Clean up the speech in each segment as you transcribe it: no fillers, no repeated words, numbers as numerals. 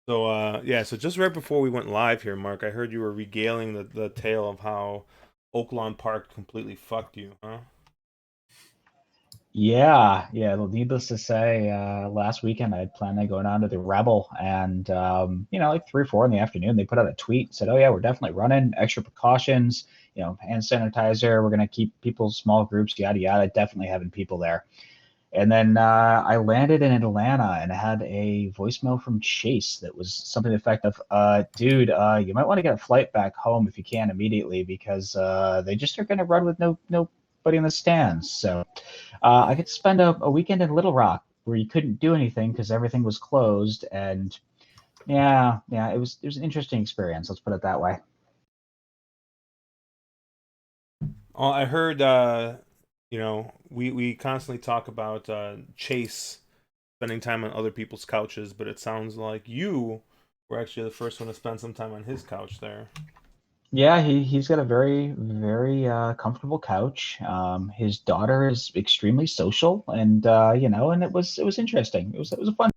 So yeah, so just right before we went live here, Mark, I heard you were regaling the tale of how Oaklawn Park completely fucked you, huh? Yeah. Well, needless to say, last weekend I had planned on going on to the Rebel, and like 3 or 4 in the afternoon, they put out a tweet said, "Oh yeah, we're definitely running extra precautions. Hand sanitizer. We're gonna keep people small groups, yada yada. Definitely having people there." And then I landed in Atlanta and I had a voicemail from Chase that was something to the effect of, "Dude, you might want to get a flight back home if you can immediately because they just are going to run with nobody in the stands." So I get to spend a weekend in Little Rock where you couldn't do anything because everything was closed, and yeah, it was an interesting experience. Let's put it that way. Oh, I heard we constantly talk about Chase spending time on other people's couches, but it sounds like you were actually the first one to spend some time on his couch there. Yeah, he's got a very comfortable couch. His daughter is extremely social, and and it was interesting. It was a fun.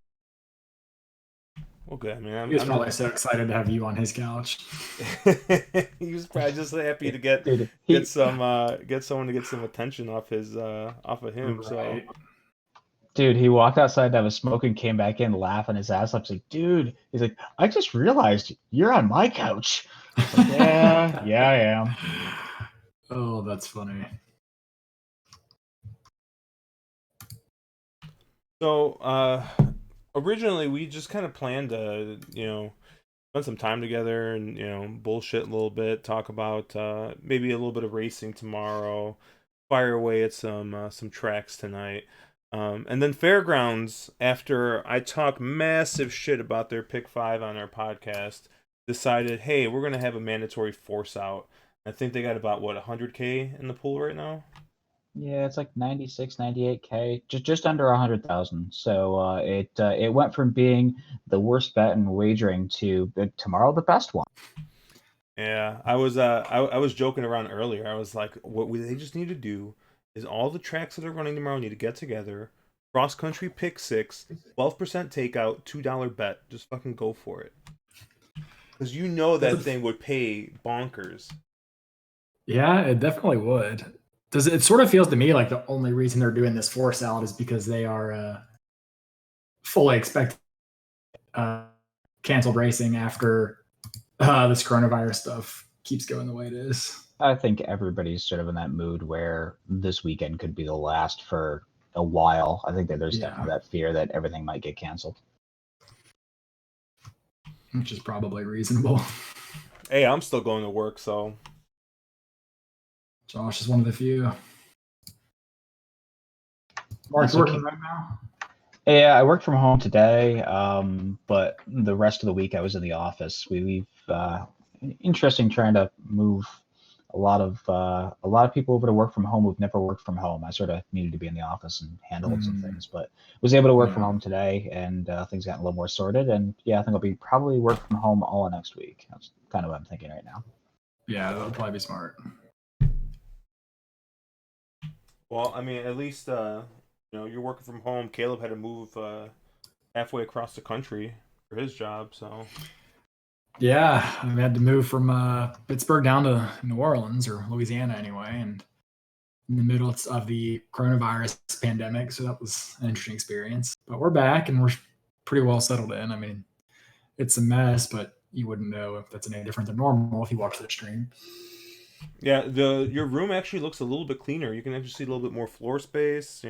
Okay, I mean, He was probably so excited to have you on his couch. he was probably just happy to get Dude, get he some get someone to get some attention off of him. So Right. dude, he walked outside to have a smoke and came back in laughing his ass off. He's like, dude, he's like, I just realized you're on my couch. It's like, yeah, I am. Oh, that's funny. so originally we just kind of planned to spend some time together and bullshit a little bit, talk about maybe a little bit of racing tomorrow, fire away at some tracks tonight. And then Fairgrounds, after I talk massive shit about their pick five on our podcast, decided, hey, we're gonna have a mandatory force out. I think they got about what 100K in the pool right now. Yeah, it's like 96, 98K, just under 100,000. So it went from being the worst bet in wagering to tomorrow the best one. Yeah, I was joking around earlier. I was like, they just need to do is all the tracks that are running tomorrow need to get together, cross country pick six, 12% takeout, $2 bet. Just fucking go for it. Because you know Does that it? thing would pay bonkers. Yeah, it definitely would. Does it sort of feels to me like the only reason they're doing this force out is because they are fully expect uh, canceled racing after this coronavirus stuff keeps going the way it is. I think everybody's sort of in that mood where this weekend could be the last for a while. I think that there's Yeah, definitely that fear that everything might get canceled. which is probably reasonable. Hey, I'm still going to work, so Josh is one of the few. Yeah, Mark, you so working right now? yeah, I worked from home today, but the rest of the week I was in the office. We've interesting trying to move a lot of people over to work from home who've never worked from home. I sort of needed to be in the office and handling some Mm, things, but was able to work from yeah, home today, and things got a little more sorted. And yeah, I think I'll be probably work from home all of next week. That's kind of what I'm thinking right now. yeah, that would probably be smart. well, I mean, at least you're working from home. Caleb had to move halfway across the country for his job, so Yeah, I had to move from Pittsburgh down to New Orleans or Louisiana anyway, and in the middle of the coronavirus pandemic, so that was an interesting experience. But we're back and we're pretty well settled in. I mean, it's a mess, but you wouldn't know if that's any different than normal if you watch the stream. yeah, the your room actually looks a little bit cleaner. You can actually see a little bit more floor space.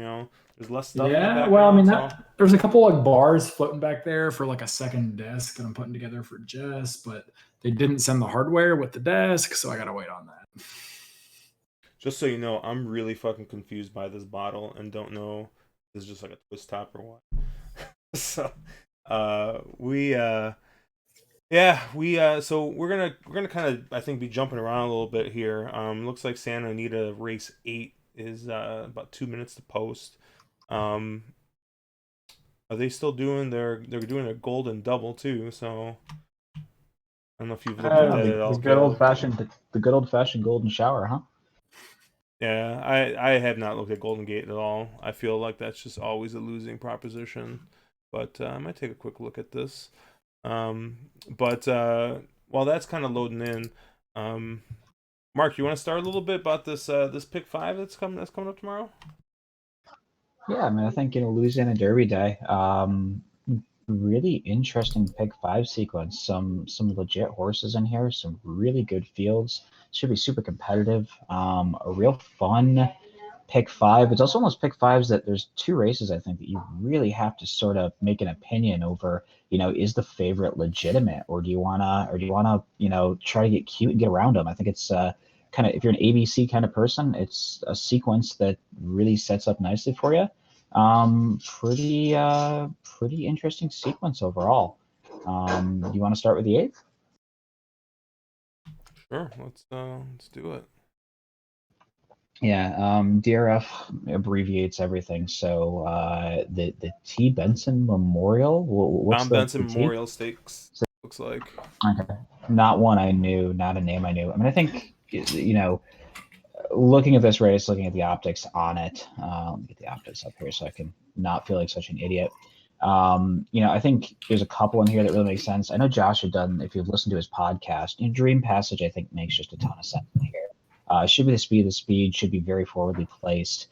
There's less stuff in the Yeah, well, I background. mean So that there's a couple like bars floating back there for like a second desk that I'm putting together for Jess, but they didn't send the hardware with the desk, so I gotta wait on that. just so you know, I'm really fucking confused by this bottle and don't know if this is just like a twist top or what. So, we yeah, so we're gonna kind of I think be jumping around a little bit here. Looks like Santa Anita race 8 is about 2 minutes to post. Um, are they still doing they're doing a golden double too? So I don't know if you've looked at Uh, that the, at the all, good old Caleb. fashioned the good old fashioned golden shower, huh? Yeah, I have not looked at Golden Gate at all. I feel like that's just always a losing proposition. But I might take a quick look at this. But while that's kind of loading in, Mark, you want to start a little bit about this pick 5 that's coming up tomorrow? Yeah, I mean, I think Louisiana Derby Day. Really interesting pick 5 sequence. Some legit horses in here. Some really good fields. Should be super competitive. A real fun pick 5. It's also almost pick 5s that there's 2 races I think that you really have to sort of make an opinion over. Is the favorite legitimate, or do you wanna try to get cute and get around them? I think it's kind of, if you're an ABC kind of person, it's a sequence that really sets up nicely for you. Pretty interesting sequence overall. You want to start with the 8th? Sure, let's do it. Yeah, DRF abbreviates everything. So the T. Benson Memorial. What's Tom the Benson T? Memorial Stakes, looks like. Okay, not one I knew, not a name I knew. I mean, I think looking at this race, looking at the optics on it. Let me get the optics up here so I can not feel like such an idiot. I think there's a couple in here that really make sense. I know Josh had done, if you've listened to his podcast, Dream Passage, I think makes just a ton of sense in here. Should be the speed, should be very forwardly placed.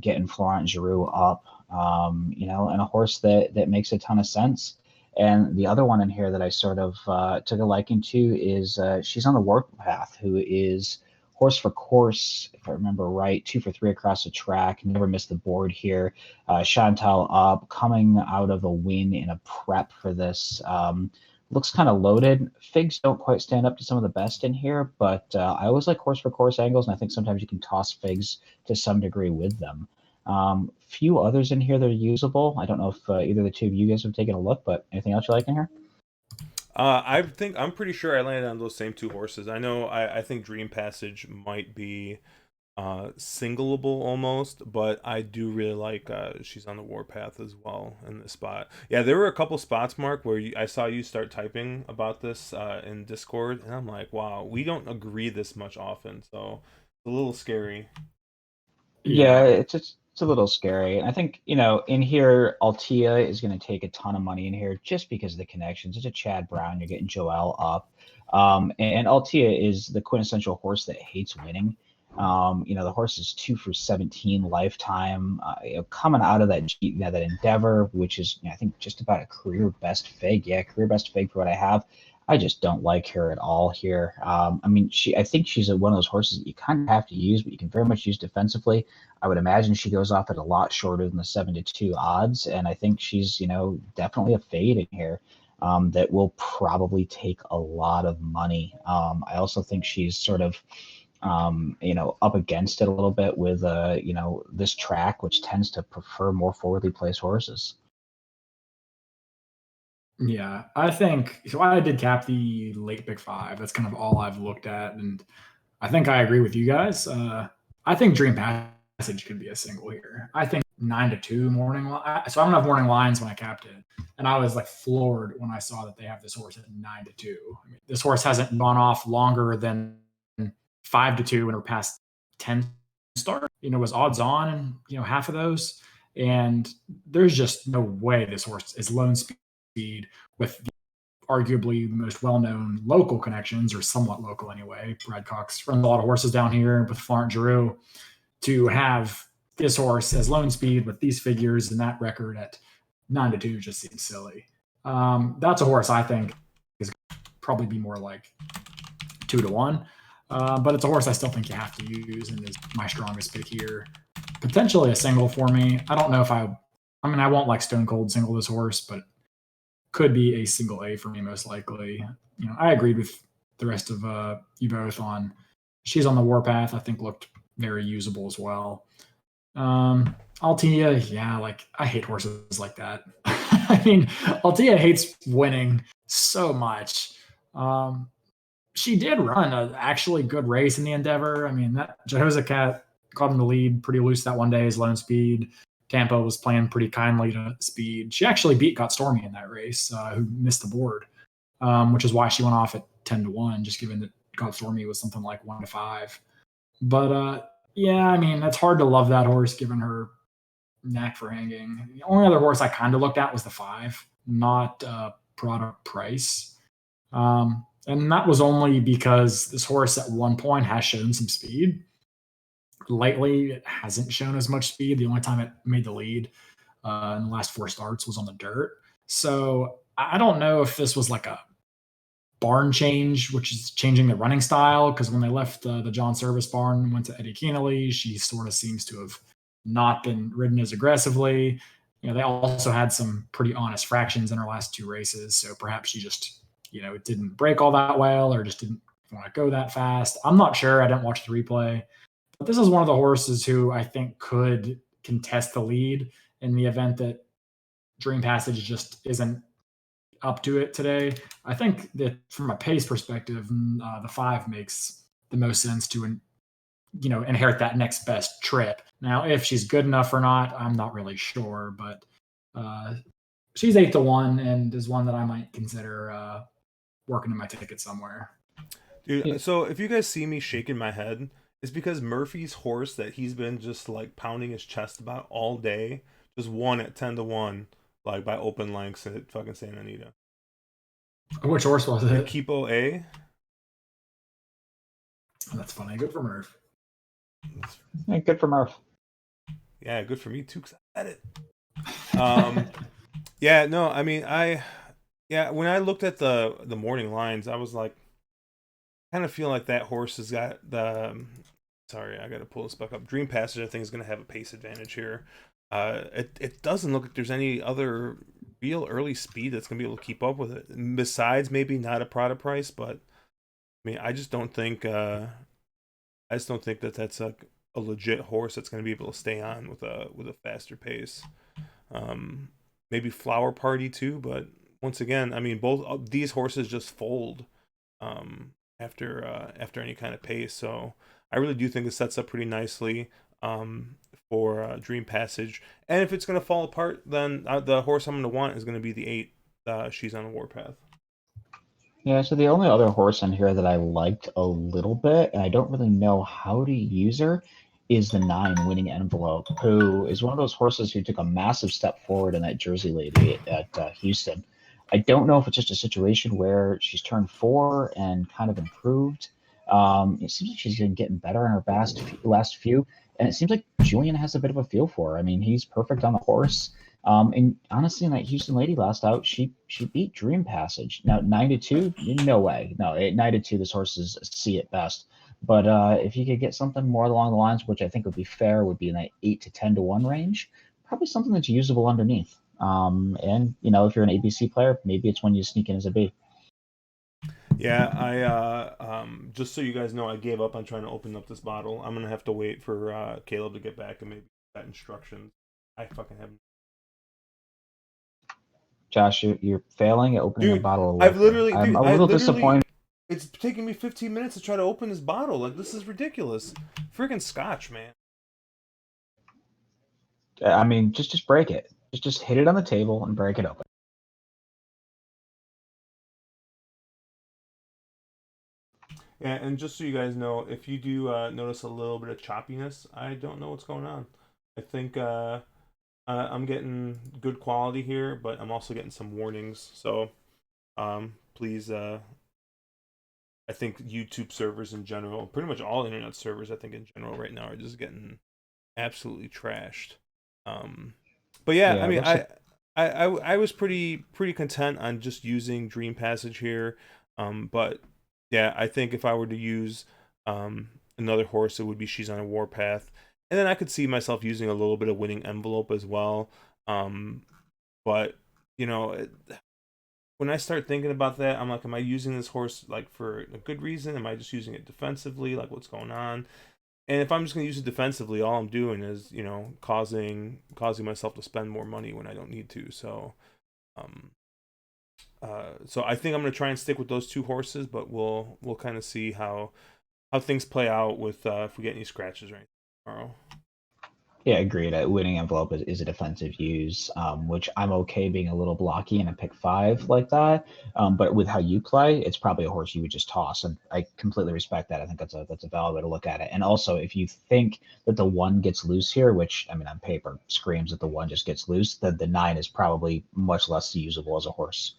Getting Florent Giroux up, and a horse that makes a ton of sense. And the other one in here that I sort of took a liking to is She's on the Warpath, who is horse for course, if I remember right, 2 for 3 across the track. Never missed the board here. Chantal up, coming out of a win in a prep for this. Looks kind of loaded. Figs don't quite stand up to some of the best in here, but I always like horse for course angles, and I think sometimes you can toss figs to some degree with them. Few others in here that are usable. I don't know if either of the two of you guys have taken a look, but anything else you like in here? I'm pretty sure I landed on those same 2 horses. I think Dream Passage might be singleable almost, but I do really like She's on the Warpath as well in this spot. Yeah, there were a couple spots, Mark, where I saw you start typing about this in Discord, and I'm like, wow, we don't agree this much often, so it's a little scary. Yeah, it's a little scary. And I think, in here, Altia is going to take a ton of money in here just because of the connections. It's a Chad Brown. You're getting Joel up. And Altia is the quintessential horse that hates winning. The horse is 2 for 17 lifetime. Coming out of that Endeavor, which is, I think, just about a career best fig. Yeah, career best fig for what I have. I just don't like her at all here. I think she's one of those horses that you kind of have to use, but you can very much use defensively. I would imagine she goes off at a lot shorter than the 7-2 odds, and I think she's definitely a fade in here that will probably take a lot of money. I also think she's sort of up against it a little bit with this track, which tends to prefer more forwardly placed horses. Yeah, I think so. I did cap the late pick 5. That's kind of all I've looked at, and I think I agree with you guys. I think Dream Passage could be a single here. I think 9-2 morning. So I don't have morning lines when I capped it, and I was like floored when I saw that they have this horse at 9-2. I mean, this horse hasn't gone off longer than 5-2 in her past 10 starts. Was odds on, and half of those, and there's just no way this horse is lone speed with the arguably most well-known local connections, or somewhat local anyway. Brad Cox runs a lot of horses down here with Florent Giroux. To have this horse as lone speed with these figures and that record at 9-2 just seems silly. That's a horse I think is probably be more like 2-1. But it's a horse I still think you have to use, and is my strongest pick here. Potentially a single for me. I don't know if I won't like stone cold single this horse, but could be a single A for me most likely. I agreed with the rest of you both on She's on the Warpath. I think looked very usable as well. Altia, yeah, I hate horses like that. I mean, Altia hates winning so much. She did run an actually good race in the Endeavor. I mean, that Jehoza Cat caught him the lead pretty loose that one day, his lone speed. Tampa was playing pretty kindly to speed. She actually beat Got Stormy in that race, who missed the board, which is why she went off at 10-1, just given that Got Stormy was something like 1-5. But yeah, I mean, it's hard to love that horse given her knack for hanging. The only other horse I kind of looked at was the 5, not product price. And that was only because this horse at one point has shown some speed. Lately, it hasn't shown as much speed. The only time it made the lead in the last 4 starts was on the dirt. So I don't know if this was like a barn change, which is changing the running style. Because when they left the John Service barn and went to Eddie Kienle, she sort of seems to have not been ridden as aggressively. They also had some pretty honest fractions in her last 2 races. So perhaps she just, it didn't break all that well or just didn't want to go that fast. I'm not sure. I didn't watch the replay. But this is one of the horses who I think could contest the lead in the event that Dream Passage just isn't up to it today. I think that from a pace perspective, the 5 makes the most sense to inherit that next best trip. Now, if she's good enough or not, I'm not really sure, but she's 8-1 and is one that I might consider working in my ticket somewhere. Dude, so if you guys see me shaking my head, it's because Murphy's horse that he's been just like pounding his chest about all day just won at 10-1, like by open lengths at fucking Santa Anita. Which horse was it? Keepo A. That's funny. Good for Murph. Yeah, good for Murph. Yeah, good for me too, because I had it. Yeah, no, I mean, when I looked at the morning lines, I was like, kind of feel like that horse has got the. Sorry, I got to pull this back up. Dream Passage, I think, is going to have a pace advantage here. It doesn't look like there's any other real early speed that's going to be able to keep up with it. Besides, maybe not a product price, but I mean, I just don't think that that's a legit horse that's going to be able to stay on with a faster pace. Maybe Flower Party too, but once again, I mean, both of these horses just fold after any kind of pace. So I really do think it sets up pretty nicely for Dream Passage. And if it's going to fall apart, then the horse I'm going to want is going to be the 8. She's on a Warpath. Yeah, so the only other horse on here that I liked a little bit, and I don't really know how to use her, is the 9 Winning Envelope, who is one of those horses who took a massive step forward in that Jersey Lady at Houston. I don't know if it's just a situation where she's turned 4 and kind of improved. It seems like she's been getting better in her last few, and it seems like Julian has a bit of a feel for her. I mean, he's perfect on the horse. And honestly, in that Houston Lady last out, she beat Dream Passage. Now 9-2, no way. No, 9-2, this horse is C at best. But if you could get something more along the lines, which I think would be fair, would be in that 8 to 10-1 range, probably something that's usable underneath. And if you're an ABC player, maybe it's when you sneak in as a B. Yeah, I just so you guys know, I gave up on trying to open up this bottle. I'm gonna have to wait for Caleb to get back and maybe that instructions. I fucking haven't. Josh, you're failing at opening a bottle of liquor. I'm a little disappointed. It's taking me 15 minutes to try to open this bottle. Like, this is ridiculous. Freaking scotch, man. I mean, just break it. Just hit it on the table and break it open. Yeah, and just so you guys know, if you do notice a little bit of choppiness, I don't know what's going on. I think I'm getting good quality here, but I'm also getting some warnings. So please, I think YouTube servers in general, pretty much all internet servers, I think in general right now are just getting absolutely trashed. But yeah, I mean, I was pretty content on just using Dream Passage here. But yeah, I think if I were to use another horse, it would be She's on a Warpath. And then I could see myself using a little bit of Winning Envelope as well. But, when I start thinking about that, I'm like, am I using this horse like for a good reason? Am I just using it defensively? Like, what's going on? And if I'm just going to use it defensively, all I'm doing is, causing myself to spend more money when I don't need to. So, so I think I'm going to try and stick with those 2 horses, but we'll kind of see how things play out with if we get any scratches right tomorrow. Yeah, agreed. Winning Envelope is a defensive use, which I'm okay being a little blocky in a pick 5 like that. But with how you play, it's probably a horse you would just toss, and I completely respect that. I think that's a valid way to look at it. And also, if you think that the 1 gets loose here, which I mean on paper screams that the 1 just gets loose, then the 9 is probably much less usable as a horse.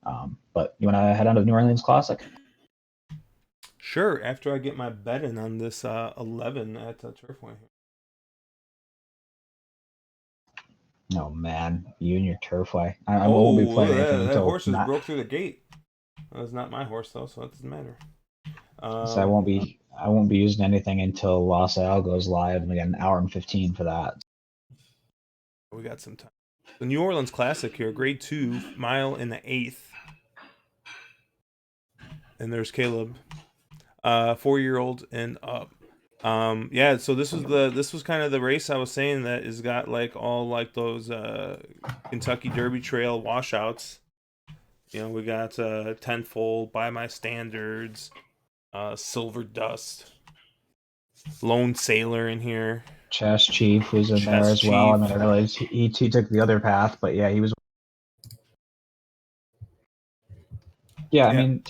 But you want to head on to the New Orleans Classic? Sure. After I get my bet in on this 11 at Turfway. Oh man, you and your Turfway. I won't be Oh, playing anything that until horse just not. broke through the gate. That's not my horse though, so that doesn't matter. So I won't be using anything until Los Al goes live, and we got an hour and 15 for that. We got some time. The New Orleans Classic here, Grade 2, mile in the 8th. And there's Caleb, 4-year-old and up. Yeah, so this was kind of the race I was saying that has got like all like those Kentucky Derby Trail washouts. You know, we got Tenfold, By My Standards, Silver Dust, Lone Sailor in here. Chess Chief was in there Chess as well. I Chief. mean, I realized he took the other path, but yeah, he was. Yeah, I Yeah. mean,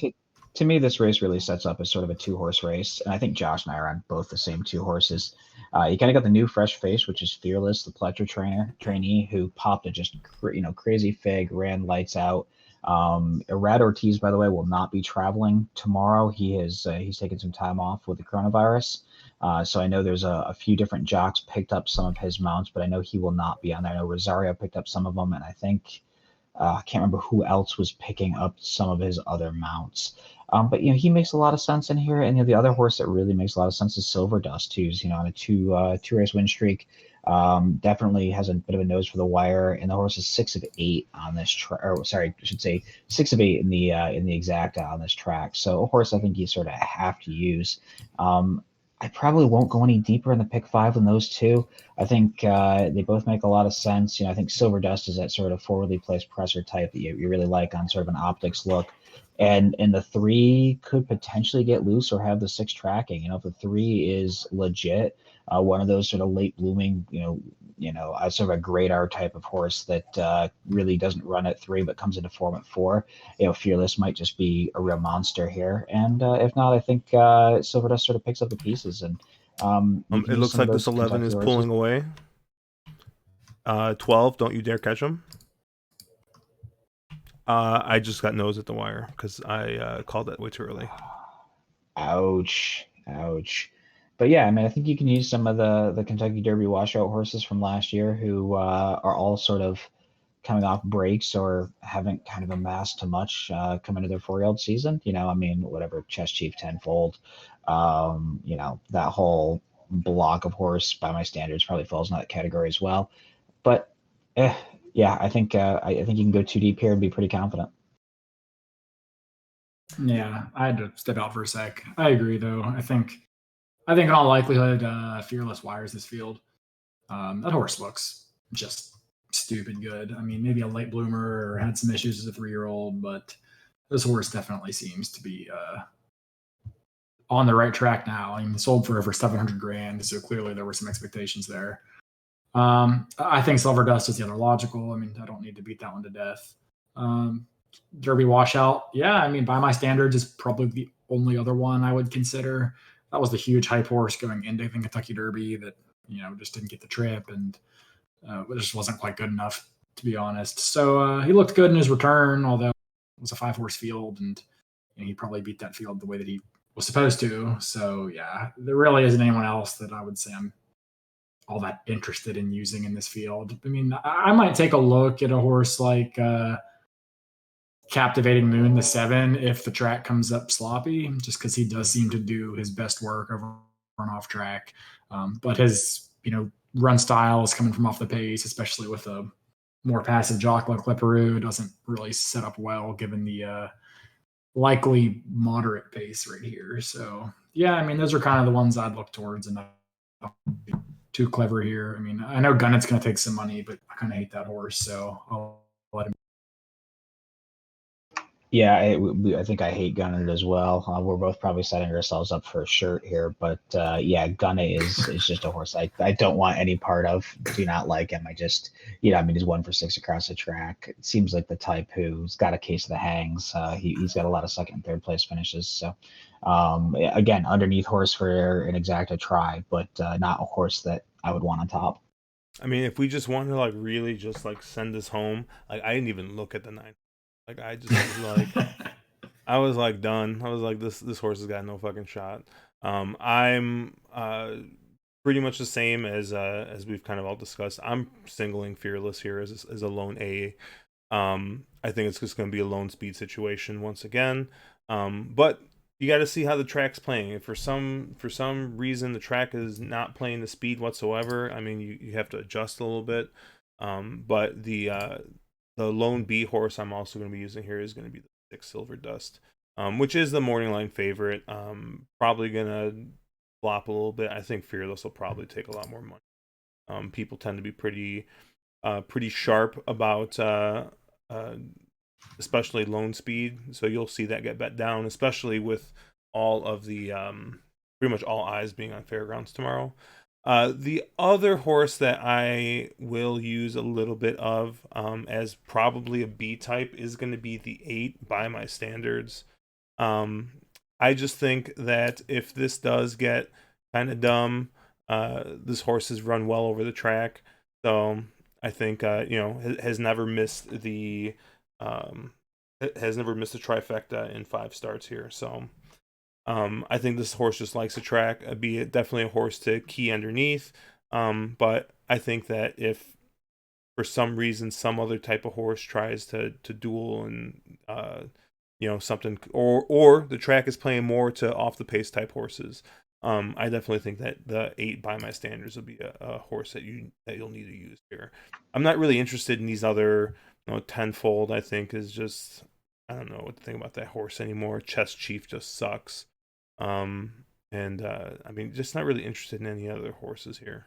to me, this race really sets up as sort of a two-horse race, and I think Josh and I are on both the same two horses. You kind of got the new fresh face, which is Fearless, the Pletcher trainee, who popped a just crazy fig, ran lights out. Irad Ortiz, by the way, will not be traveling tomorrow. He's taken some time off with the coronavirus. So I know there's a few different jocks picked up some of his mounts, but I know he will not be on there. I know Rosario picked up some of them, and I think I can't remember who else was picking up some of his other mounts. But he makes a lot of sense in here. And the other horse that really makes a lot of sense is Silver Dust, who's on a two race win streak. Definitely has a bit of a nose for the wire, and the horse is 6 of 8 on this track. Or sorry, I should say 6 of 8 in the exacta on this track. So a horse I think you sort of have to use. I probably won't go any deeper in the pick 5 than those two. I think they both make a lot of sense. I think Silver Dust is that sort of forwardly placed presser type that you really like on sort of an optics look. And the 3 could potentially get loose or have the 6 tracking. If the 3 is legit, one of those sort of late blooming, sort of a great R type of horse that really doesn't run at 3 but comes into form at 4. Fearless might just be a real monster here. And if not, I think Silver Dust sort of picks up the pieces, and you can It use looks some of like this those 11 Kentucky is horses. pulling away. 12, don't you dare catch him. I just got nose at the wire because I called that way too early. Ouch. But yeah, I mean, I think you can use some of the Kentucky Derby washout horses from last year who are all sort of coming off breaks or haven't kind of amassed too much coming into their 4-year-old season. I mean, whatever, Chess Chief, Tenfold, that whole block of horse by my standards probably falls in that category as well. But yeah, I think I think you can go too deep here and be pretty confident. Yeah, I had to step out for a sec. I agree, though. I think in all likelihood, Fearless wires this field. That horse looks just stupid good. I mean, maybe a late bloomer or had some issues as a 3-year-old, but this horse definitely seems to be on the right track now. I mean, sold for over 700 grand, so clearly there were some expectations there. I think Silver Dust is the other logical. I mean, I don't need to beat that one to death. Derby washout, yeah. I mean, by my standards, is probably the only other one I would consider. That was the huge hype horse going into the Kentucky Derby that just didn't get the trip, and it just wasn't quite good enough, to be honest. So he looked good in his return, although it was a 5-horse field, and he probably beat that field the way that he was supposed to. So yeah, there really isn't anyone else that I would say I'm all that interested in using in this field. I mean, I might take a look at a horse like Captivating Moon, the 7, if the track comes up sloppy, just because he does seem to do his best work over and off track. But his, run style is coming from off the pace, especially with a more passive jock like Leperoux, doesn't really set up well given the likely moderate pace right here. So yeah, I mean, those are kind of the ones I'd look towards, and I don't be too clever here. I mean, I know Gunnett's going to take some money, but I kind of hate that horse, so I'll let him. Yeah, I think I hate Gunnet as well. We're both probably setting ourselves up for a shirt here, but yeah, Gunnet is just a horse I don't want any part of. Do not like him. I just, I mean, he's 1 for 6 across the track. It seems like the type who's got a case of the hangs. He's got a lot of second and third place finishes. So again, underneath horse for an exacta try, but not a horse that I would want on top. I mean, if we just want to like really just like send this home, like I didn't even look at the 9. Like I just was like, I was like done. I was like, this horse has got no fucking shot. I'm pretty much the same as we've kind of all discussed. I'm singling Fearless here as a lone A. I think it's just going to be a lone speed situation once again. But you got to see how the track's playing. If for some reason the track is not playing the speed whatsoever, I mean you have to adjust a little bit. But the lone B horse I'm also going to be using here is going to be the 6 Silver Dust, which is the morning line favorite. Probably going to flop a little bit. I think Fearless will probably take a lot more money. People tend to be pretty sharp about especially lone speed, so you'll see that get bet down, especially with all of the pretty much all eyes being on Fairgrounds tomorrow. The other horse that I will use a little bit of as probably a B type is going to be the 8 by my standards. I just think that if this does get kind of dumb, this horse has run well over the track, so I think has never missed the trifecta in 5 starts here. So I think this horse just likes the track. Be definitely a horse to key underneath. But I think that if for some reason some other type of horse tries to duel and something, or the track is playing more to off the pace type horses, I definitely think that the 8 by my standards will be a horse that you'll need to use here. I'm not really interested in these other tenfold. I think is just, I don't know what to think about that horse anymore. Chess Chief just sucks. And I mean, just not really interested in any other horses here.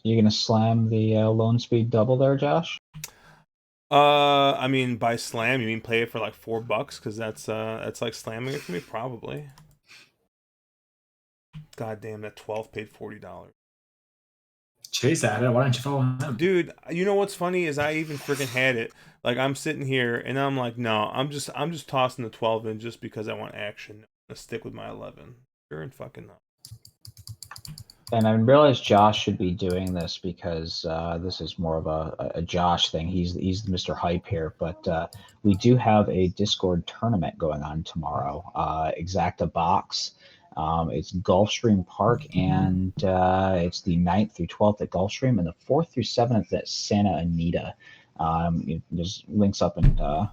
You gonna slam the lone speed double there, Josh? I mean, by slam you mean play it for like $4? Because that's like slamming it for me, probably. God damn, that 12 paid $40. Chase at it. Why don't you follow him? Dude, you know what's funny is I even freaking had it. Like I'm sitting here and I'm like, no, I'm just tossing the 12 in just because I want action. I'm gonna stick with my 11. Sure and fucking no. And I realize Josh should be doing this because this is more of a Josh thing. He's Mr. Hype here, but we do have a Discord tournament going on tomorrow. Exacta Box. It's Gulfstream Park, and it's the 9th through 12th at Gulfstream, and the 4th through 7th at Santa Anita. There's links up in the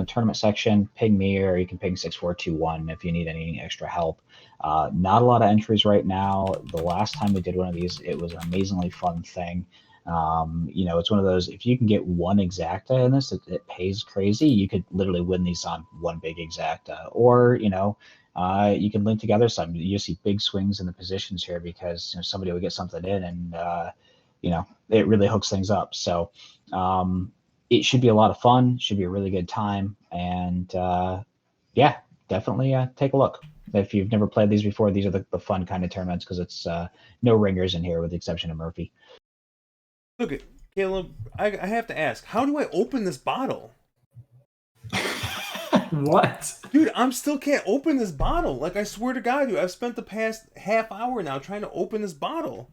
tournament section. Ping me, or you can ping 6421 if you need any extra help. Not a lot of entries right now. The last time we did one of these, it was an amazingly fun thing. It's one of those, if you can get one exacta in this, it pays crazy. You could literally win these on one big exacta, or you can link together some. You see big swings in the positions here because somebody will get something in, and it really hooks things up. So it should be a lot of fun. Should be a really good time, and definitely take a look. If you've never played these before, these are the fun kind of tournaments because it's no ringers in here with the exception of Murphy. Okay, Caleb, I have to ask, how do I open this bottle? What? Dude, I'm still can't open this bottle. Like, I swear to God, dude, I've spent the past half hour now trying to open this bottle.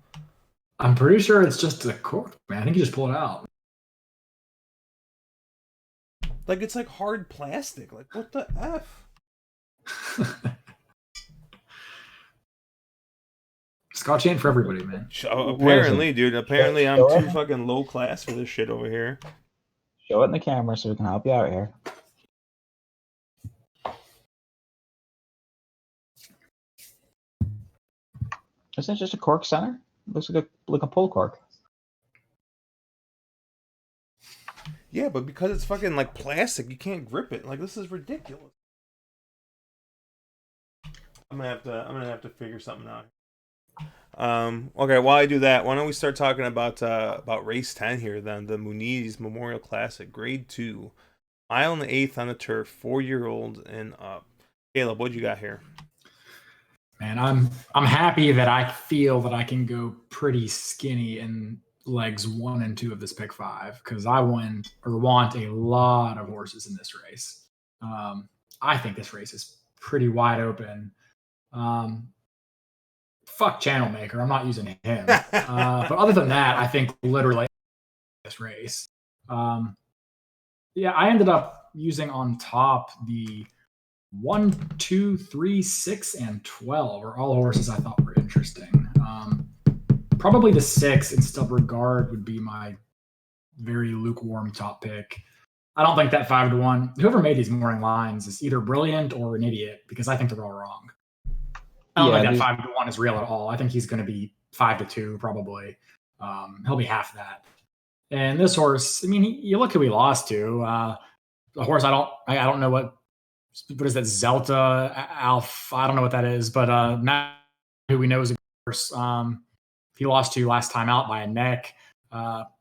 I'm pretty sure it's just a cork, man. I think you just pull it out. Like, it's like hard plastic. Like, what the F? Scotch ain't for everybody, man. Apparently, dude. Apparently, I'm too fucking low class for this shit over here. Show it in the camera so we can help you out here. Isn't it just a cork center? It looks like a pull cork. Yeah, but because it's fucking like plastic, you can't grip it. Like, this is ridiculous. I'm gonna have to figure something out. Okay, while I do that, why don't we start talking about race 10 here then, the Muniz Memorial Classic, Grade 2, mile and the 8th on the turf, 4-year-old and up. Caleb, what you got here? Man, I'm happy that I feel that I can go pretty skinny in legs 1 and 2 of this pick 5 because I want a lot of horses in this race. I think this race is pretty wide open. Fuck Channel Maker, I'm not using him. But other than that, I think literally this race. Yeah, I ended up using on top the 1, 2, 3, 6, and 12 are all horses I thought were interesting. Probably the 6 in Stub Regard would be my very lukewarm top pick. I don't think that 5-1, whoever made these morning lines is either brilliant or an idiot because I think they're all wrong. I don't think that 5-1 is real at all. I think he's going to be 5-2 probably. He'll be half that. And this horse, I mean, you look who he lost to. A horse I don't know what is that, Zelta Alf? I don't know what that is, but now who we know is a horse. He lost to last time out by a neck.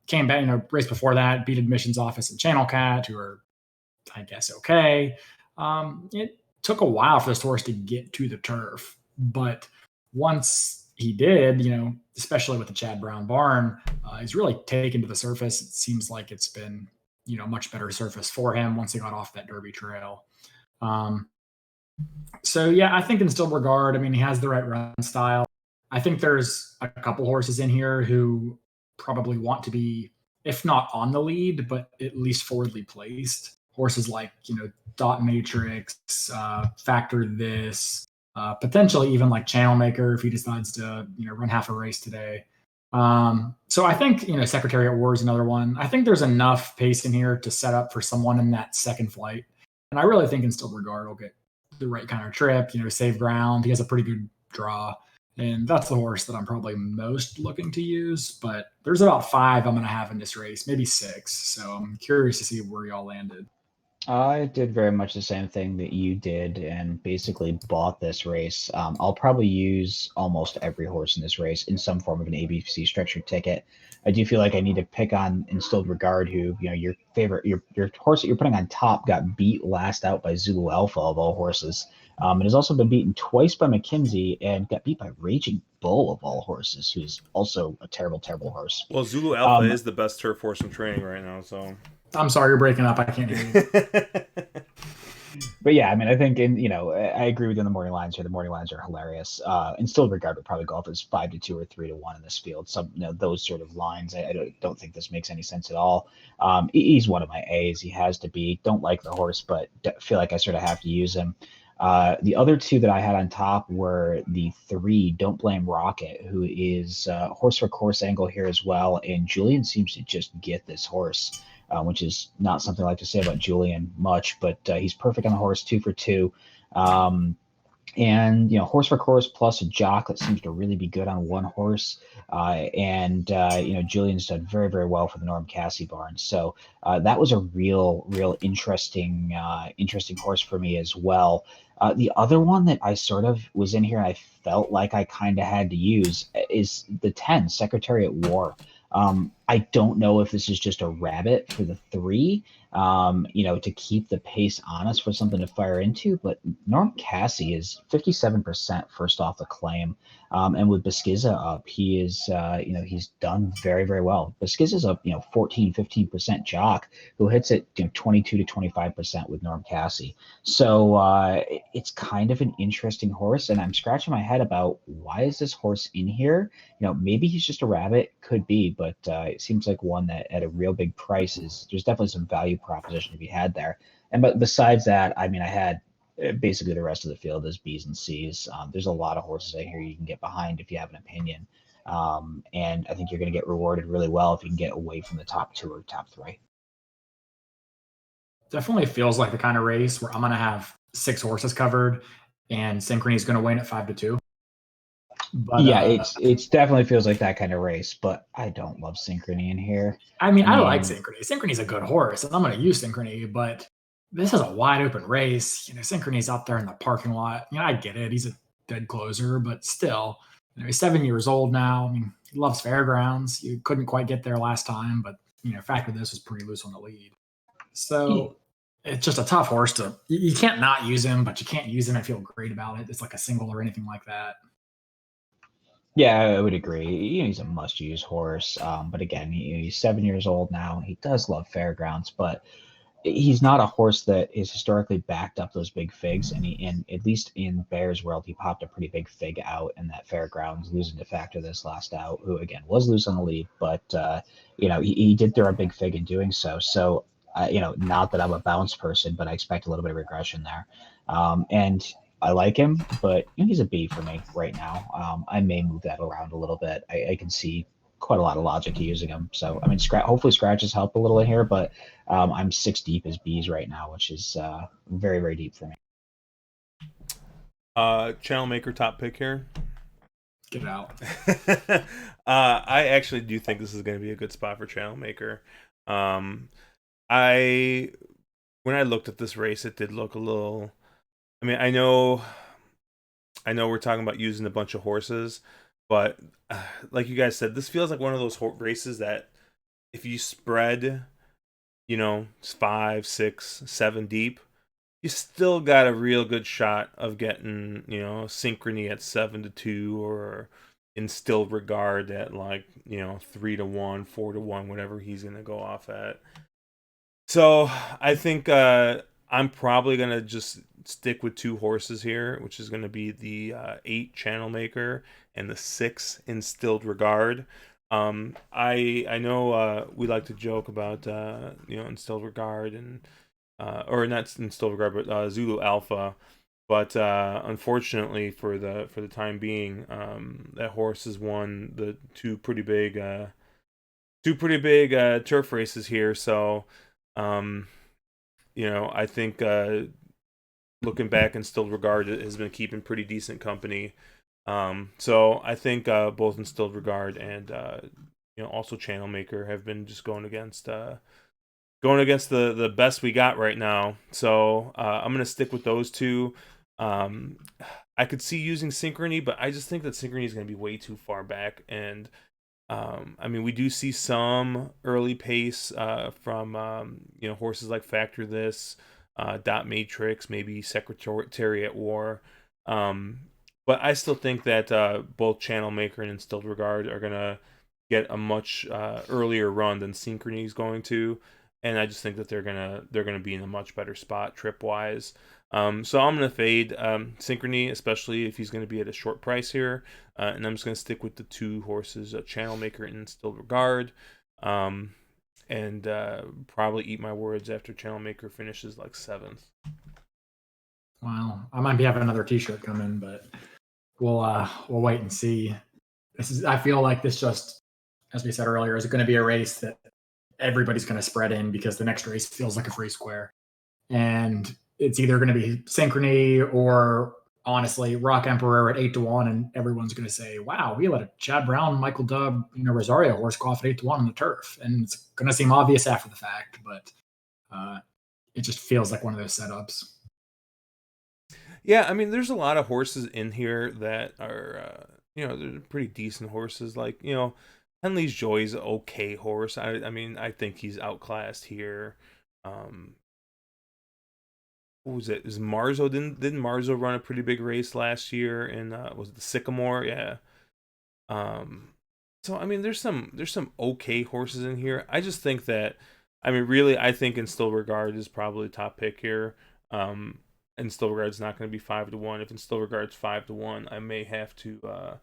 Came back, race before that, beat Admissions Office and Channel Cat, who are, I guess, okay. It took a while for this horse to get to the turf, but once he did, especially with the Chad Brown barn, he's really taken to the surface. It seems like it's been, much better surface for him once he got off that Derby trail. So yeah, I think in Still Regard, I mean, he has the right run style. I think there's a couple horses in here who probably want to be, if not on the lead, but at least forwardly placed. Horses like, Dot Matrix, Factor This, potentially even like Channel Maker if he decides to, run half a race today. So I think, Secretariat War is another one. I think there's enough pace in here to set up for someone in that second flight. And I really think in Still Regard will get the right kind of trip, save ground. He has a pretty good draw. And that's the horse that I'm probably most looking to use. But there's about 5 I'm going to have in this race, maybe 6. So I'm curious to see where y'all landed. I did very much the same thing that you did and basically bought this race. I'll probably use almost every horse in this race in some form of an ABC structured ticket. I do feel like I need to pick on Instilled Regard, who, your favorite, your horse that you're putting on top got beat last out by Zulu Alpha of all horses. And has also been beaten twice by McKinsey and got beat by Raging Bull of all horses, who's also a terrible, terrible horse. Well, Zulu Alpha is the best turf horse in training right now, so. I'm sorry, you're breaking up. I can't hear you. But yeah, I mean, I think I agree with you on the morning lines here. The morning lines are hilarious. In Still Regard would probably go up as 5-2 or 3-1 in this field. Some, those sort of lines. I don't think this makes any sense at all. He's one of my A's. He has to be. Don't like the horse, but feel like I sort of have to use him. The other 2 that I had on top were the 3, Don't Blame Rocket, who is horse for course angle here as well. And Julian seems to just get this horse. Which is not something I like to say about Julian much, but he's perfect on the horse, 2 for 2. And, horse for course plus a jock that seems to really be good on one horse. Julian's done very, very well for the Norm Cassie barn. So that was a real interesting horse for me as well. The other one that I sort of was in here and I felt like I kind of had to use is the 10, Secretariat War. I don't know if this is just a rabbit for the 3, to keep the pace honest for something to fire into, but Norm Cassie is 57% first off the claim. And with Beskiza up, he is, he's done very, very well. Beskiza's up, 14, 15% jock who hits it 22 to 25% with Norm Cassie. So it's kind of an interesting horse. And I'm scratching my head about why is this horse in here? Maybe he's just a rabbit, could be, but it seems like one that at a real big price there's definitely some value proposition to be had there. But besides that, I mean, I had basically the rest of the field is B's and C's. There's a lot of horses out here you can get behind if you have an opinion. And I think you're going to get rewarded really well if you can get away from the top 2 or top 3. Definitely feels like the kind of race where I'm going to have 6 horses covered and Synchrony is going to win at 5-2. But yeah, it's definitely feels like that kind of race, but I don't love Synchrony in here. I mean, I like Synchrony. Synchrony's a good horse, and I'm going to use Synchrony, but this is a wide open race. Synchrony's out there in the parking lot. I get it. He's a dead closer, but still, he's 7 years old now. I mean, he loves fairgrounds. You couldn't quite get there last time, but, Factor This was pretty loose on the lead. So it's just a tough horse you can't not use him, but you can't use him and feel great about it. It's like a single or anything like that. Yeah, I would agree. He's a must-use horse. But again, he's 7 years old now. He does love fairgrounds, but he's not a horse that is historically backed up those big figs. And at least in Bears World, he popped a pretty big fig out in that fairgrounds, losing to Factor This last out, who again was loose on the lead, but he did throw a big fig in doing so. So not that I'm a bounce person, but I expect a little bit of regression there. And I like him, but he's a B for me right now. I may move that around a little bit. I can see quite a lot of logic to using him. So, I mean, hopefully scratches help a little in here, but I'm 6 deep as Bs right now, which is very, very deep for me. Channel maker top pick here. Get out. I actually do think this is going to be a good spot for channel maker. When I looked at this race, it did look a little. I mean, I know we're talking about using a bunch of horses, but like you guys said, this feels like one of those races that if you spread, 5, 6, 7 deep, you still got a real good shot of getting, Synchrony at 7-2 or Instilled Regard at 3-1, 4-1, whatever he's gonna go off at. So I think I'm probably gonna just stick with 2 horses here, which is gonna be the 8 Channel Maker and the 6 Instilled Regard. I know we like to joke about Instilled Regard and or not Instilled Regard, but Zulu Alpha. But unfortunately, for the time being, that horse has won the two pretty big turf races here. So, I think looking back, Instilled Regard has been keeping pretty decent company. So I think both Instilled Regard and also Channel Maker have been just going against the best we got right now. So I'm gonna stick with those 2. I could see using Synchrony, but I just think that Synchrony is gonna be way too far back. And I mean, we do see some early pace from horses like Factor This, Dot Matrix, maybe Secretary at War. But I still think that both Channel Maker and Instilled Regard are gonna get a much earlier run than Synchrony is going to, and I just think that they're gonna be in a much better spot trip wise. So I'm gonna fade Synchrony, especially if he's gonna be at a short price here, and I'm just gonna stick with the 2 horses, Channel Maker and Instilled Regard, and probably eat my words after Channel Maker finishes 7th. Wow, I might be having another T-shirt coming, but we'll wait and see. I feel like this just, as we said earlier, is going to be a race that everybody's going to spread in because the next race feels like a free square, and it's either going to be Synchrony or honestly Rock Emperor at 8-1, and everyone's going to say, "Wow, we let a Chad Brown, Michael Dubb, Rosario horse go off at 8-1 on the turf," and it's going to seem obvious after the fact, but it just feels like one of those setups. Yeah, I mean, there's a lot of horses in here that are, they're pretty decent horses. Like, Henley's Joy's an okay horse. I mean, I think he's outclassed here. What was it? Is Marzo? Didn't Marzo run a pretty big race last year? And was it the Sycamore? Yeah. So I mean, there's some okay horses in here. I just think that, I mean, really, I think Instilled Regard is probably top pick here. Instilled Regard's not going to be 5-1. If Instilled Regard's 5-1, I may have to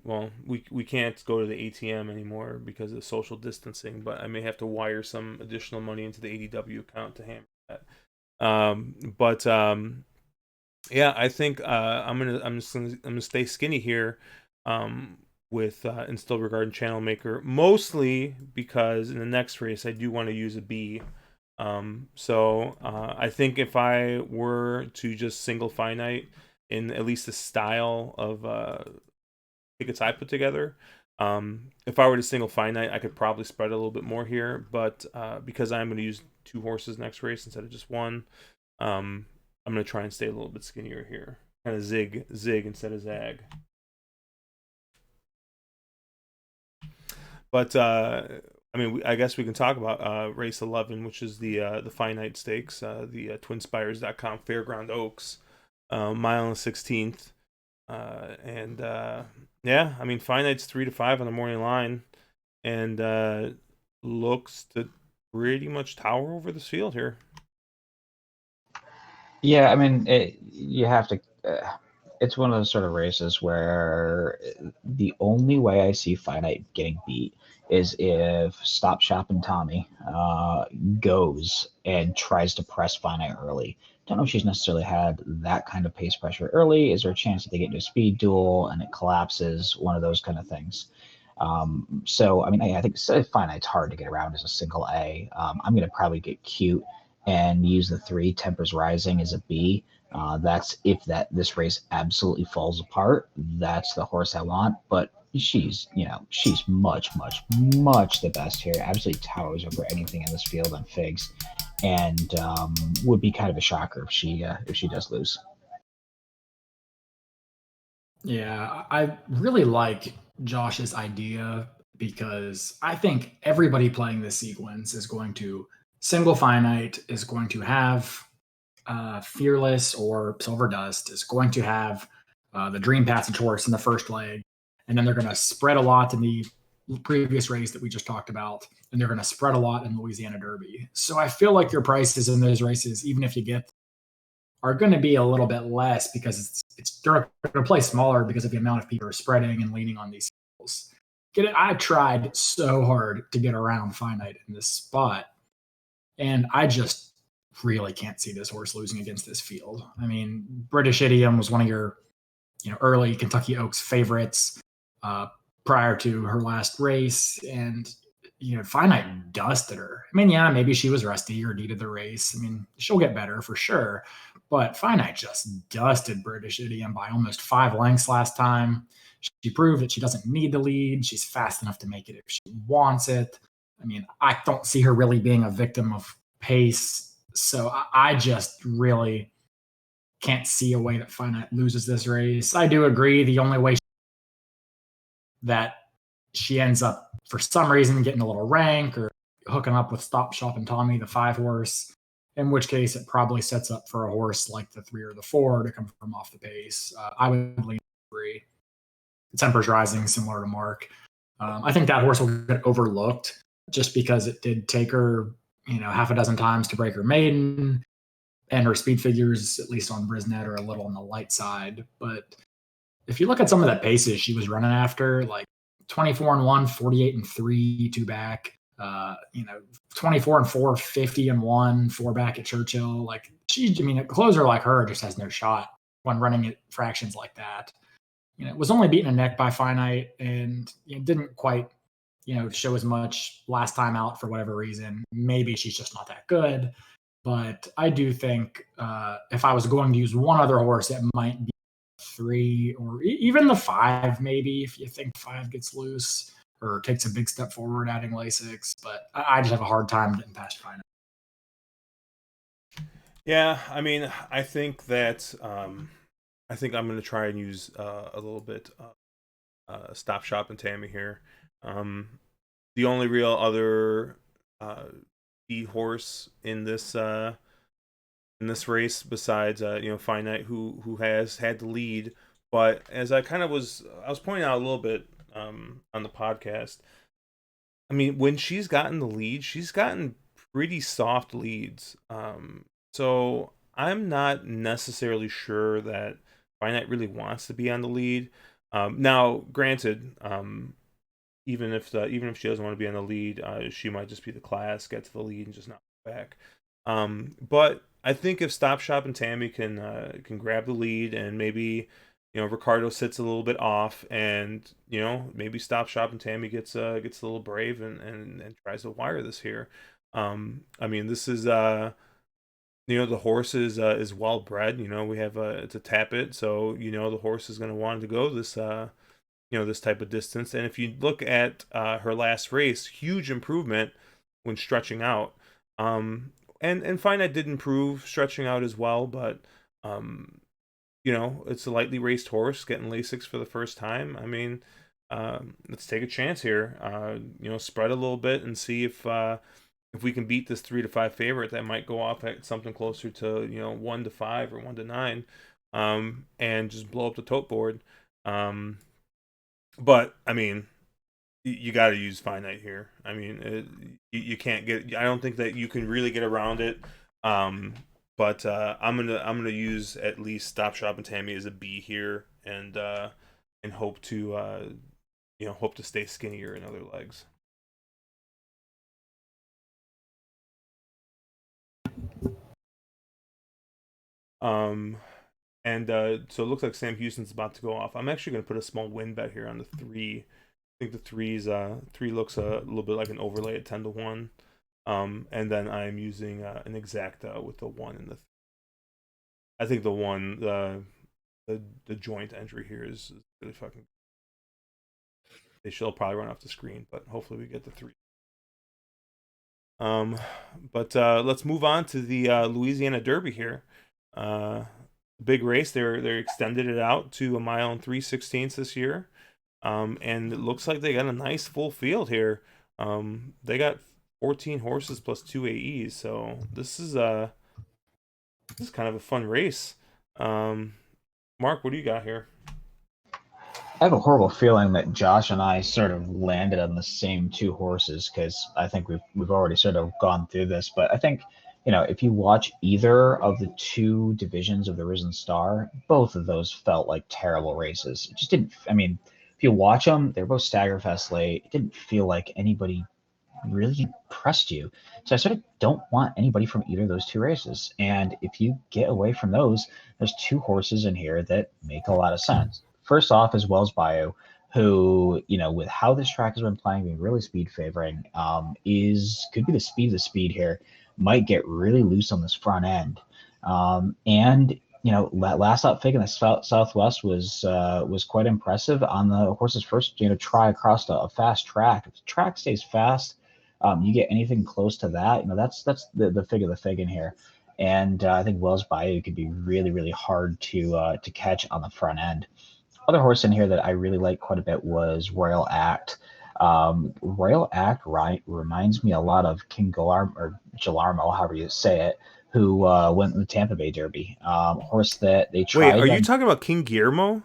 well, we can't go to the ATM anymore because of social distancing, but I may have to wire some additional money into the ADW account to hammer that. Yeah, I think I'm gonna stay skinny here with Instilled Regard and Channel Maker, mostly because in the next race I do want to use a B. So I think if I were to just single finite in at least the style of tickets I put together, if I were to single finite, I could probably spread a little bit more here. But because I'm going to use 2 horses next race instead of just 1, I'm going to try and stay a little bit skinnier here, kind of zig instead of zag. But I mean, I guess we can talk about race 11, which is the finite stakes, the twinspires.com Fairground Oaks, mile and 16th. And yeah, I mean, finite's 3-5 on the morning line, and looks to pretty much tower over this field here. Yeah, I mean, you have to. It's one of those sort of races where the only way I see finite getting beat is if Stop Shop and Tommy goes and tries to press Finite early. Don't know if she's necessarily had that kind of pace pressure early. Is there a chance that they get into a speed duel and it collapses? One of those kind of things. So, I mean, I think Finite's hard to get around as a single A. I'm going to probably get cute and use the 3 Tempers Rising as a B. That's if this race absolutely falls apart. That's the horse I want. But she's much the best here. Absolutely towers over anything in this field on Figs, and would be kind of a shocker if she does lose. Yeah, I really like Josh's idea because I think everybody playing this sequence is going to single finite, is going to have Fearless or Silver Dust, is going to have the Dream Passage horse in the first leg, and then they're going to spread a lot in the previous race that we just talked about, and they're going to spread a lot in Louisiana Derby. So I feel like your prices in those races, even if you get, are going to be a little bit less because they're going to play smaller because of the amount of people are spreading and leaning on these signals. I tried so hard to get around Finite in this spot, and I just really can't see this horse losing against this field. I mean, British Idiom was one of your early Kentucky Oaks favorites prior to her last race, and Finite dusted her. I mean, yeah, maybe she was rusty or needed the race. I mean, she'll get better for sure, but Finite just dusted British Idiom by almost 5 lengths last time. She proved that she doesn't need the lead. She's fast enough to make it if she wants it. I mean, I don't see her really being a victim of pace. So I just really can't see a way that Finite loses this race. I do agree. The only way that she ends up, for some reason, getting a little rank or hooking up with Stop Shop and Tommy, the 5 horse, in which case it probably sets up for a horse like the 3 or the 4 to come from off the pace. I would lean 3. The Tempers Rising, similar to Mark. I think that horse will get overlooked just because it did take her, half a dozen times to break her maiden, and her speed figures, at least on Brisnet, are a little on the light side. But if you look at some of the paces she was running after, like 24-1, 48-3, 2 back, 24-4, 50-1, 4 back at Churchill. Like a closer like her just has no shot when running at fractions like that. It was only beaten a neck by Finite and didn't quite, show as much last time out for whatever reason. Maybe she's just not that good. But I do think if I was going to use one other horse, it might be 3 or even the 5, maybe, if you think 5 gets loose or takes a big step forward adding Lasix. But I just have a hard time getting past Finite. Yeah, I mean, I think that I think I'm going to try and use a little bit Stop Shop and Tammy here. The only real other B horse in this race besides Finite, who has had the lead, but as I was pointing out a little bit on the podcast, I mean, when she's gotten the lead, she's gotten pretty soft leads. So I'm not necessarily sure that Finite really wants to be on the lead. Now, granted, even if she doesn't want to be on the lead, she might just be the class, get to the lead, and just not go back. But I think if Stop Shop and Tammy can grab the lead, and maybe Ricardo sits a little bit off, and maybe Stop Shop and Tammy gets a little brave and tries to wire this here. I mean, this is the horse is well bred. We have it's a tap it, so the horse is going to want to go this this type of distance. And if you look at her last race, huge improvement when stretching out. And Finite did improve stretching out as well, but it's a lightly raced horse getting Lasix for the first time. I mean, let's take a chance here. Spread a little bit and see if we can beat this 3-5 favorite that might go off at something closer to 1-5 or 1-9, and just blow up the tote board. But I mean, you got to use Finite here. I mean, you can't get. I don't think that you can really get around it. But I'm gonna use at least Stop Shop and Tammy as a B here, and hope to hope to stay skinnier in other legs. And so it looks like Sam Houston's about to go off. I'm actually going to put a small win bet here on the 3. I think the 3 looks a little bit like an overlay at 10-1. And then I'm using an exacta with the 1 and the 3. I think the 1, the joint entry here is really fucking. They should probably run off the screen, but hopefully we get the 3. But let's move on to the Louisiana Derby here. Big race. They extended it out to 1 mile and 3/16 this year. And it looks like they got a nice full field here. They got 14 horses plus 2 AEs, so this is kind of a fun race. Mark, what do you got here? I have a horrible feeling that Josh and I sort of landed on the same 2 horses because I think we've already sort of gone through this. But I think, if you watch either of the 2 divisions of the Risen Star, both of those felt like terrible races. It just didn't. I mean, if you watch them, they're both staggerfest late. It didn't feel like anybody really impressed you. So I sort of don't want anybody from either of those 2 races. And if you get away from those, there's 2 horses in here that make a lot of sense. First off is Wells Bayou, who, with how this track has been playing, being really speed favoring, could be the speed of the speed here, might get really loose on this front end. And last up fig in the Southwest was quite impressive on the horse's first try across a fast track. If the track stays fast, you get anything close to that, that's the fig of the fig in here. And I think Wells Bayou could be really, really hard to catch on the front end. Other horse in here that I really like quite a bit was Royal Act. Royal Act reminds me a lot of King Galarmo, or Galarmo, however you say it, who went in the Tampa Bay Derby. Horse that they tried. Wait, are you talking about King Guillermo?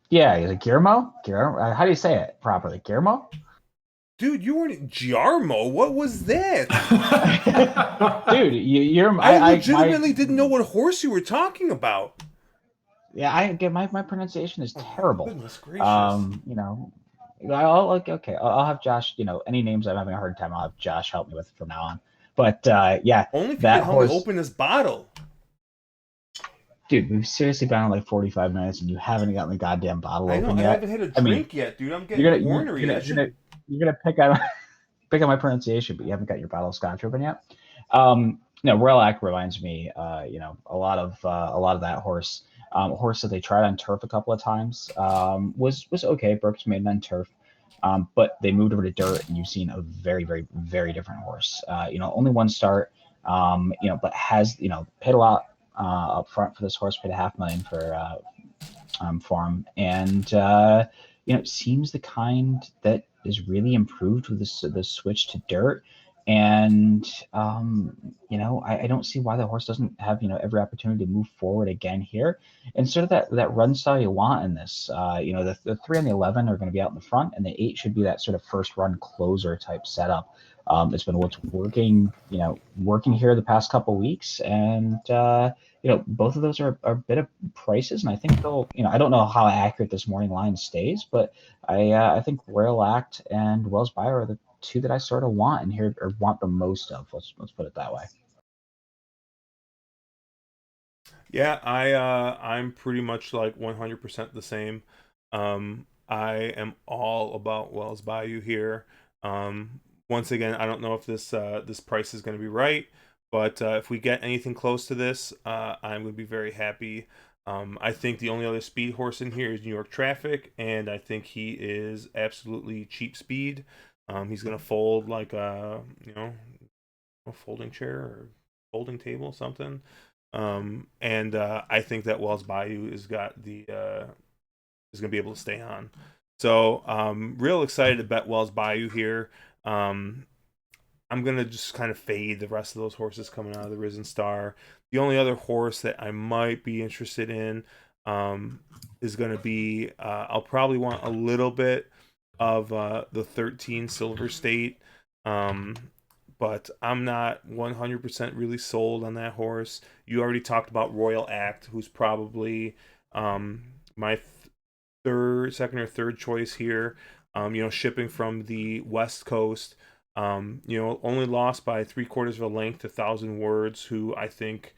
Yeah, is it Guillermo? How do you say it properly? Guillermo? Dude, you weren't Giarmo. What was that? Dude, you're. I legitimately didn't know what horse you were talking about. Yeah, I get my pronunciation is terrible. Goodness gracious. I'll have Josh. Any names I'm having a hard time, I'll have Josh help me with from now on. But yeah, only if you that can help me open this bottle. Dude, we've seriously been on like 45 minutes, and you haven't gotten the goddamn bottle open yet. I haven't hit a drink yet, dude. I'm getting ornery. You're gonna pick out my pronunciation, but you haven't got your bottle of scotch open yet. Royal Act reminds me, a lot of that horse. Horse that they tried on turf a couple of times, was okay. Brooks made it on turf, but they moved over to dirt, and you've seen a very, very, very different horse. Only 1 start, but has paid a lot up front for this horse. Paid $500,000 for him, and seems the kind that is really improved with the switch to dirt. And I don't see why the horse doesn't have every opportunity to move forward again here, and sort of that run style you want in this. The 3 and the 11 are going to be out in the front, and the 8 should be that sort of first run closer type setup. It's been what's working here the past couple of weeks, and both of those are a bit of prices, and I think they'll. I don't know how accurate this morning line stays, but I think Royal Act and Wells Bayou are the 2 that I sort of want in here, or want the most of. Let's put it that way. Yeah, I'm pretty much like 100% the same. I am all about Wells Bayou here. Once again, I don't know if this price is going to be right, but if we get anything close to this, I'm going to be very happy. I think the only other speed horse in here is New York Traffic, and I think he is absolutely cheap speed. He's going to fold like a folding chair or folding table, something. And I think that Wells Bayou is going to be able to stay on. So real excited to bet Wells Bayou here. I'm going to just kind of fade the rest of those horses coming out of the Risen Star. The only other horse that I might be interested in is going to be, I'll probably want a little bit of the 13 Silver State. But I'm not 100% really sold on that horse. You already talked about Royal Act, who's probably my second or third choice here. Shipping from the West Coast. Only lost by 3/4 of a length, 1,000 words, who I think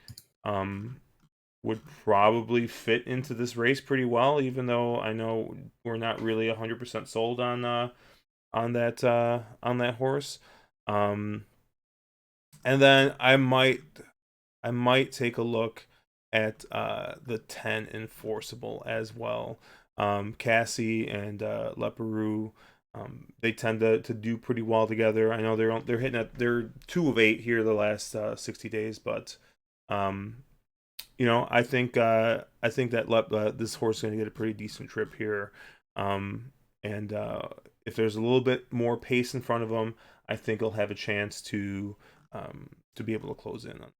would probably fit into this race pretty well, even though I know we're not really 100% sold on that horse. And then I might take a look at the 10 enforceable as well. Cassie and Leperoux, they tend to do pretty well together. I know they're hitting they're 2 of 8 here the last 60 days, but I think that this horse is going to get a pretty decent trip here. And if there's a little bit more pace in front of him, I think he'll have a chance to be able to close in on.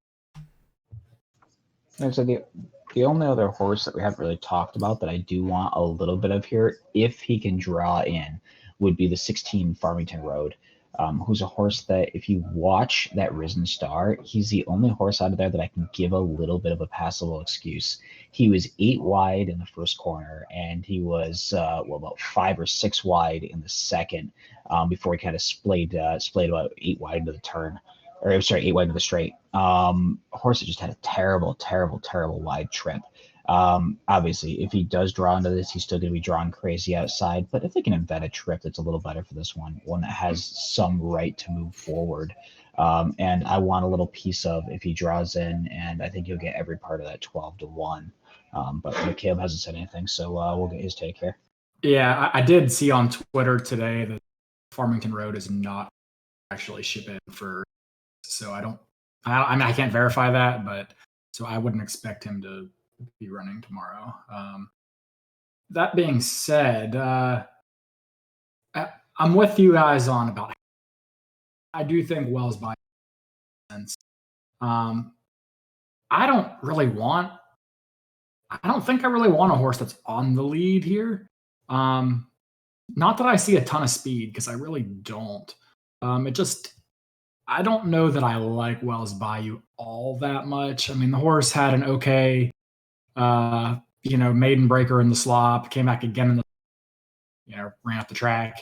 And so the only other horse that we haven't really talked about that I do want a little bit of here, if he can draw in, would be the 16 Farmington Road, who's a horse that if you watch that Risen Star, he's the only horse out of there that I can give a little bit of a passable excuse. He was 8 wide in the first corner, and he was about 5 or 6 wide in the second, before he kind of splayed about 8 wide into the turn. Or I'm sorry, 8 wide to the straight. Horse that just had a terrible wide trip. Obviously, if he does draw into this, he's still going to be drawing crazy outside. But if they can invent a trip that's a little better for this one that has some right to move forward, and I want a little piece of if he draws in, and I think he'll get every part of that 12-1. But Caleb hasn't said anything, so we'll get his take here. Yeah, I did see on Twitter today that Farmington Road is not actually shipping for. So I mean, I can't verify that, but so I wouldn't expect him to be running tomorrow. That being said, I'm with you guys on about. I do think Wells by sense. I don't think I really want a horse that's on the lead here. Not that I see a ton of speed, because I really don't. I don't know that I like Wells Bayou all that much. I mean, the horse had an okay, maiden breaker in the slop, came back again in the, ran up the track.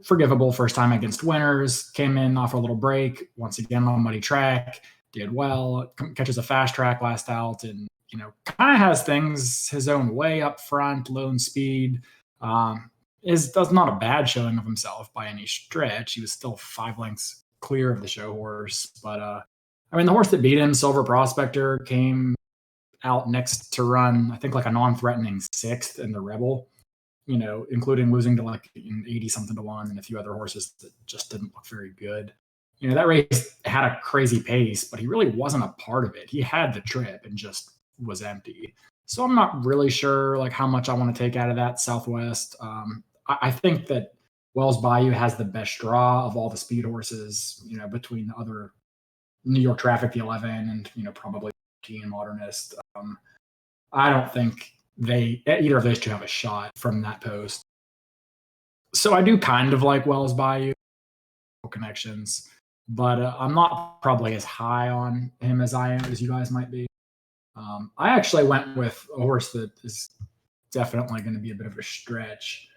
Forgivable first time against winners, came in off a little break, once again on a muddy track, did well, catches a fast track last out, and, kind of has things his own way up front, lone speed. Does not a bad showing of himself by any stretch. He was still 5 lengths clear of the show horse, but the horse that beat him, Silver Prospector, came out next to run, I think, like a non-threatening 6th in the Rebel, including losing to like 80 something to 1 and a few other horses that just didn't look very good. That race had a crazy pace, but he really wasn't a part of it. He had the trip and just was empty. So I'm not really sure like how much I want to take out of that Southwest. I think that Wells Bayou has the best draw of all the speed horses, between the other New York Traffic, the 11, and, probably 13 Modernist. I don't think either of those two have a shot from that post. So I do kind of like Wells Bayou connections, but I'm not probably as high on him as you guys might be. I actually went with a horse that is definitely going to be a bit of a stretch.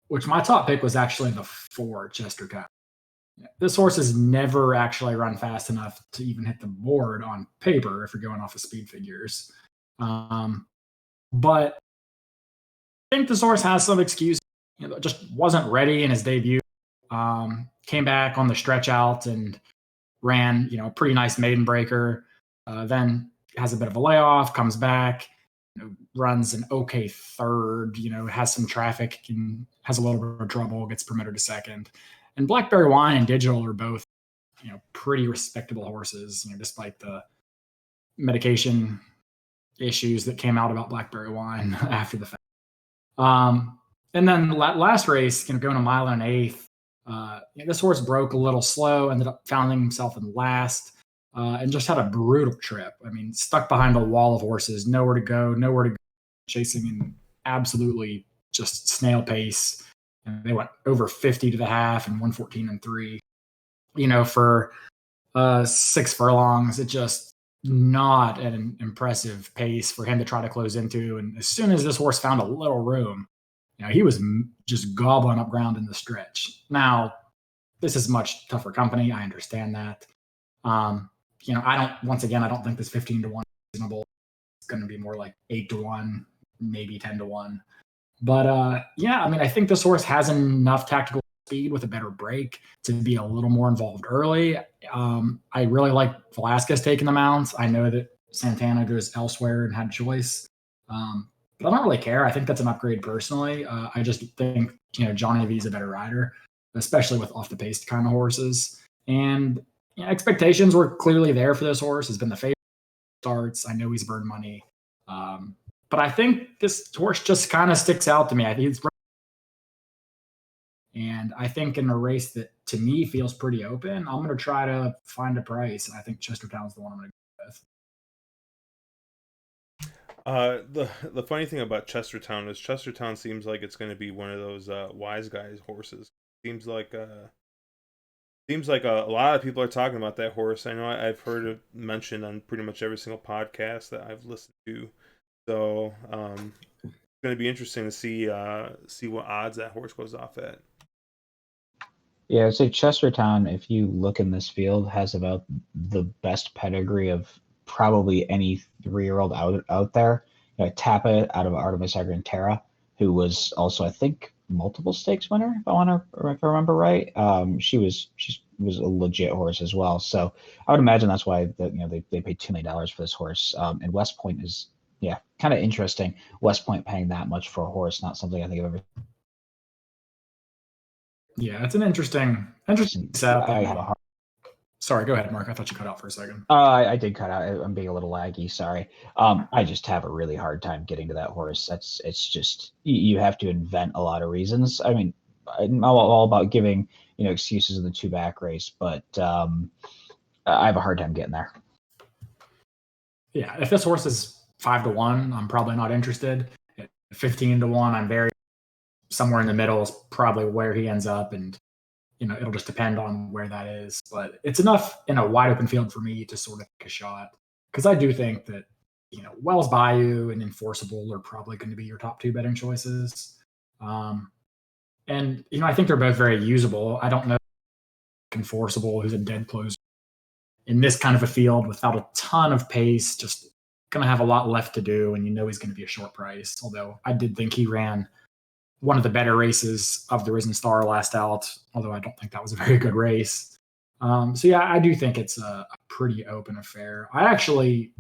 Which my top pick was actually the 4, Chester Cup. This horse has never actually run fast enough to even hit the board on paper if you're going off of speed figures. But I think this horse has some excuse. Just wasn't ready in his debut. Came back on the stretch out and ran, a pretty nice maiden breaker. Then has a bit of a layoff, comes back, runs an okay 3rd, has some traffic and has a little bit of trouble, gets promoted to 2nd. And Blackberry Wine and Digital are both, pretty respectable horses, despite the medication issues that came out about Blackberry Wine after the fact. And then last race, going a mile and an 1/8, this horse broke a little slow, ended up finding himself in last. And just had a brutal trip. I mean, stuck behind a wall of horses, nowhere to go, chasing in absolutely just snail pace. And they went over 50 to the half and 114 and 3. For 6 furlongs, it just not an impressive pace for him to try to close into. And as soon as this horse found a little room, he was just gobbling up ground in the stretch. Now, this is much tougher company. I understand that. I don't think this 15-1 reasonable. It's going to be more like 8-1, maybe 10-1. But yeah, I mean, I think this horse has enough tactical speed with a better break to be a little more involved early. I really like Velasquez taking the mounts. I know that Santana goes elsewhere and had choice. But I don't really care. I think that's an upgrade personally. I just think, Johnny V's a better rider, especially with off the pace kind of horses. And expectations were clearly there for this horse. Has been the favorite starts. I know he's burned money. But I think this horse just kind of sticks out to me. And I think in a race that to me feels pretty open, I'm going to try to find a price. And I think Chestertown's the one I'm going to go with. The funny thing about Chestertown is Chestertown seems like it's going to be one of those wise guys horses. Seems like a lot of people are talking about that horse. I know I've heard it mentioned on pretty much every single podcast that I've listened to. So it's going to be interesting to see what odds that horse goes off at. Yeah, I'd say Chestertown, if you look in this field, has about the best pedigree of probably any 3-year-old out there. Tappa out of Artemis Argentera, who was also, I think, multiple stakes winner, if I remember right. She was a legit horse as well. So I would imagine that's why they paid $2 million for this horse. And West Point is kind of interesting. West Point paying that much for a horse, not something I think I've ever. Yeah, it's an interesting setup. I have a hard. Sorry, go ahead, Mark. I thought you cut out for a second. I did cut out. I'm being a little laggy. Sorry. I just have a really hard time getting to that horse. It's just you have to invent a lot of reasons. I mean, I'm all about giving excuses in the 2-back race, but I have a hard time getting there. Yeah, if this horse is 5-1, I'm probably not interested. At 15-1, I'm very somewhere in the middle is probably where he ends up, and it'll just depend on where that is. But it's enough in a wide open field for me to sort of take a shot, because I do think that Wells Bayou and Enforceable are probably going to be your top 2 betting choices. And I think they're both very usable. I don't know Enforceable, who's a dead closer in this kind of a field without a ton of pace, just going to have a lot left to do, and he's going to be a short price. Although I did think he ran one of the better races of the Risen Star last out, although I don't think that was a very good race. So yeah, I do think it's a pretty open affair. I actually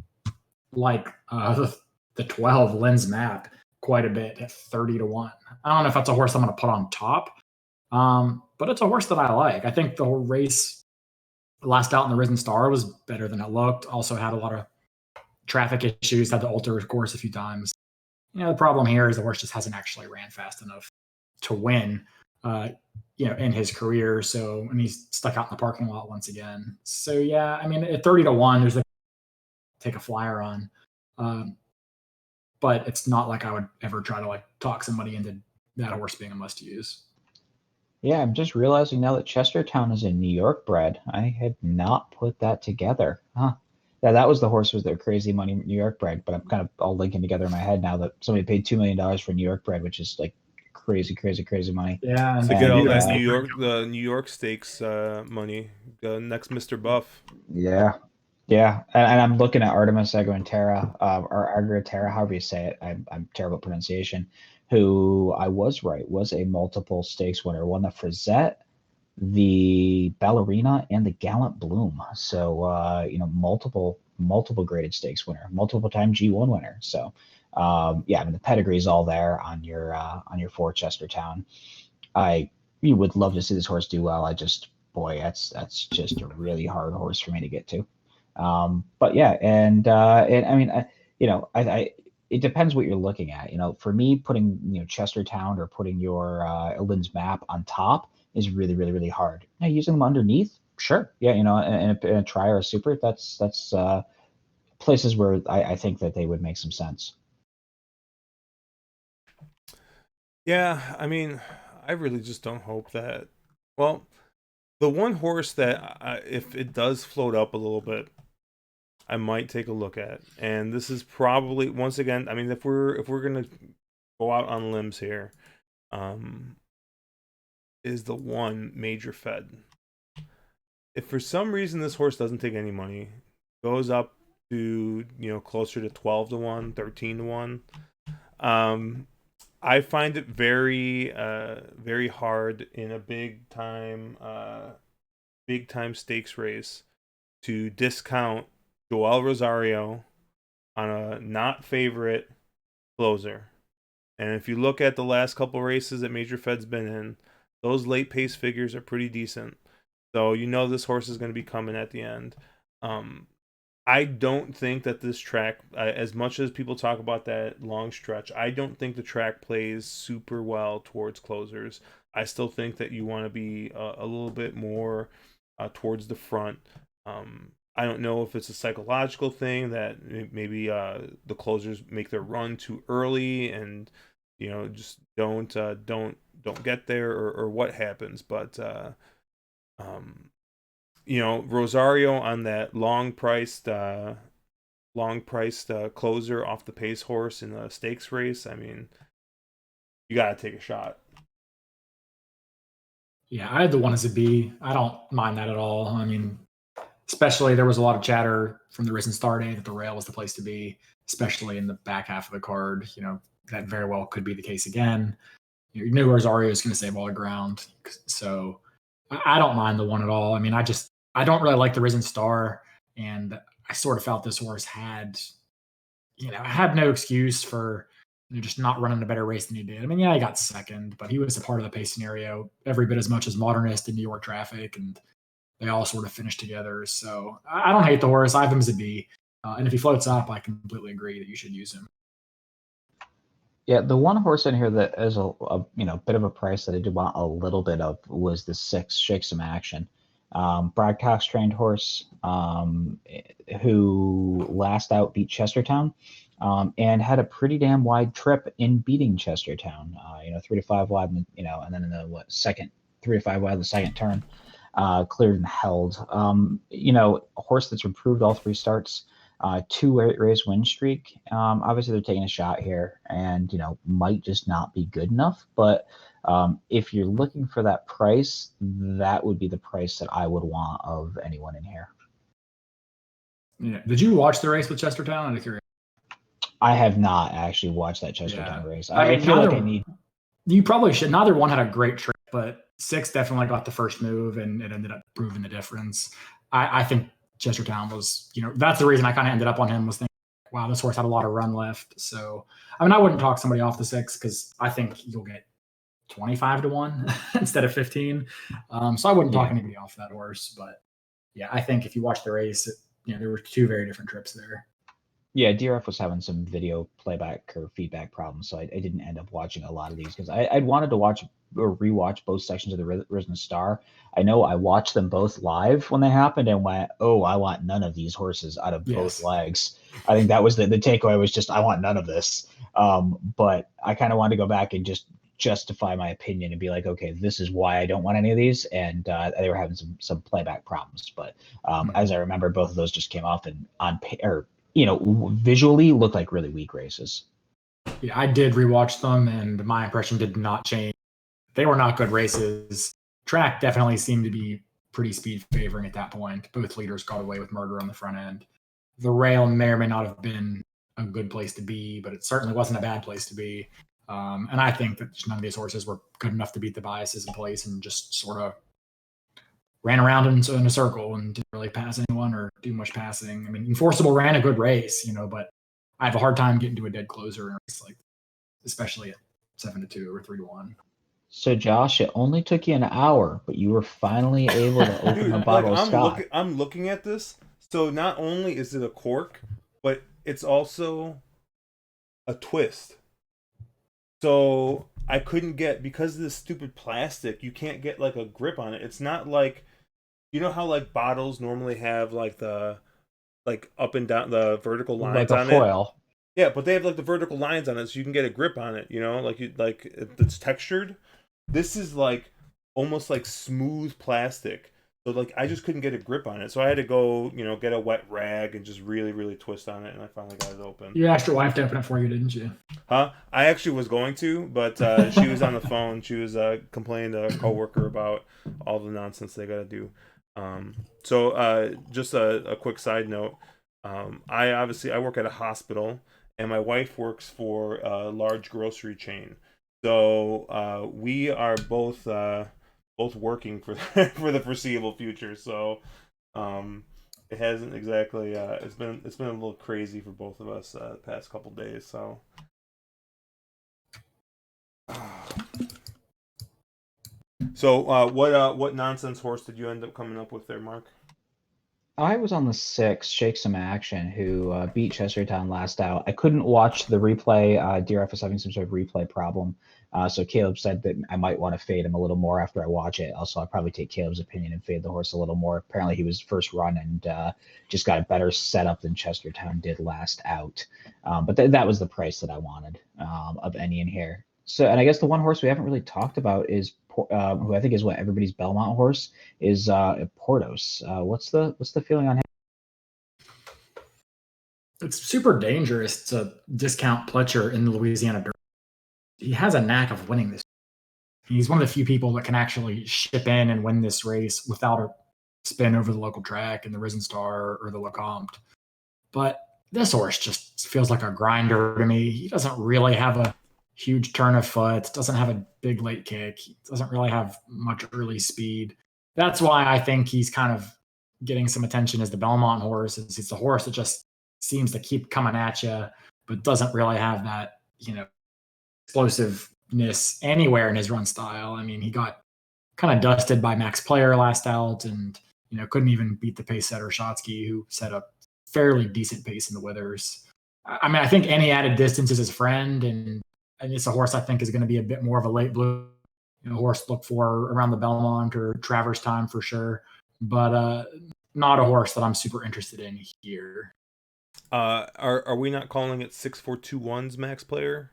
like the 12 Lens Map quite a bit at 30-1. I don't know if that's a horse I'm going to put on top, but it's a horse that I like. I think the whole race last out in the Risen Star was better than it looked. Also had a lot of traffic issues, had to alter his course a few times. The problem here is the horse just hasn't actually ran fast enough to win, in his career. So, and he's stuck out in the parking lot once again. So, yeah, I mean, at 30-1, there's take a flyer on. But it's not like I would ever try to talk somebody into that horse being a must use. Yeah, I'm just realizing now that Chestertown is a New York bred. I had not put that together. Huh. Yeah, that was the horse with their crazy money New York bred, but I'm kind of all linking together in my head now that somebody paid $2 million for New York bred, which is like crazy money. Yeah, to get all that the New York Stakes money, the next Mr. Buff. Yeah, and I'm looking at Artemis Argentera, or Argentera, however you say it. I'm terrible at pronunciation. Who I was right was a multiple stakes winner, won the Frizette, the Ballerina, and the Gallant Bloom. So multiple graded stakes winner, multiple time G1 winner. So I mean the pedigree is all there on your for Chestertown. You would love to see this horse do well. That's just a really hard horse for me to get to. But yeah, and I mean I it depends what you're looking at. For me, putting Chestertown or putting your Lin's Map on top is really, really, really hard. Now, using them underneath, sure, yeah, in a try or a super, that's places where I think that they would make some sense. Yeah, I mean, I really just don't hope that. Well, the one horse that if it does float up a little bit, I might take a look at, and this is probably once again. I mean, if we're gonna go out on limbs here, is the one Major Fed. If for some reason this horse doesn't take any money, goes up to closer to 12 to 1, 13 to 1. I find it very very hard in a big time stakes race to discount Joel Rosario on a not favorite closer. And if you look at the last couple races that Major Fed's been in, those late pace figures are pretty decent. So this horse is going to be coming at the end. I don't think that this track, as much as people talk about that long stretch, I don't think the track plays super well towards closers. I still think that you want to be a little bit more towards the front. I don't know if it's a psychological thing that maybe the closers make their run too early and just don't get there, or what happens, but Rosario on that long priced closer off the pace horse in a stakes race, I mean, you gotta take a shot. Yeah, I had the one as a B. I don't mind that at all. I mean, especially there was a lot of chatter from the Risen Star Day that the rail was the place to be, especially in the back half of the card. That very well could be the case again. You knew Rosario is going to save all the ground, so I don't mind the one at all. I mean, I don't really like the Risen Star, and I sort of felt this horse had no excuse for just not running a better race than he did. I mean, yeah, he got second, but he was a part of the pace scenario every bit as much as Modernist and New York Traffic, and they all sort of finished together. So I don't hate the horse. I have him as a B. And if he floats up, I completely agree that you should use him. Yeah, the one horse in here that is a bit of a price that I did want a little bit of was the 6 Shake Some Action. Brad Cox trained horse, who last out beat Chestertown, and had a pretty damn wide trip in beating Chestertown. 3 to 5 wide, and then in the second 3 to 5 wide the second turn, cleared and held. A horse that's improved all 3 starts. 2 race win streak. Obviously, they're taking a shot here, and might just not be good enough. But if you're looking for that price, that would be the price that I would want of anyone in here. Yeah. Did you watch the race with Chestertown? I'm curious. I have not actually watched that Chestertown race. I feel like I need. You probably should. Neither one had a great trip, but 6 definitely got the first move, and it ended up proving the difference. I think Chestertown was, that's the reason I kind of ended up on him, was thinking, wow, this horse had a lot of run left. So, I mean, I wouldn't talk somebody off the 6 because I think you'll get 25 to 1 instead of 15. So I wouldn't talk anybody off that horse. But yeah, I think if you watch the race, there were 2 very different trips there. Yeah, DRF was having some video playback or feedback problems, so I didn't end up watching a lot of these because I'd wanted to watch or rewatch both sections of the Risen Star. I know I watched them both live when they happened and went, oh, I want none of these horses out of both legs. I think that was the takeaway, was just, I want none of this. But I kind of wanted to go back and just justify my opinion and be like, okay, this is why I don't want any of these. And they were having some playback problems. But as I remember, both of those just came off and visually looked like really weak races. Yeah, I did rewatch them, and my impression did not change. They were not good races. Track definitely seemed to be pretty speed favoring at that point. Both leaders got away with murder on the front end. The rail may or may not have been a good place to be, but it certainly wasn't a bad place to be. And I think that none of these horses were good enough to beat the biases in place, and just sort of ran around in a circle and didn't really pass anyone or do much passing. I mean, Enforceable ran a good race, but I have a hard time getting to a dead closer in a race like this, especially at 7-2 or 3-1. So, Josh, it only took you an hour, but you were finally able to open a bottle of Scott. I'm looking at this. So not only is it a cork, but it's also a twist. So I couldn't get, because of this stupid plastic, you can't get like a grip on it. It's not like, how like bottles normally have like the up and down, the vertical lines like on foil. It. Yeah, but they have like the vertical lines on it, so you can get a grip on it. Like it's textured. This is like almost like smooth plastic. So like I just couldn't get a grip on it. So I had to go, get a wet rag and just really, really twist on it, and I finally got it open. You asked your wife to open it for you, didn't you? Huh? I actually was going to, but she was on the phone. She was complaining to a coworker about all the nonsense they got to do. So just a quick side note. I work at a hospital, and my wife works for a large grocery chain. So we are both working for for the foreseeable future. So it hasn't exactly it's been a little crazy for both of us the past couple days. So what nonsense horse did you end up coming up with there, Mark? I was on the 6, Shake Some Action, who beat Chestertown last out. I couldn't watch the replay. DRF was having some sort of replay problem. So Caleb said that I might want to fade him a little more after I watch it. Also, I'll probably take Caleb's opinion and fade the horse a little more. Apparently, he was first run and just got a better setup than Chestertown did last out. But that was the price that I wanted of any in here. So, and I guess the one horse we haven't really talked about is who I think is what everybody's Belmont horse is Portos. What's the feeling on him? It's super dangerous to discount Pletcher in the Louisiana Derby. He has a knack of winning this. He's one of the few people that can actually ship in and win this race without a spin over the local track in the Risen Star or the Lecomte. But this horse just feels like a grinder to me. He doesn't really have a huge turn of foot, doesn't have a big late kick, he doesn't really have much early speed. That's why I think he's kind of getting some attention as the Belmont horse. It's a horse that just seems to keep coming at you, but doesn't really have that, explosiveness anywhere in his run style. I mean, he got kind of dusted by Max Player last out and, couldn't even beat the pace setter Shotsky, who set a fairly decent pace in the Withers. I mean, I think any added distance is his friend, and it's a horse I think is going to be a bit more of a late blue horse to look for around the Belmont or Travers time for sure, but not a horse that I'm super interested in here. Are we not calling it 6421's Max Player?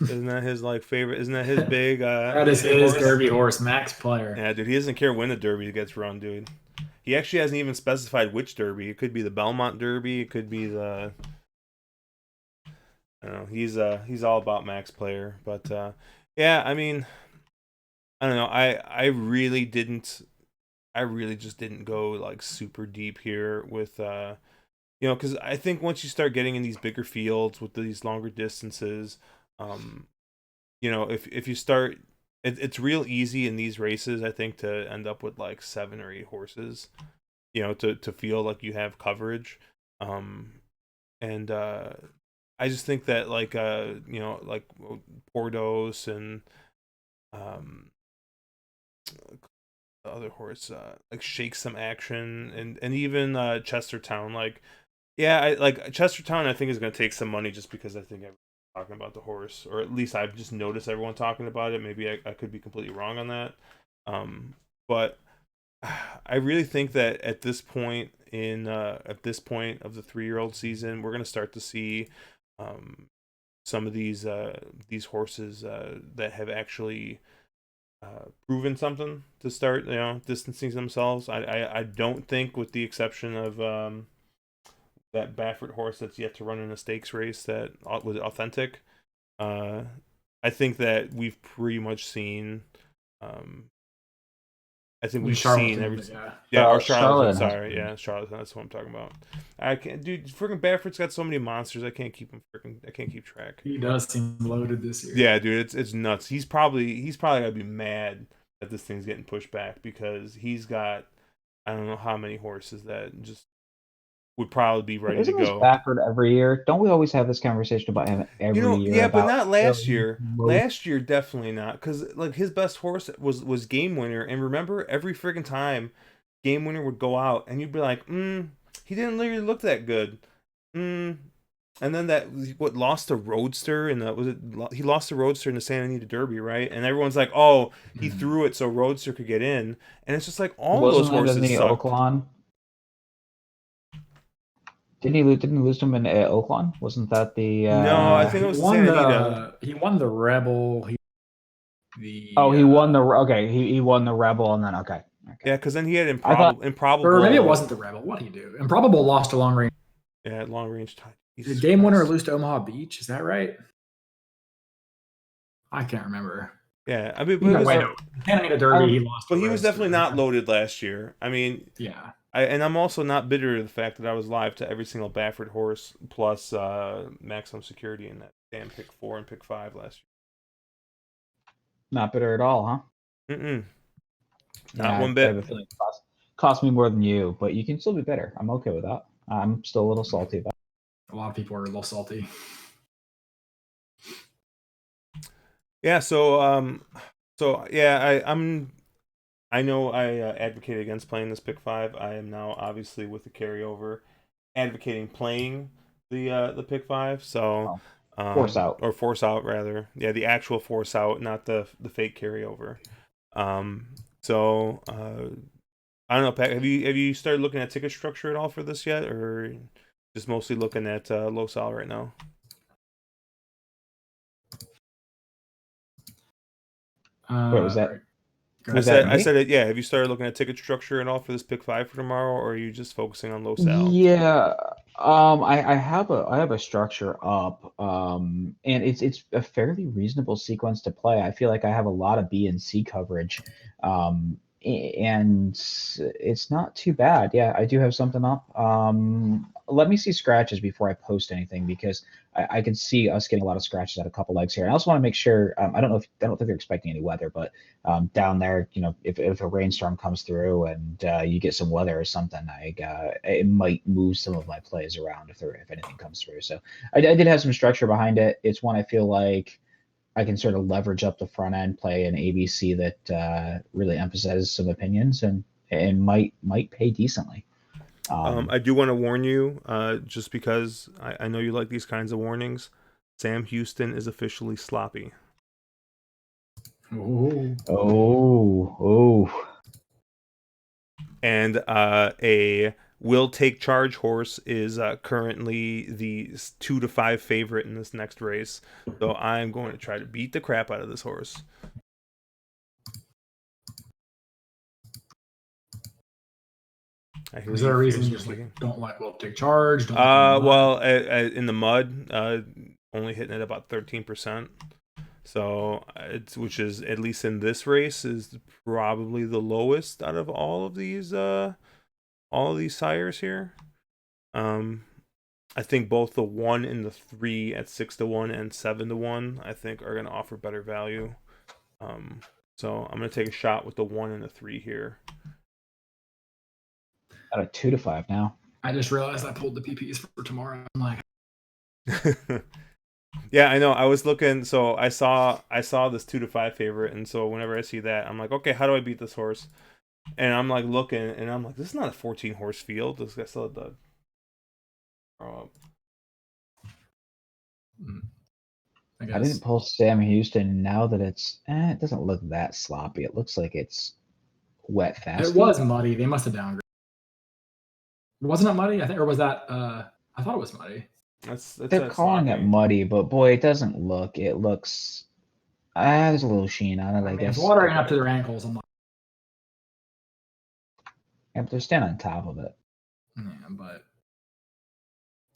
Isn't that his favorite? Isn't that his big? That is his horse? Derby horse, Max Player. Yeah, dude, he doesn't care when the Derby gets run, dude. He actually hasn't even specified which Derby. It could be the Belmont Derby. It could be the. I don't know. He's all about Max Player, but yeah, I mean, I don't know. I really just didn't go super deep here with because I think once you start getting in these bigger fields with these longer distances, if you start, it's real easy in these races, I think, to end up with 7 or 8 horses, to feel like you have coverage, and I just think that Portos and the other horse Shake Some Action and even Chestertown, Chestertown I think is going to take some money just because I think everyone's talking about the horse, or at least I've just noticed everyone talking about it. Maybe I could be completely wrong on that, but I really think that at this point of the 3-year-old season, we're going to start to see some of these horses that have actually proven something to start distancing themselves. I don't think, with the exception of that Baffert horse that's yet to run in a stakes race that was authentic, I think that we've pretty much seen I think we've seen everything. Yeah, or Charlotte. Sorry, yeah, Charlotte. That's what I'm talking about. I can't, dude. Freaking Baffert's got so many monsters. I can't keep track. He does seem loaded this year. Yeah, dude, it's nuts. He's probably gotta be mad that this thing's getting pushed back, because he's got I don't know how many horses that just would probably be ready to go. Baffert every year? Don't we always have this conversation about him every year? Yeah, but not last year. Last year, definitely not, because his best horse was Game Winner, and remember, every friggin' time Game Winner would go out, and you'd be like, he didn't really look that good, and then lost to Roadster, and he lost to Roadster in the Santa Anita Derby, right? And everyone's like, oh, he threw it so Roadster could get in, and it's just like all those horses suck. Didn't he lose to him in Oakland? Wasn't that the? No, I think it was Santa Anita. He won the Rebel. He won the He won the Rebel, and then okay. Yeah, because then he had improbable. Or maybe it wasn't the Rebel. What did he do? Improbable lost to long range. Yeah, long range time. Did Game Winner lose to Omaha Beach? Is that right? I can't remember. Yeah, I mean, Santa Anita Derby, he lost. But he was definitely not loaded last year. I mean, yeah. I'm also not bitter to the fact that I was live to every single Baffert horse plus maximum security in that damn pick 4 and pick 5 last Not bitter at all, huh? year. Not Yeah, one I have bit. a feeling it cost me more than you, but you can still be bitter. I'm okay with that. I'm still a little salty about it. A lot of people are a little salty. Yeah, so yeah, I know I advocated against playing this pick 5. I am now obviously with the carryover advocating playing the pick 5. So Force out. or force out rather. Yeah, the actual force out, not the fake carryover. So I don't know, Pat. Have you started looking at ticket structure at all for this yet, or just mostly looking at Losal right now? Wait, was that? Right. I said it. Yeah. Have you started looking at ticket structure at all for this pick 5 for tomorrow, or are you just focusing on Losal? Yeah, I have a structure up, and it's a fairly reasonable sequence to play. I feel like I have a lot of B and C coverage, and it's not too bad. Yeah, I do have something up. Let me see scratches before I post anything because I can see us getting a lot of scratches at a couple legs here. I also want to make sure. I don't think they're expecting any weather, but down there, if a rainstorm comes through and you get some weather or something, it might move some of my plays around if anything comes through. So I did have some structure behind it. It's one I feel like I can sort of leverage up the front end, play an ABC that really emphasizes some opinions and might pay decently. I do want to warn you, just because I know you like these kinds of warnings. Sam Houston is officially sloppy. Oh. And a Will Take Charge horse is currently the 2 to 5 favorite in this next race. So I'm going to try to beat the crap out of this horse. Is there a reason you just don't like Will Take Charge? Don't well, in the mud, only hitting it about 13%. So which is, at least in this race, is probably the lowest out of all of these sires here. I think both the 1 and the 3 at 6 to 1 and 7 to 1, I think, are going to offer better value. So I'm going to take a shot with the 1 and the 3 here. At a 2 to 5 now. I just realized I pulled the PPs for tomorrow. I'm like, yeah, I know. I was looking, so I saw this 2 to 5 favorite, and so whenever I see that, I'm like, okay, how do I beat this horse? And I'm like looking, and I'm like, this is not a 14 horse field. This guy still had the I didn't pull Sam Houston. Now that it doesn't look that sloppy. It looks like it's wet fast. It was muddy. They must have downgraded. Wasn't it muddy? I think, or was that? I thought it was muddy. They're calling it muddy, but boy, it doesn't look. It looks. There's a little sheen on it. I guess. It's watering up to their ankles. I'm like, yeah, but they're standing on top of it. Yeah, but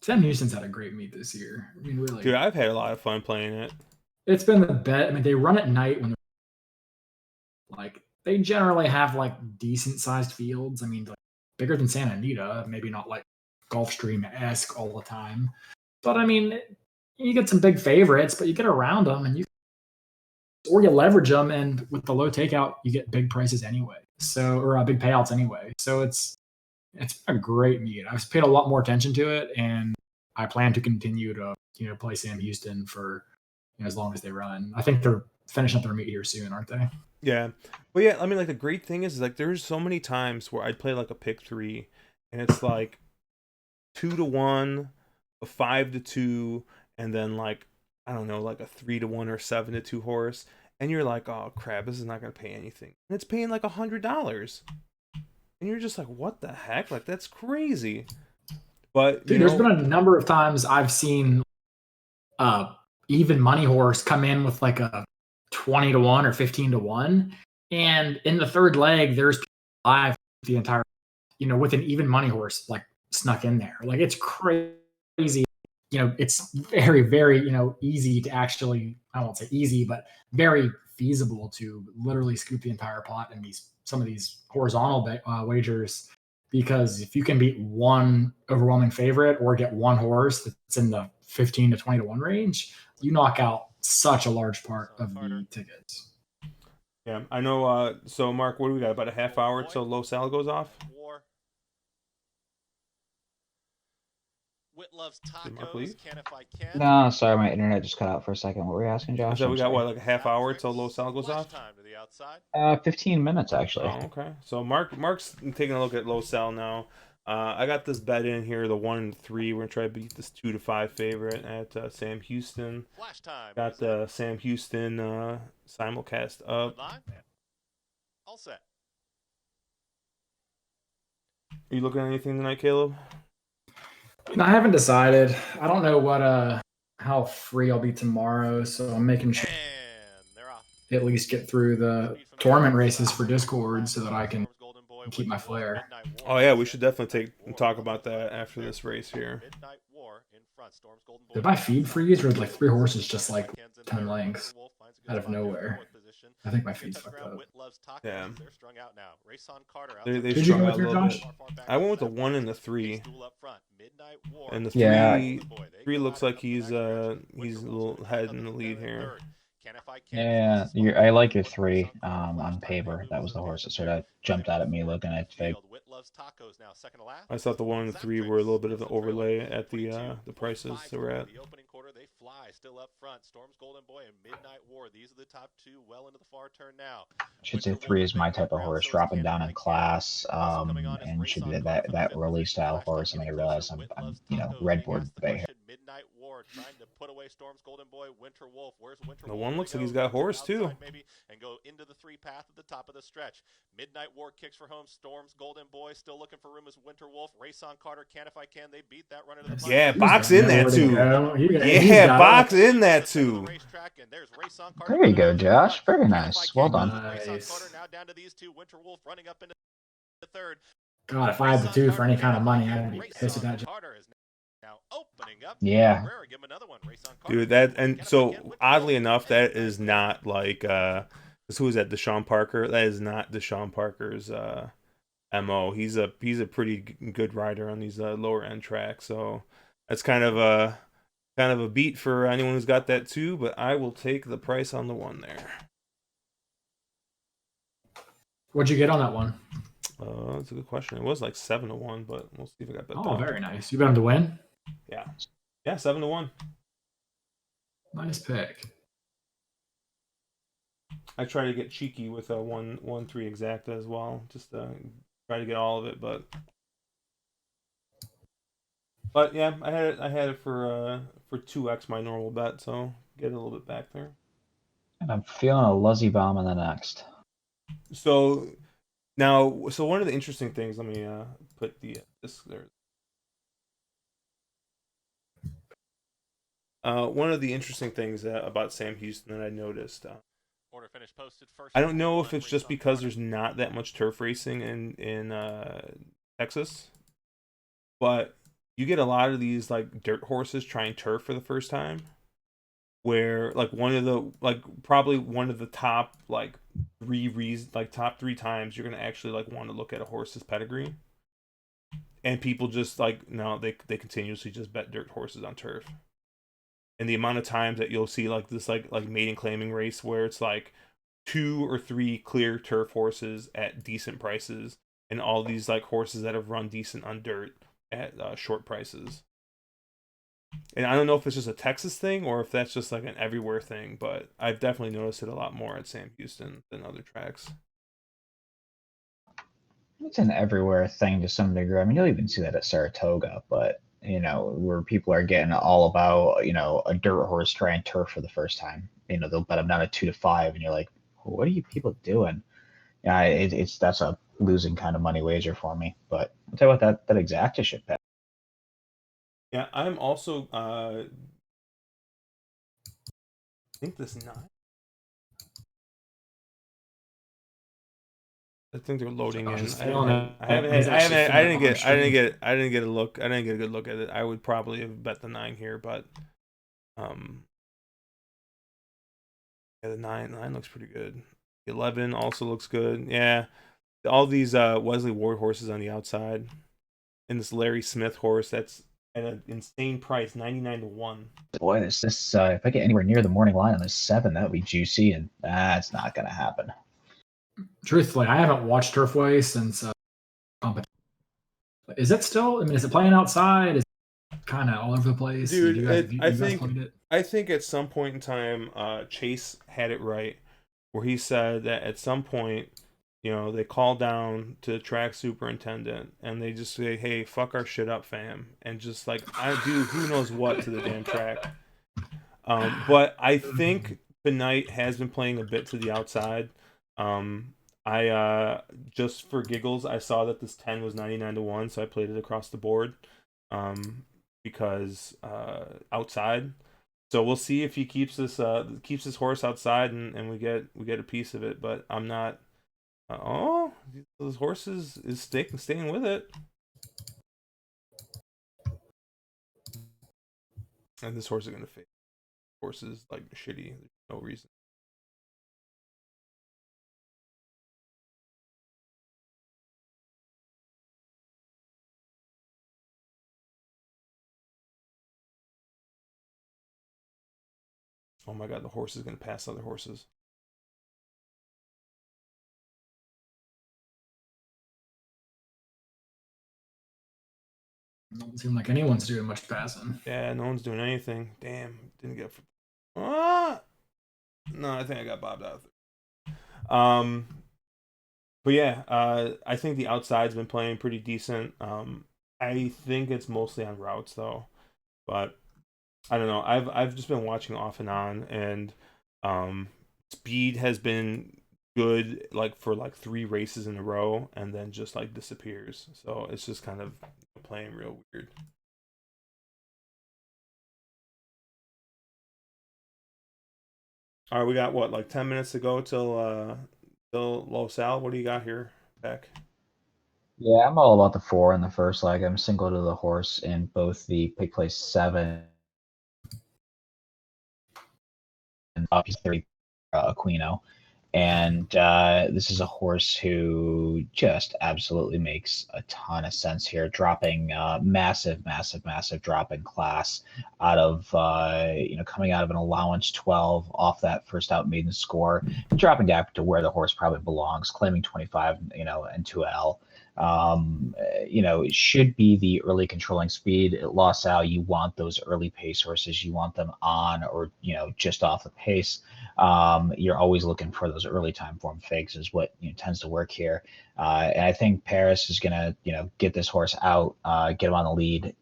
Sam Houston's had a great meet this year. I mean, really. Dude, I've had a lot of fun playing it. It's been the bet. I mean, they run at night when they generally have decent sized fields. I mean, bigger than Santa Anita, maybe not like Gulfstream-esque all the time. But I mean, you get some big favorites, but you get around them and you leverage them, and with the low takeout, you get big prices anyway. So, or big payouts anyway. So it's a great meet. I've paid a lot more attention to it, and I plan to continue to play Sam Houston for as long as they run. I think they're finishing up their meet here soon, aren't they? Yeah, but yeah, I mean, the great thing is there's so many times where I'd play a pick 3, and it's 2 to 1, a 5 to 2, and then I don't know, a 3 to 1 or 7 to 2 horse, and you're like, oh crap, this is not gonna pay anything, and it's paying $100, and you're just like, what the heck? That's crazy. But dude, there's been a number of times I've seen even money horse come in with a 20 to 1 or 15 to 1, and in the third leg there's live the entire with an even money horse snuck in there. It's crazy. It's very, very easy to actually, I won't say easy, but very feasible to literally scoop the entire pot in some of these horizontal wagers because if you can beat one overwhelming favorite or get one horse that's in the 15 to 20 to 1 range, you knock out such a large part of the tickets. Yeah, I know. So, Mark, what do we got? About a half hour till Los Al goes off? Whit loves Did Mark tacos. leave? Can if I can. No, sorry, my internet just cut out for a second. What were you asking, I Josh? said we I'm got sorry. what, like a half hour till Los Al goes off? Time to the outside. 15 minutes actually. Oh, okay. So Mark's taking a look at Los Al now. I got this bet in here, the 1 and 3. We're gonna try to beat this 2 to 5 favorite at Sam Houston. Flash time. Got the Sam Houston simulcast up. All set. Are you looking at anything tonight, Caleb? I haven't decided. I don't know what how free I'll be tomorrow, so I'm making sure at least get through the tournament races for Discord so that I can keep my flair. Oh yeah, we should definitely talk about that after this race here. Did my feed freeze or like 3 horses just like 10 lengths out of nowhere? I think my feed's fucked up. Yeah. They Did you strung go out with a your little Josh? bit. I went with the 1 and the 3. And the Yeah. 3 looks like he's a little head in the lead here. Yeah, I like your 3 on paper. That was the horse that sort of jumped out at me looking at Fig. I thought the 1 and the 3 were a little bit of an overlay at the prices they were at. The opening quarter, they fly still up front. Storm's Golden Boy and Midnight War. These are the top 2 well into the far turn now. I should say 3 is my type of horse, dropping down in class, and should be that early style horse. And I realize I'm red board debate here. Midnight War trying to put away Storm's Golden Boy. Winter Wolf, where's Winter The Wolf? 1 looks like he's got horse too. Maybe and go into the 3 path at the top of the stretch. Midnight War kicks for home. Storm's Golden Boy still looking for room as Winter Wolf. Race on Carter, Can If I Can. They beat that runner to the punch. Yeah, box in that too. Yeah, box in that too. There you go, Josh. Very nice. Well done. Nice. Now down to these 2. Winter Wolf running up into the 3rd. God, if I had the 2 for any kind of money, I'd be pissed at that. Yeah. Dude, that and so oddly enough, that is not like who is that? Deshaun Parker. That is not Deshaun Parker's MO. He's a pretty good rider on these lower end tracks. So that's kind of a beat for anyone who's got that too. But I will take the price on the 1 there. What'd you get on that one? That's a good question. It was like 7 to 1, but we'll see if I got that. Oh, very nice. You bet him to win? Yeah, 7 to 1. Nice pick. I try to get cheeky with a 1-3 exacta as well, just to try to get all of it. But yeah, I had it for 2x my normal bet, so get a little bit back there. And I'm feeling a Luzzy bomb in the next. So one of the interesting things. Let me put the this there. One of the interesting things about Sam Houston that I noticed. I don't know if it's just because there's not that much turf racing in Texas, but you get a lot of these like dirt horses trying turf for the first time, where like probably one of the top top 3 times you're gonna actually like want to look at a horse's pedigree, and people just like no, they continuously just bet dirt horses on turf. And the amount of times that you'll see like this like maiden claiming race where it's like 2 or 3 clear turf horses at decent prices, and all these like horses that have run decent on dirt at short prices. And I don't know if it's just a Texas thing or if that's just like an everywhere thing, but I've definitely noticed it a lot more at Sam Houston than other tracks. It's an everywhere thing to some degree. I mean, you'll even see that at Saratoga, but where people are getting all about, a dirt horse trying turf for the first time. They'll bet them down at 2 to 5, and you're like, what are you people doing? Yeah, that's a losing kind of money wager for me. But I'll tell you what, that exacta shit bet. Yeah, I'm also I think this 9. I think they're loading in. I didn't get a look. I didn't get a good look at it. I would probably have bet the 9 here, but yeah, the 9 looks pretty good. 11 also looks good. Yeah, all these Wesley Ward horses on the outside, and this Larry Smith horse that's at an insane price, 99-1. Boy, this if I get anywhere near the morning line on this 7, that would be juicy, and that's not going to happen. Truthfully, I haven't watched Turfway since competition. Is it still? I mean, is it playing outside? Is it kind of all over the place? Dude, I think at some point in time, Chase had it right, where he said that at some point, you know, they call down to the track superintendent and they just say, "Hey, fuck our shit up, fam," and just like I do who knows what to the damn track. But I think Tonight has been playing a bit to the outside. I just for giggles, I saw that this 10 was 99-1, so I played it across the board. Because outside. So we'll see if he keeps this horse outside and we get a piece of it. But I'm not. This horse is staying with it. And this horse is gonna fade. Horse is like shitty. There's no reason. Oh my god, the horse is gonna pass other horses. Doesn't seem like anyone's doing much passing. Yeah, no one's doing anything. Damn, didn't get. No, I think I got bobbed out. But yeah, I think the outside's been playing pretty decent. I think it's mostly on routes though, but I don't know. I've just been watching off and on, and speed has been good like for like 3 races in a row, and then just like disappears. So it's just kind of playing real weird. All right, we got what, like 10 minutes to go till Los Al. What do you got here, Beck? Yeah, I'm all about the 4 in the first leg. I'm single to the horse in both the pick place 7 and up 30 Aquino. And this is a horse who just absolutely makes a ton of sense here, dropping massive drop in class out of, coming out of an allowance 12 off that first out maiden score, and dropping down to where the horse probably belongs, claiming 25, and 2L. It should be the early controlling speed. At Los Al, you want those early pace horses. You want them on or, just off the pace. You're always looking for those early time form figs is what tends to work here. And I think Paris is going to, get this horse out, get him on the lead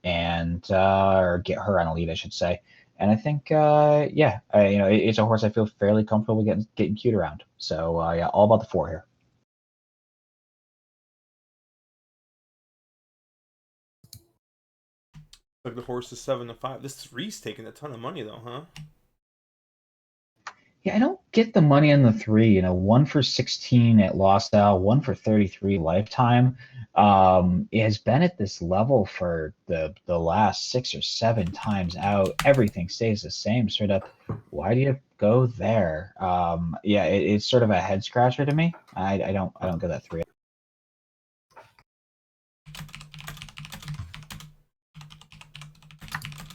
or get her on the lead, I should say. And I think, it's a horse I feel fairly comfortable getting cute around. So, all about the 4 here. Like the horse is 7-5. This 3's taking a ton of money though, huh? Yeah, I don't get the money on the 3. 1 for 16 at Los Al, 1 for 33 lifetime. It has been at this level for the last 6 or 7 times out. Everything stays the same. Sort of, why do you go there? It's sort of a head scratcher to me. I don't get that 3.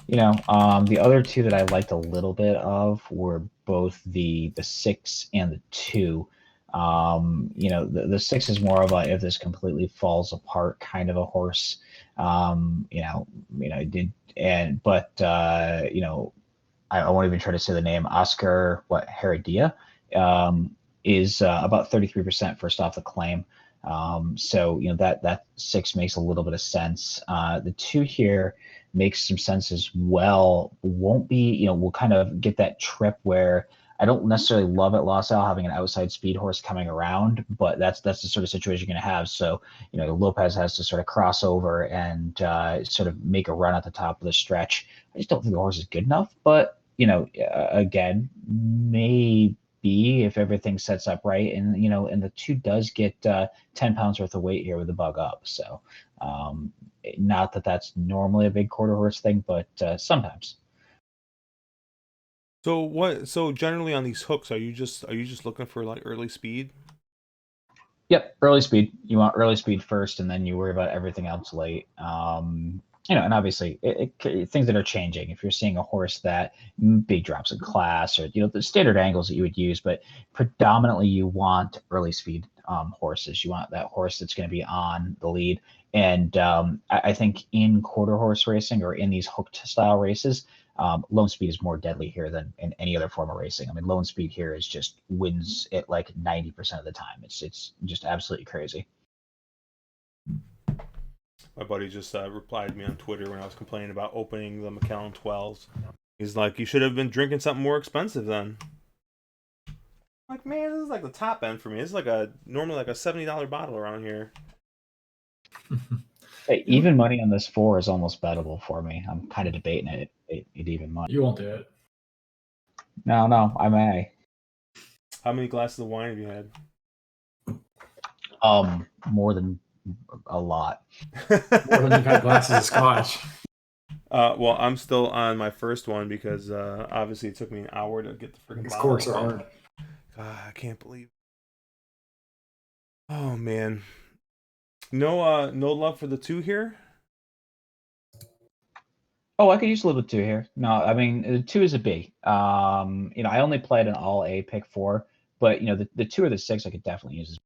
The other 2 that I liked a little bit of were both the 6 and the 2. The 6 is more of a if this completely falls apart kind of a horse. I won't even try to say the name. Oscar Heredia is about 33% first off the claim. That 6 makes a little bit of sense. The 2 here makes some sense as well. Won't be, we'll kind of get that trip where I don't necessarily love at Los Al having an outside speed horse coming around, but that's the sort of situation you're going to have. So, Lopez has to sort of cross over and sort of make a run at the top of the stretch. I just don't think the horse is good enough, but, again, maybe if everything sets up right, and and the 2 does get 10 pounds worth of weight here with the bug up. So not that that's normally a big quarter horse thing, but sometimes. So generally on these hooks, are you just looking for like early speed? Yep, early speed. You want early speed first, and then you worry about everything else late. And obviously, things that are changing. If you're seeing a horse that big drops in class, or the standard angles that you would use, but predominantly you want early speed horses. You want that horse that's going to be on the lead. And I think in quarter horse racing or in these hooked style races, lone speed is more deadly here than in any other form of racing. I mean, lone speed here is just wins it like 90% of the time. It's just absolutely crazy. My buddy just replied to me on Twitter when I was complaining about opening the McAllen 12s. He's like, you should have been drinking something more expensive then. I'm like, man, this is like the top end for me. This is like normally like a $70 bottle around here. Hey, even money on this 4 is almost bettable for me. I'm kind of debating it even money. You won't do it. No, I may. How many glasses of wine have you had? More than a lot. More than you've had glasses of scotch. Well, I'm still on my first one because obviously it took me an hour to get the freaking bottle. Corks are hard. God, I can't believe. Oh man, no love for the 2 here. Oh, I could use a little bit 2 here. No, I mean 2 is a B. I only played an all A pick 4, but the 2 or the 6 I could definitely use.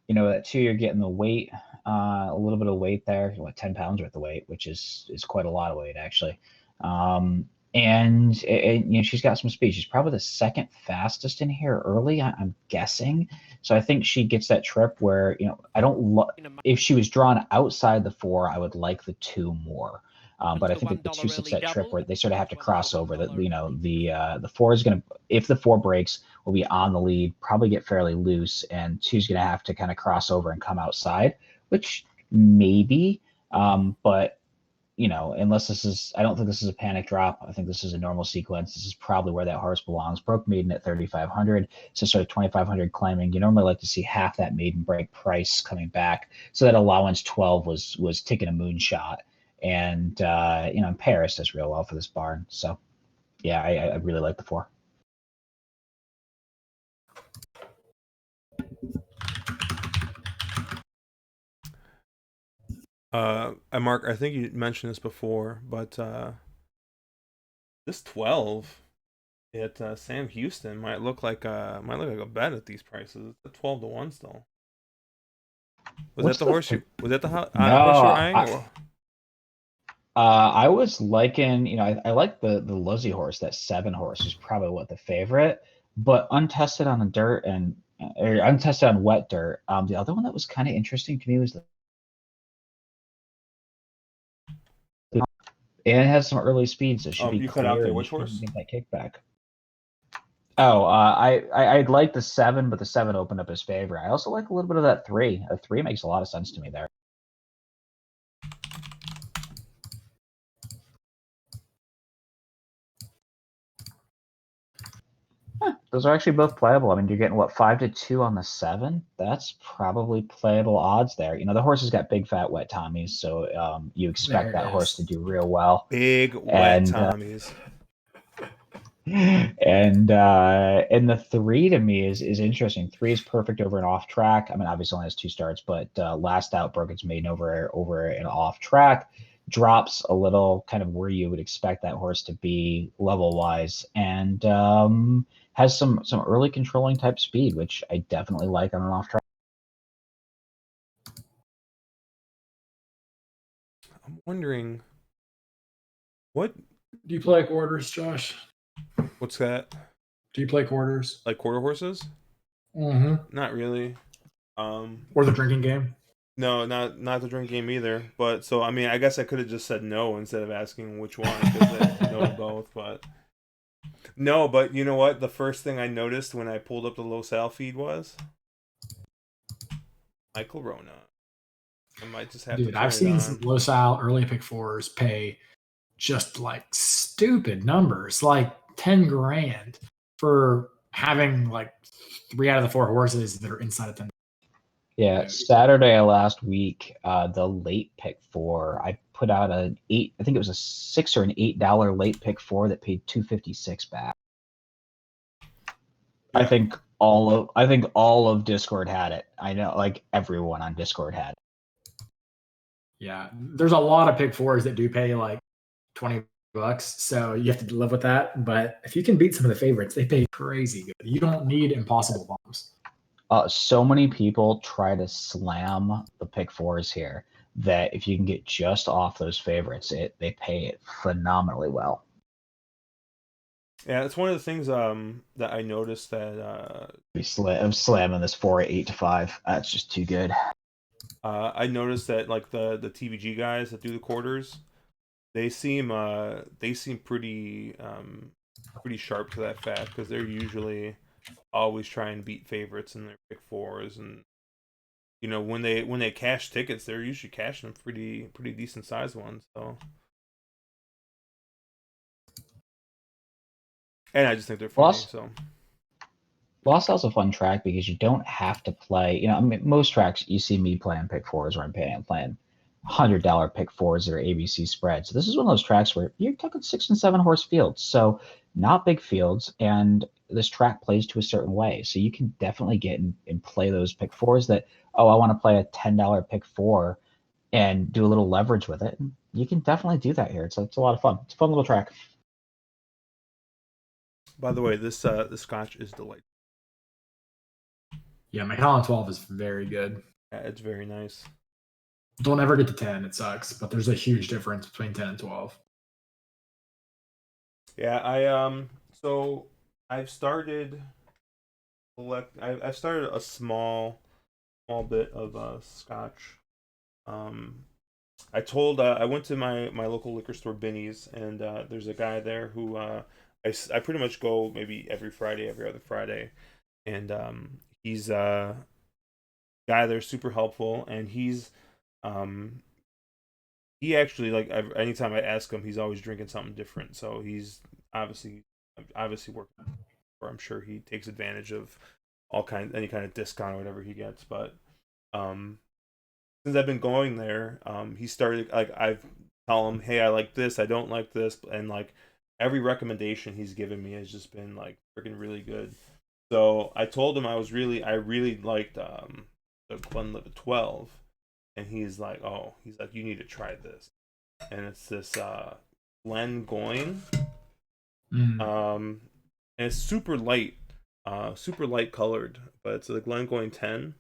That 2 you're getting the weight, a little bit of weight there, 10 pounds worth of weight, which is quite a lot of weight actually. And she's got some speed. She's probably the second fastest in here early, I'm guessing. So I think she gets that trip where I don't. If she was drawn outside the 4, I would like the 2 more. But I think that the 2 gets that trip where they sort of have to cross over. That the 4 is going to, if the 4 breaks, will be on the lead, probably get fairly loose, and 2's going to have to kind of cross over and come outside, which maybe. But unless I don't think this is a panic drop. I think this is a normal sequence. This is probably where that horse belongs. Broke maiden at 3,500, so sort of 2,500 claiming. You normally like to see half that maiden break price coming back. So that allowance 12 was taking a moonshot, and Paris does real well for this barn. So yeah, I really like the 4. Mark, I think you mentioned this before, but this 12 at Sam Houston might look like a bet at these prices. It's a 12-1 still. Was that the horse you were eyeing? I was liking, I like the Luzzy horse. That 7 horse is probably the favorite, but untested on the dirt or untested on wet dirt. The other one that was kind of interesting to me was and it has some early speed, so it should be you clear. Cut out there. Which horse? Get that kickback. Oh, I'd like the 7, but the 7 opened up his favor. I also like a little bit of that 3. A 3 makes a lot of sense to me there. Those are actually both playable. I mean, you're getting 5-2 on the 7. That's probably playable odds there. The horse has got big fat wet Tommies, so you expect that horse to do real well. Big wet Tommies. And the 3 to me is interesting. 3 is perfect over an off track. I mean, obviously only has 2 starts, but last out broke its maiden over an off track. Drops a little kind of where you would expect that horse to be level wise, and has some early controlling type speed, which I definitely like on an off track. I'm wondering, what do you play quarters, Josh? What's that? Do you play quarters? Like quarter horses? Mm-hmm. Not really. Or the drinking game? No, not the drinking game either. But so I mean, I guess I could have just said no instead of asking which one, because I know both. But no, but you know what? The first thing I noticed when I pulled up the LoSal feed was Michael Rona. I might just have to. Dude, I've seen some LoSal early pick 4s pay just like stupid numbers, like 10 grand for having like 3 out of the 4 horses that are inside of 10. Yeah, Saturday of last week, the late pick 4, I put out I think it was a $6 or an $8 late pick 4 that paid $256 back. Yeah. I think all of Discord had it. I know, like everyone on Discord had it. Yeah, there's a lot of pick fours that do pay like $20, so you have to live with that. But if you can beat some of the favorites, they pay crazy good. You don't need impossible bombs. So many people try to slam the pick fours here that if you can get just off those favorites, they pay it phenomenally well. Yeah, it's one of the things that I noticed that I'm slamming this 4-8 to 5. That's just too good. I noticed that like the TVG guys that do the quarters, they seem pretty pretty sharp to that fact because they're usually always trying to beat favorites in their pick fours, and you know when they cash tickets, they're usually cashing them pretty decent sized ones. So, and I just think they're funny. So. Lost House is a fun track because you don't have to play. You know, I mean, most tracks you see me playing pick fours or I'm playing $100 pick fours or ABC spreads. So this is one of those tracks where you're talking 6 and 7 horse fields, so not big fields, and this track plays to a certain way. So you can definitely get and play those pick fours that, oh, I want to play a $10 pick four and do a little leverage with it. You can definitely do that here. It's a lot of fun. It's a fun little track. By the way, this scotch is delightful. Yeah, Macallan 12 is very good. Yeah, it's very nice. Don't ever get to 10. It sucks, but there's a huge difference between 10 and 12. Yeah, so I've started I've started a small bit of scotch. I went to my local liquor store, Binny's, and there's a guy there who I pretty much go maybe every Friday, every other Friday, and he's a guy there super helpful, and he actually like anytime I ask him, he's always drinking something different. So he's obviously working, or I'm sure he takes advantage of any kind of discount or whatever he gets. But since I've been going there, he started like I've tell him, hey, I like this, I don't like this, and like every recommendation he's given me has just been like freaking really good. So I told him I really liked the Glenlivet 12, and he's like, you need to try this, and it's this Glengoyne, and it's super light colored, but it's a Glengoyne 10.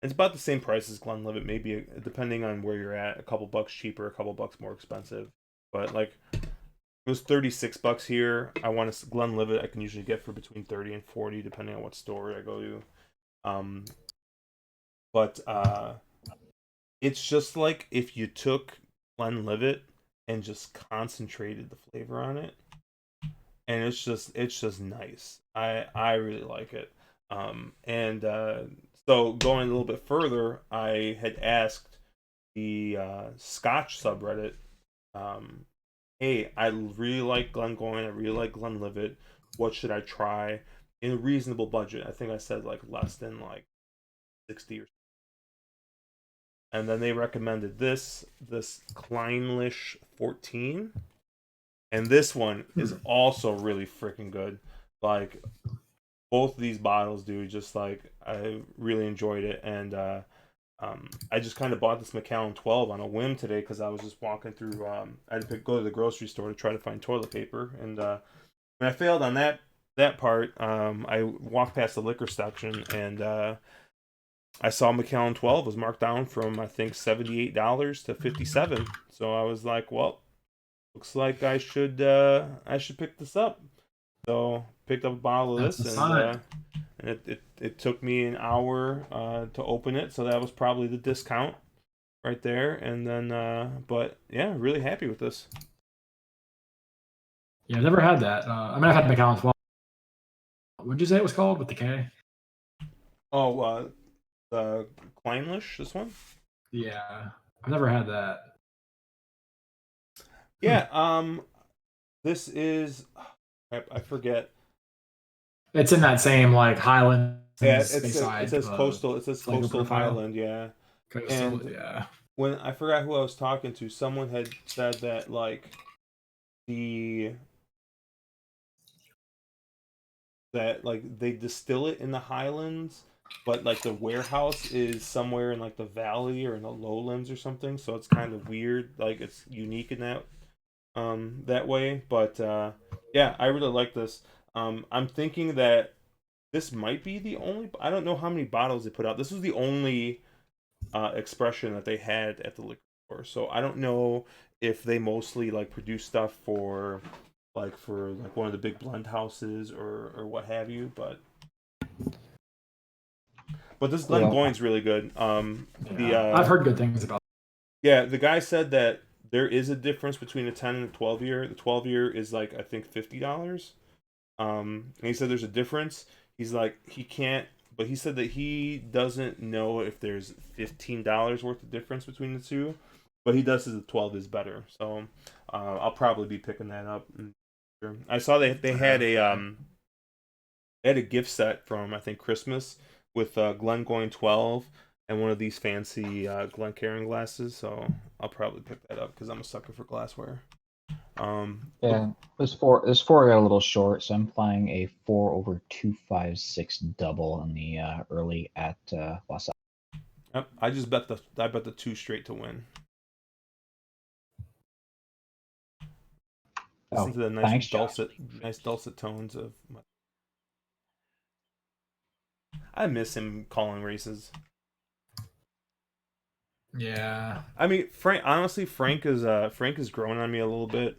It's about the same price as Glenlivet, maybe depending on where you're at, a couple bucks cheaper, a couple bucks more expensive, but like it was $36 here. I want a Glenlivet I can usually get for between 30 and 40 depending on what store I go to. But it's just like if you took Glenlivet and just concentrated the flavor on it, and it's just nice. I really like it. And so going a little bit further, I had asked the Scotch subreddit, hey, I really like Glengoyne, I really like Glenlivet. What should I try in a reasonable budget? I think I said like less than like 60 or something. And then they recommended this Kleinlich 14, and this one is also really freaking good. Like both of these bottles, dude, just like I really enjoyed it, and I just kind of bought this Macallan 12 on a whim today because I was just walking through. I had to go to the grocery store to try to find toilet paper, and when I failed on that part, I walked past the liquor section, and I saw Macallan 12 was marked down from I think $78 to $57. So I was like, well, looks like I should pick this up. So picked up a bottle of this, and it took me an hour to open it. So that was probably the discount right there. And then, but yeah, really happy with this. Yeah, I've never had that. I mean, I've had Macallan 12. What did you say it was called with the K? Oh, the Kleinlich, this one? Yeah, I've never had that. Yeah, this is I forget. It's in that same like Highland. Yeah, it says coastal. It says coastal profile. Highland. Yeah, Coastal. and Yeah. when I forgot who I was talking to, someone had said that like the that like they distill it in the highlands, but like the warehouse is somewhere in like the valley or in the lowlands or something. So it's kind of weird. Like it's unique in that way. But yeah, I really like this. I'm thinking that this might be the only. I don't know how many bottles they put out. This was the only expression that they had at the liquor store. So I don't know if they mostly like produce stuff for like one of the big blend houses or what have you. But this Yeah. Glengoyne's really good. I've heard good things about. Yeah, the guy said that there is a difference between a 10 and a 12 year. The 12 year is like I think $50. And he said there's a difference. He's like he can't, but he said that he doesn't know if there's $15 worth of difference between the two, but he does say the 12 is better. So I'll probably be picking that up. I saw they had a gift set from I think Christmas with Glengoyne 12 and one of these fancy Glencairn glasses. So I'll probably pick that up because I'm a sucker for glassware. Yeah, this four got a little short, so I'm playing a 4/256 double in the early at Los Yep, I just bet the two straight to win. Listen to the thanks, Josh. nice dulcet tones of. I miss him calling races. Yeah. I mean, Frank. Honestly, Frank is growing on me a little bit.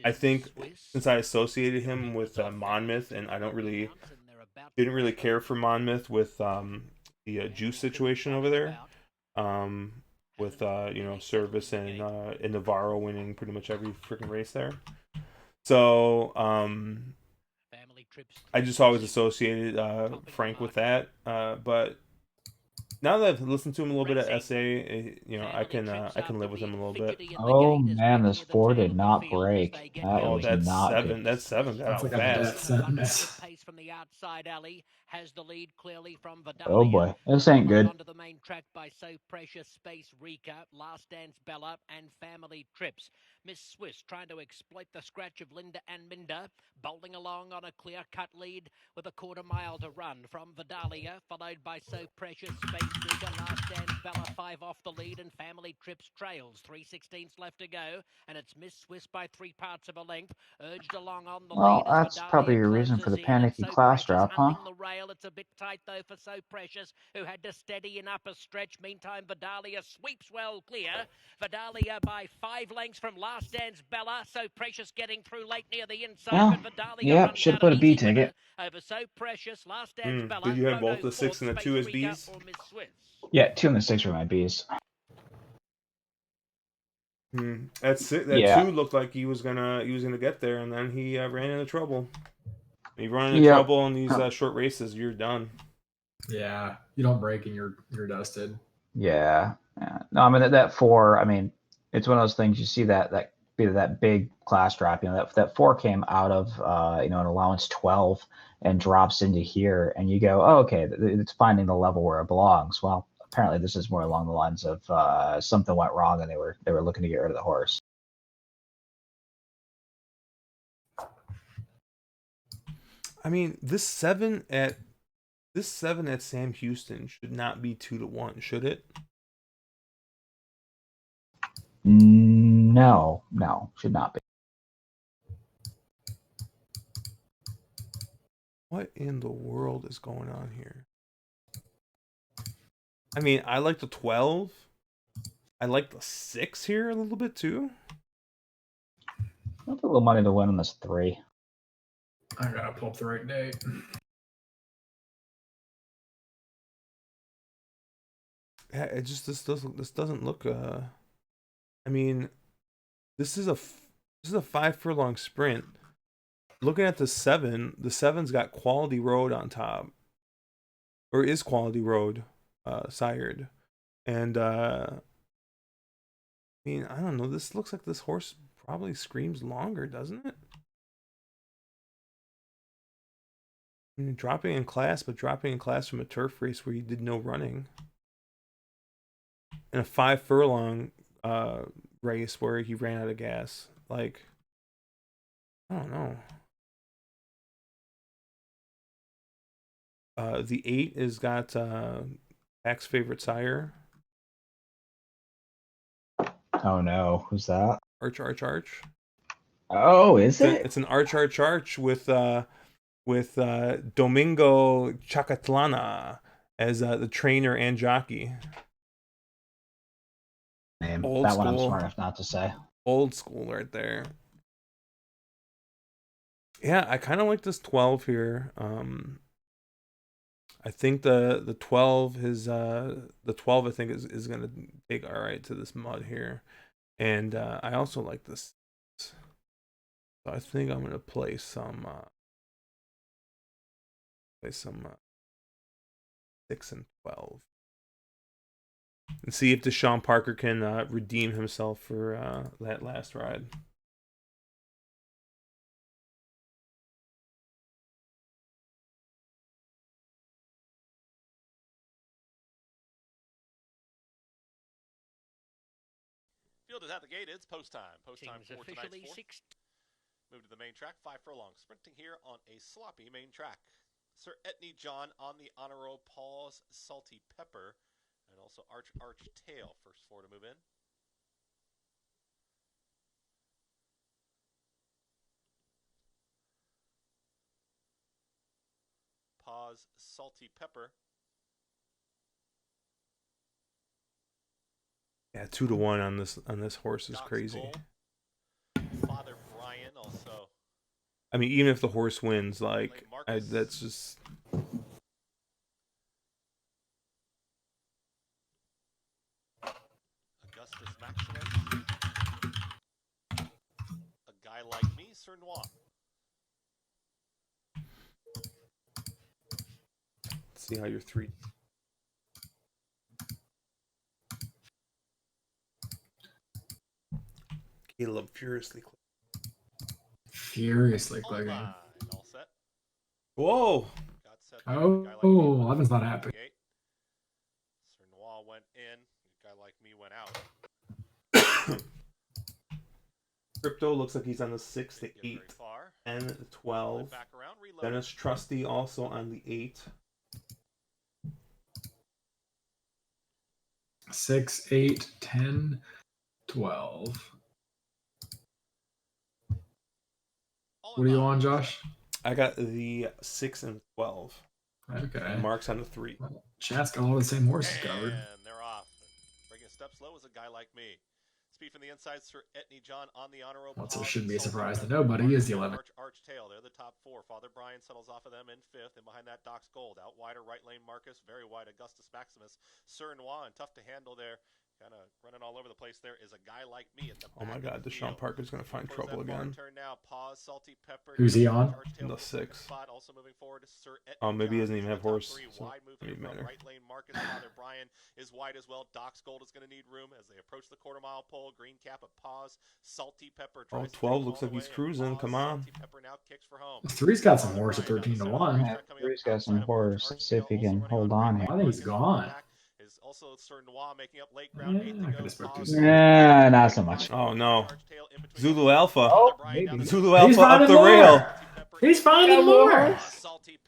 I think since I associated him with Monmouth, and I didn't really care for Monmouth with the juice situation over there. With Service and Navarro winning pretty much every freaking race there. So I just always associated Frank with that. But now that I've listened to him a little bit at SA, I can live with him a little bit. Oh man, this four did not break. That was that's not seven. good. That's seven. Got That's out like a death fast. sentence. Has the lead clearly from Vidalia. Oh boy, this ain't good. Onto the main track by So Precious, Space Rika, Last Dance Bella, and Family Trips. Miss Swiss trying to exploit the scratch of Linda and Minda, bowling along on a clear-cut lead with a quarter mile to run from Vidalia, followed by So Precious, Space Rika, Last Dance Bella, 5 off the lead, and Family Trips trails. 3/16 left to go, and it's Miss Swiss by 3 parts of a length, urged along on the Well, lead as that's Vidalia probably your reason for the closes in, and panicky So class Precious drop, huh? hunting the rail. It's a bit tight though for So Precious, who had to steady in upper stretch. Meantime, Vidalia sweeps well clear. Vidalia by 5 lengths from Last Dance Bella. So Precious getting through late near the inside, Yeah, but Vidalia yep, runs should out put an a B easy winner ticket. over So Precious, Last Dance Bella. Did you have both Chrono the 6 fourth, and the Space 2 as Rika Bs? or Miss Swiss. Yeah, 2 and the 6 were my Bs. That Yeah. 2 looked like he was gonna get there, and then he ran into trouble. When you run into Yep. trouble in these short races, you're done. Yeah, you don't break and you're dusted. Yeah. No, I mean that 4. I mean, it's one of those things you see that big class drop. That 4 came out of an allowance 12 and drops into here, and you go, oh, okay, it's finding the level where it belongs. Well, apparently this is more along the lines of something went wrong and they were looking to get rid of the horse. I mean, this 7 at Sam Houston should not be 2-1, should it? No, should not be. What in the world is going on here? I mean, I like the 12. I like the 6 here a little bit too. I'll put a little money to win on this 3. I gotta pull up the right date. Yeah, this doesn't look. I mean, this is a 5 furlong sprint. Looking at the 7, the 7's got Quality Road on top, or is Quality Road sired, and I mean, I don't know. This looks like this horse probably screams longer, doesn't it? I mean, dropping in class from a turf race where you did no running, and a 5 furlong race where he ran out of gas. Like, I don't know. The 8 is got Jack's favorite sire, Oh no, who's that? Arch. Oh, is it? It's an Arch with Domingo Chacatlana as the trainer and jockey. Name. Old That one I'm school. smart enough not to say. Old school right there. Yeah, I kind of like this 12 here. I think the 12 is the 12 I think is gonna take all right to this mud here, and I also like this. So I think I'm gonna play some 6 and 12 and see if Deshaun Parker can redeem himself for that last ride. Field is at the gate. It's post time. Post time Teams for officially tonight's 4th. Move to the main track. 5 furlongs. Sprinting here on a sloppy main track. Sir Etney John on the honor roll. Paul's Salty Pepper. And also Arch Tail. First 4 to move in. Paul's Salty Pepper. Yeah, 2 to 1 on this horse is Doc's crazy. Gold. Father Brian also. I mean, even if the horse wins, like Marcus. that's just. Augustus Maximus. A guy like me, Sir Noir. Let's see how your 3. Caleb furiously clicking. All set. Whoa! Got set. Oh, Guy like me went 11's not happy. gate. Sir Noir went in. A guy like me went out. Crypto looks like he's on the 6, the Didn't get 8, very far. and the 12. Back around, reload. Dennis Trusty also on the 8. 6, 8, 10, 12. What are you on, Josh? I got the 6 and 12. Okay. And Mark's on the 3. Chat's got all the same horses covered. And they're off. Breaking steps slow is a guy like me. Speed from the inside, Sir Etney John on the honor roll. Well, so it shouldn't be a surprise to nobody. He is the 11. Arch Tail. They're the top 4. Father Brian settles off of them in 5th. And behind that, Doc's Gold. Out wider, right lane Marcus. Very wide, Augustus Maximus. Sir Noir, and tough to handle there. Kind of running all over the place there is a guy like me at the back. Oh my God, Deshaun Parker's going to find trouble again. Turn now. Pause, Salty Pepper. Who's he on? The 6. Also moving forward, Sir Oh, maybe he doesn't even have horse. So wide movement from right lane. Marcus, Father Brian is wide as well. Doc's Gold is going to need room as they approach the quarter-mile pole. Green cap of Pause. Salty Pepper. Oh, 12 looks like he's cruising. Come on. Salty Pepper now kicks for home. 3's got some horse at 13 to 1. Yeah, 3's got some horse. Let's see if he can hold on here. I think he's gone. Is also Sir Noir making up late ground. Nah, not so much. Oh no. Zulu Alpha. Oh, maybe. Zulu Alpha up the rail. He's finding more.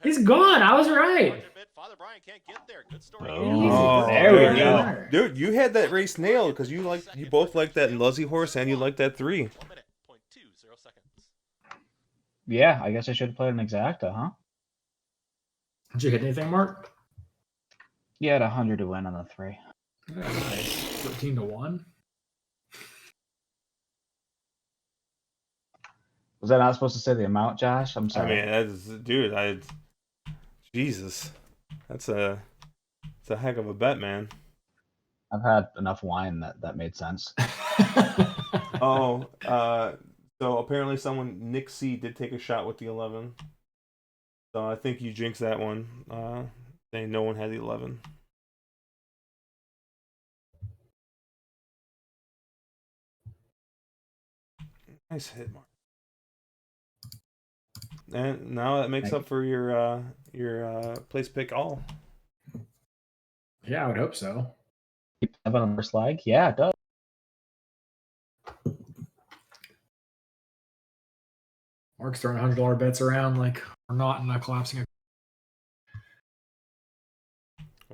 He's gone. I was right. Father Brian can't get there. Good story. Oh, there we go. Dude, you had that race nailed because you both like that Luzzy horse and you like that 3. 1 minute, 0.20 seconds. Yeah, I guess I should have played an exacta, huh? Did you hit anything, Mark? You had 100 to win on the 3. Yeah, nice. 13 to 1. Was I not supposed to say the amount, Josh? I'm sorry. I mean, dude, Jesus, that's a heck of a bet, man. I've had enough wine that made sense. Oh, so apparently Nick C did take a shot with the 11. So I think you jinxed that one. Saying no one had the 11. Nice hit, Mark. And now that makes up for your place pick all. Yeah, I would hope so. Keep 7 on the first leg? Yeah, it does. Mark's throwing $100 bets around like we're not in a collapsing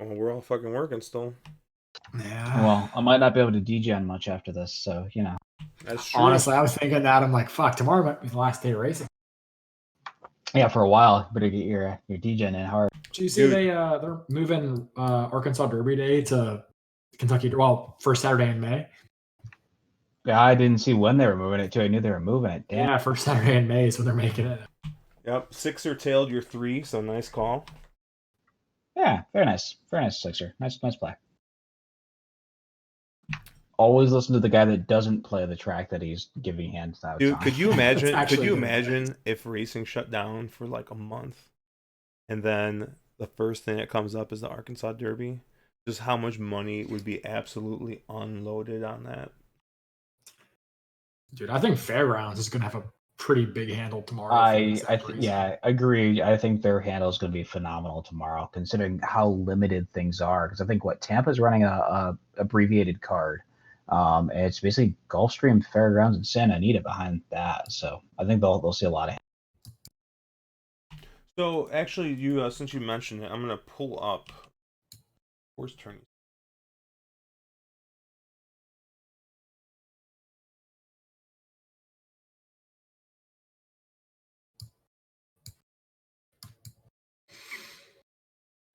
Well, we're all fucking working still. Yeah. Well, I might not be able to degen much after this, so That's true. Honestly, I was thinking that. I'm like, fuck, tomorrow might be the last day of racing. Yeah, for a while, better get your degen in hard. Did you see Dude. they're moving Arkansas Derby Day to Kentucky? Well, first Saturday in May. Yeah, I didn't see when they were moving it too. I knew they were moving it. Damn. Yeah, first Saturday in May is when they're making it. Yep, sixer tailed your 3, so nice call. Yeah, very nice sixer. Nice play. Always listen to the guy that doesn't play the track that he's giving hands out. Dude, could you imagine? That's Could you actually good imagine if racing shut down for like a month, and then the first thing that comes up is the Arkansas Derby? Just how much money would be absolutely unloaded on that? Dude, I think Fairgrounds is going to have a pretty big handle tomorrow. Yeah, agree. I think their handle is going to be phenomenal tomorrow, considering how limited things are. Because I think Tampa's running a abbreviated card. And it's basically Gulfstream, Fairgrounds, and Santa Anita behind that. So I think they'll see a lot of. So actually, you since you mentioned it, I'm gonna pull up horse Tourney.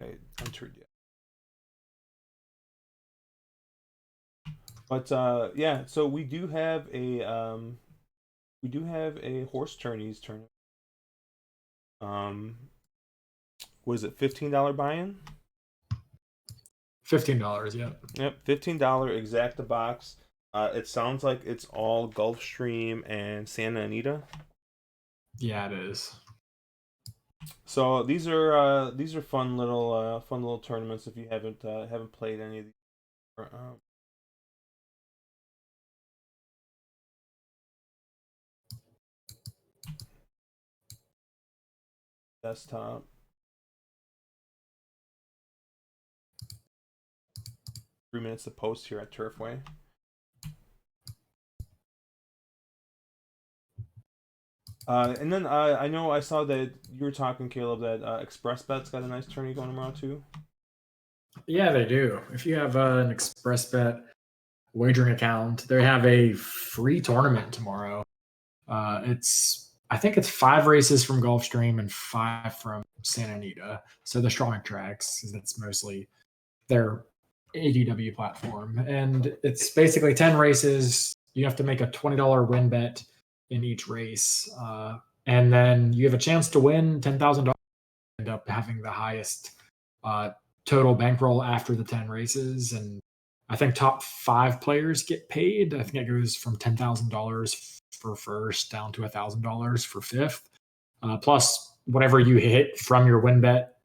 Okay, entered yet. But yeah, so we do have a horse tourneys tournament. Was it $15 buy-in? $15, yeah. Yep, $15 exacta box. It sounds like it's all Gulfstream and Santa Anita. Yeah, it is. So these are fun little tournaments if you haven't played any of these. Desktop. Three minutes to post here at Turfway. And then I know I saw that you were talking, Caleb, that Express Bet's got a nice tourney going tomorrow too. Yeah, they do. If you have an Express Bet wagering account, they have a free tournament tomorrow. I think it's 5 races from Gulfstream and 5 from Santa Anita. So the strong tracks, that's mostly their ADW platform. And it's basically 10 races. You have to make a $20 win bet in each race. And then you have a chance to win $10,000. End up having the highest total bankroll after the 10 races. And I think top 5 players get paid. I think it goes from $10,000 for first down to $1,000 for fifth. Plus, whatever you hit from your win bet,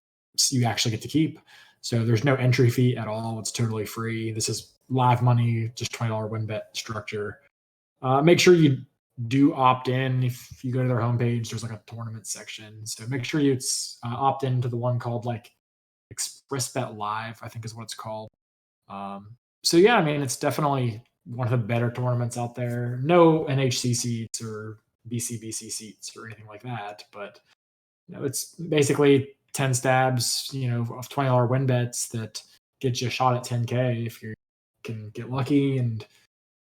you actually get to keep. So there's no entry fee at all. It's totally free. This is live money, just $20 win bet structure. Make sure you do opt in. If you go to their homepage, there's like a tournament section. So make sure you opt into the one called like Express Bet Live, I think is what it's called. So yeah, I mean, it's definitely one of the better tournaments out there. No NHC seats or BCBC seats or anything like that, but it's basically 10 stabs, of $20 win bets that get you a shot at 10K if you can get lucky and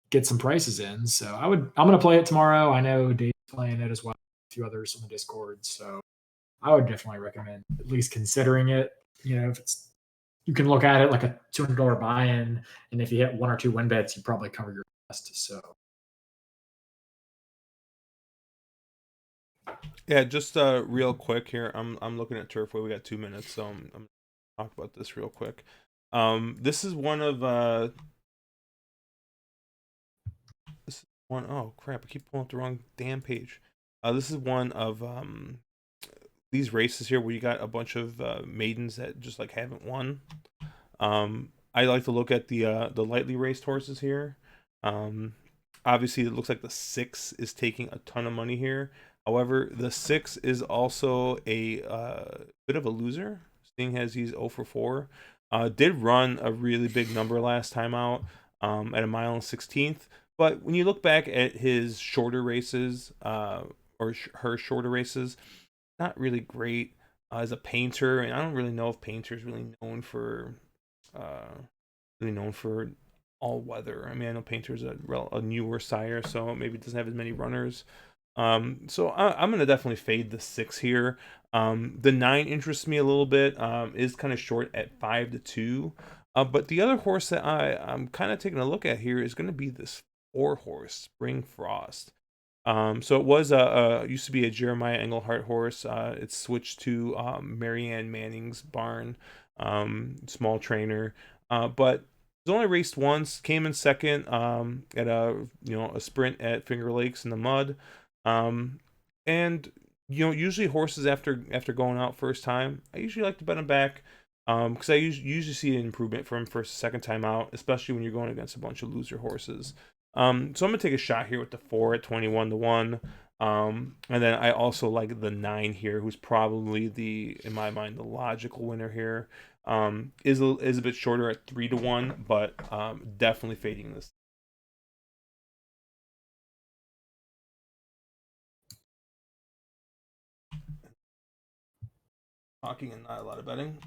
get some prices in. So I'm going to play it tomorrow. I know Dave's playing it as well, a few others on the Discord. So I would definitely recommend at least considering it. If it's, you can look at it like a $200 buy-in, and if you hit 1 or 2 win bets, you probably cover your cost. So yeah, just real quick here. I'm looking at Turfway. We got 2 minutes, so I'm gonna talk about this real quick. This is one of oh crap! I keep pulling up the wrong damn page. This is one of these races here where you got a bunch of maidens that just like haven't won. I like to look at the lightly raced horses here. Obviously, it looks like the 6 is taking a ton of money here. However, the 6 is also a bit of a loser, seeing as he's 0 for 4. Did run a really big number last time out at 1 mile and 16th. But when you look back at his shorter races, or her shorter races, not really great as a painter. And I don't really know if painter is really known for really known for all weather. I mean, I know Painter's a newer sire, so maybe it doesn't have as many runners. So I'm gonna definitely fade the 6 here. The 9 interests me a little bit. Is kind of short at 5-2. But the other horse that I'm kind of taking a look at here is going to be this 4 horse, Spring Frost. So it was used to be a Jeremiah Englehart horse. It's switched to Marianne Manning's barn, small trainer. But it's only raced once. Came in second at a sprint at Finger Lakes in the mud. And usually horses after going out first time, I usually like to bet them back. Because I usually see an improvement from first, second time out, especially when you're going against a bunch of loser horses. So I'm gonna take a shot here with the 4 at 21-1. And then I also like the 9 here, who's probably in my mind, the logical winner here. Is a bit shorter at 3-1, but definitely fading this. Talking and not a lot of betting.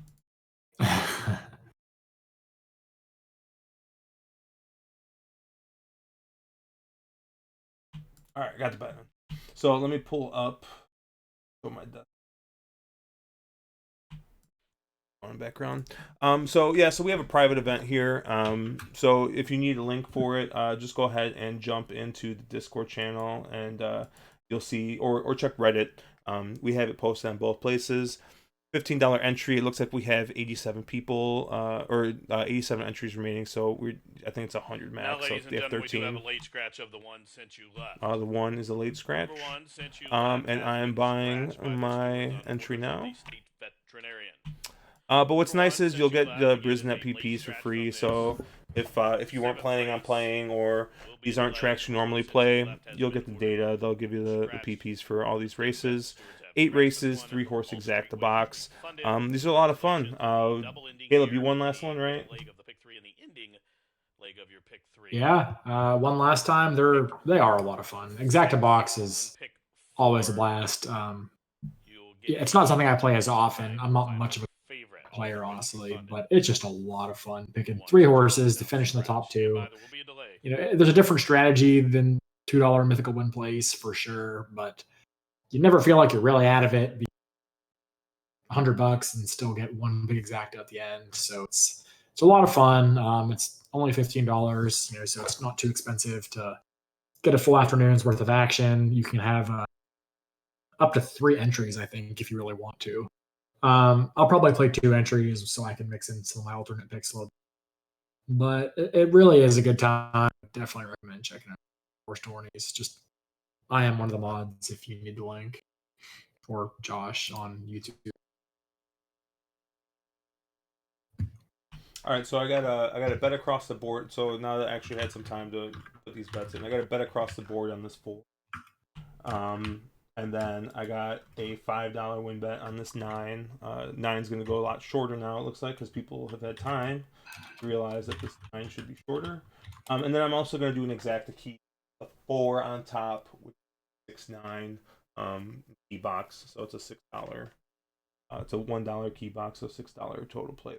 All right, got the bet. So let me pull up my desk on background. So we have a private event here. So if you need a link for it, just go ahead and jump into the Discord channel, and you'll see, or check Reddit. We have it posted on both places. $15 entry. It looks like we have 87 people, or 87 entries remaining. So I think it's 100 max. Now, ladies so and they have gentlemen, 13. we do have a late scratch of the one since you left. The 1 is a late scratch. Number 1 since you left. And I am buying my entry now. Veterinarian. But what's nice is you'll get the Brisnet PPs for free. So if you weren't planning on playing, or these aren't tracks you normally play, you'll get the data. They'll give you the PPs for all these races. 8 races, 3 horse exacta box. These are a lot of fun. Caleb, you won last one, right? Yeah, one last time. They are a lot of fun. Exacta box is always a blast. It's not something I play as often. I'm not much of a player, honestly, but it's just a lot of fun picking 3 horses to finish in the top 2. There's a different strategy than $2 mythical win place for sure, but you never feel like you're really out of it. $100 and still get one big exacta at the end. So it's a lot of fun. It's only $15, so it's not too expensive to get a full afternoon's worth of action. You can have up to 3 entries, I think, if you really want to. I'll probably play 2 entries so I can mix in some of my alternate picks a little bit. But it really is a good time. Definitely recommend checking out Horse Tourneys. Just I am one of the mods if you need the link, or Josh on YouTube. All right, so I got a bet across the board. So now that I actually had some time to put these bets in, I got a bet across the board on this 4. And then I got a $5 win bet on this 9. 9's going to go a lot shorter now, it looks like, because people have had time to realize that this 9 should be shorter. And then I'm also going to do an exacta key, a 4 on top with 6-9 key box. So it's a $6. It's a $1 key box, so $6 total play.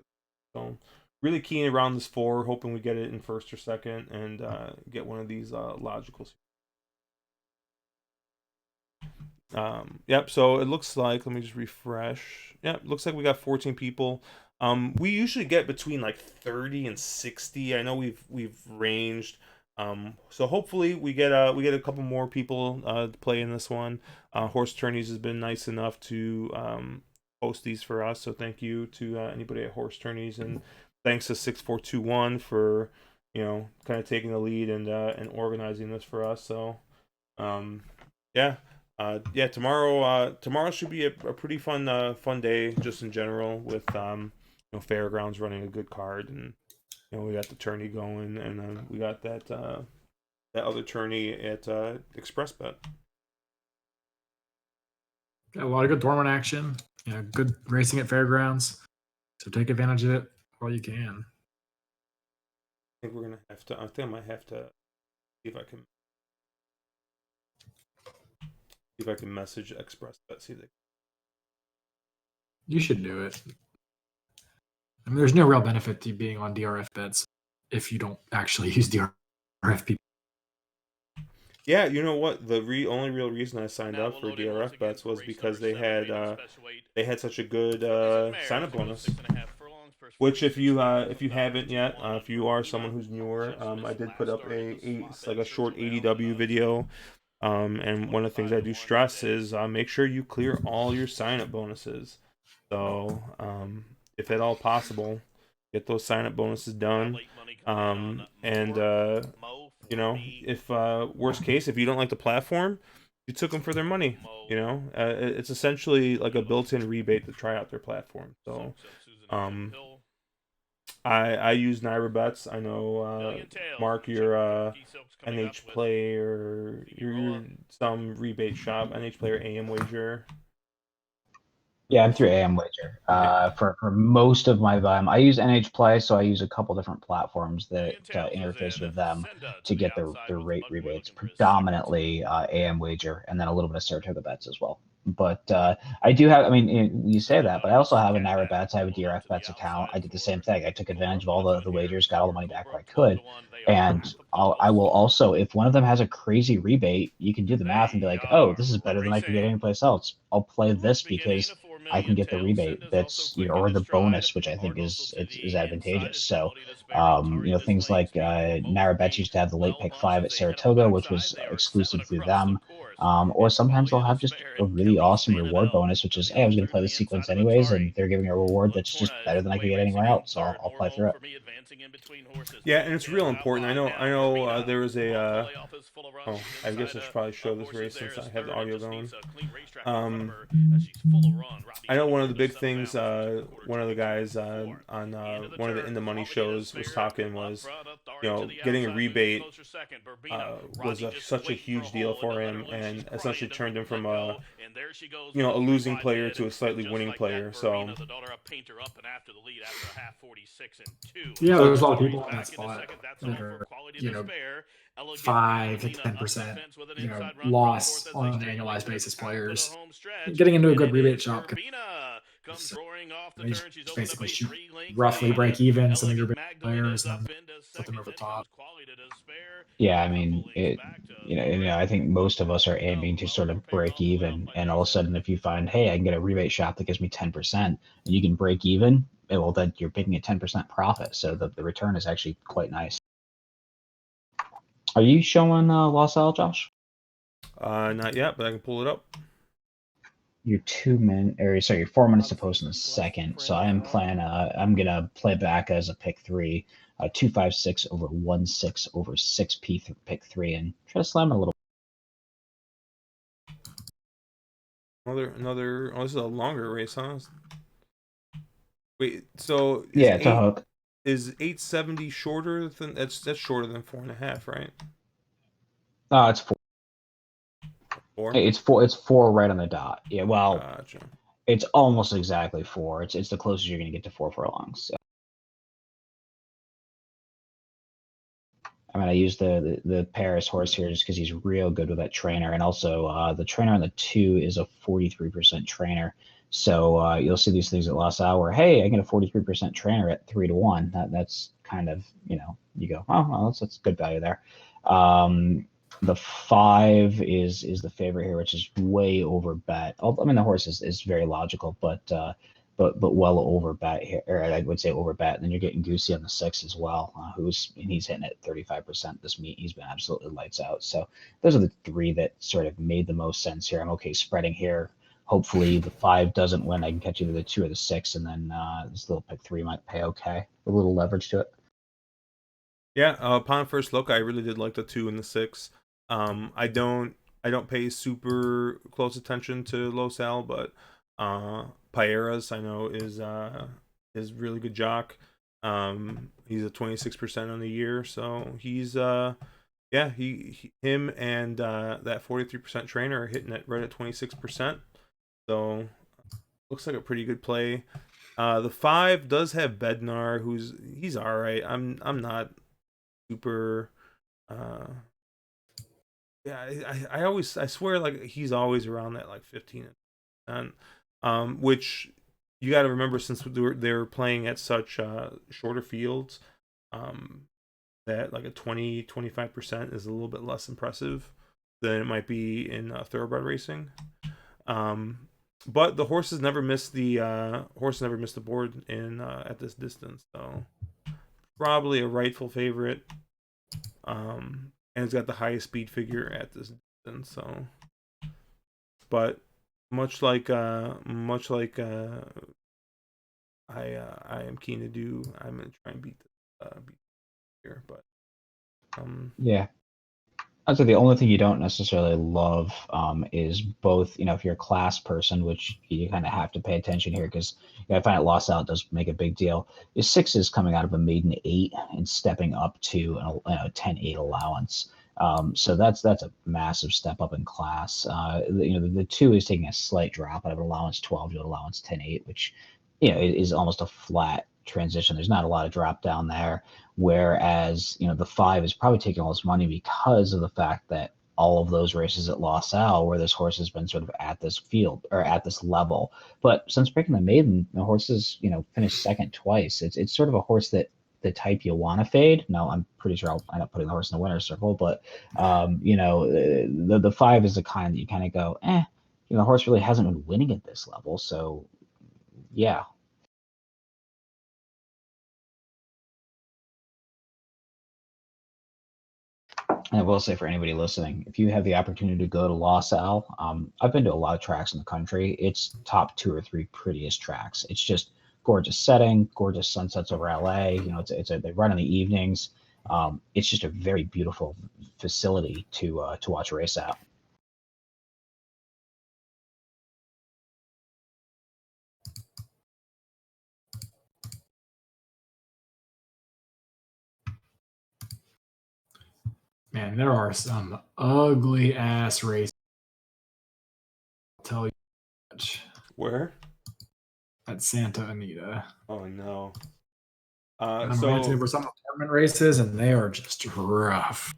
So really keying around this 4, hoping we get it in first or second, and get one of these logicals. Yep, so it looks like, let me just refresh. Yep, looks like we got 14 people. We usually get between like 30 and 60. I know we've ranged. So hopefully we get a couple more people to play in this one. Horse Tourneys has been nice enough to host these for us, so thank you to anybody at Horse Tourneys, and thanks to 6421 for kind of taking the lead and organizing this for us. So tomorrow should be a pretty fun day just in general, with Fairgrounds running a good card, and we got the tourney going, and then we got that other tourney at Express Bet. Got a lot of good tournament action. Good racing at Fairgrounds. So take advantage of it while you can. I think we're gonna have to. I think I might have to see if I can message Express Bet. See if they. You should do it. I mean, there's no real benefit to being on DRF bets if you don't actually use DRF people. Yeah, you know what? The only real reason I signed Now up we'll for load in once DRF again bets for was race because number 7 maiden special weight. they had such a good This is mare. sign up This will go bonus. 6.5 furlongs. First Which, 46 down if from you number haven't yet, 2-1 if you are Arena. someone who's newer, I This did put last up start is a swap like a short insert, so round ADW video. And one of the things I do 25-1 stress today. is make sure you clear all your sign up bonuses. So, if at all possible, get those sign up bonuses Now done. late money coming in on Mo You for know, me. if worst case, if you don't like the platform, you took them for their money. You know, it's essentially like a built-in rebate to try out their platform. So, I use Naira Bets. I know Mark, your NH Play or your some rebate shop, NH Play or AM Wager. Yeah, I'm through AM Wager. For most of my volume, I use NH Play, so I use a couple different platforms that interface with them to get their rate rebates. Predominantly AM Wager, and then a little bit of Saratoga Bets as well. But I do have. I mean, you say that, but I also have a Naira Bets. I have a DRF Bets account. I did the same thing. I took advantage of all the wagers, got all the money back where I could, and I will also, if one of them has a crazy rebate, you can do the math and be like, oh, this is better than I could get anyplace else. I'll play this because I can get the rebate that's, or the bonus, which I think is advantageous. So, things like Naira Bets used to have the late pick 5 at Saratoga, which was exclusive through them. Or sometimes they'll have just a really awesome reward bonus, which is, hey, I was going to play the sequence anyways, and they're giving a reward that's just better than I could get anywhere else. So I'll play through it. Yeah, and it's real important. I know there was a I guess I should probably show this race since I have the audio going. I know one of the big things one of the guys on one of the In the Money shows was talking was, getting a rebate was such a huge deal for him, and essentially turned him from a losing player to a slightly winning player. So yeah, there's a lot of people in that spot that are 5 to 10% loss on an annualized basis players. Getting into a good rebate shop can basically shoot roughly break even some of your big players and then put them over the top. Yeah, I mean, I think most of us are aiming to sort of break even, and all of a sudden, if you find, hey, I can get a rebate shop that gives me 10%, and you can break even, well, then you're making a 10% profit, so the return is actually quite nice. Are you showing Los Al, Josh? Not yet, but I can pull it up. You're 4 minutes to post in a second, so I am planning. I'm gonna play back as a pick 3, 256 over 16 over 6p pick 3, and try to slam it a little. Another. Oh, this is a longer race, huh? Wait, so Yeah, it's a hook. Is 870 shorter than that's shorter than 4.5, right? It's 4. 4? It's 4. It's 4 right on the dot. Yeah, well, Gotcha. It's almost exactly 4. It's the closest you're gonna get to 4 furlongs. So. I mean, I use the Paris horse here just because he's real good with that trainer, and also the trainer on the 2 is a 43% trainer. So you'll see these things at Los Al where, hey, I get a 43% trainer at 3-1. That's kind of, you go, oh, well, that's good value there. The 5 is the favorite here, which is way over bet. I mean, the horse is very logical, but well over bet here, or I would say over bet. And then you're getting Goosey on the 6 as well, he's hitting at 35% this meet. He's been absolutely lights out. So those are the 3 that sort of made the most sense here. I'm okay spreading here. Hopefully the 5 doesn't win. I can catch either the 2 or the 6, and then this little pick 3 might pay okay. A little leverage to it. Yeah, upon first look, I really did like the 2 and the 6. I don't pay super close attention to Los Al, but Paeras I know is really good jock. He's a 26% on the year, so he's him and that 43% trainer are hitting it right at 26%. So looks like a pretty good play. The 5 does have Bednar, he's all right. I'm not super I swear, like, he's always around that like 15%, which you got to remember, since they were playing at such shorter fields, that like a 20-25% is a little bit less impressive than it might be in thoroughbred racing. But the horses never missed the board in at this distance, so probably a rightful favorite. And it's got the highest speed figure at this distance, so. But much like I am keen to do, I'm gonna try and beat here, but yeah. I'd say the only thing you don't necessarily love is both, if you're a class person, which you kind of have to pay attention here because I find it lost out does make a big deal, is 6s coming out of a maiden 8 and stepping up to a 10-8 allowance. So that's a massive step up in class. The 2 is taking a slight drop out of allowance 12 to allowance 10-8, which is almost a flat transition. There's not a lot of drop down there. Whereas, the 5 is probably taking all this money because of the fact that all of those races at Los Al, where this horse has been sort of at this field or at this level. But since breaking the maiden, the horse has, finished second twice. It's sort of a horse that the type you want to fade. Now, I'm pretty sure I'll end up putting the horse in the winner's circle, but, the 5 is the kind that you kind of go, the horse really hasn't been winning at this level. So, yeah. And I will say for anybody listening, if you have the opportunity to go to Los Al, I've been to a lot of tracks in the country. It's top 2 or 3 prettiest tracks. It's just gorgeous setting, gorgeous sunsets over LA. They run in the evenings. It's just a very beautiful facility to watch a race at. Man, there are some ugly ass races. I'll tell you much. Where? At Santa Anita. Oh no. I'm ranting over some tournament races, and they are just rough.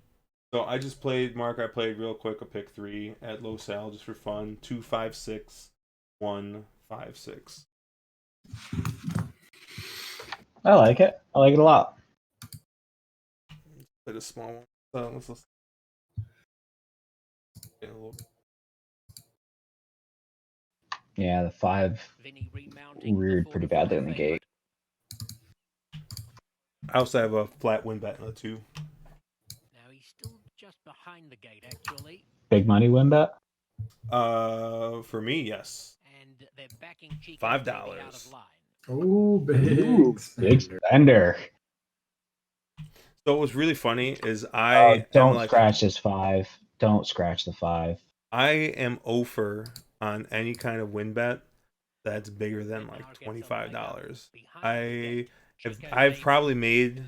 So I just played, Mark. I played real quick a pick 3 at Los Al just for fun. 2-5-6, 1-5-6. I like it. I like it a lot. Played a small one. So let's listen. Yeah, the 5 reared pretty badly in the gate. I also have a flat win bet in the 2. Now he's still just behind the gate, actually. Big money win bet? For me, yes. And they're backing Chico $5. out of line. Oh, big spender. So what was really funny is don't scratch this 5. Don't scratch the 5. I am over on any kind of win bet that's bigger than like $25. I've probably made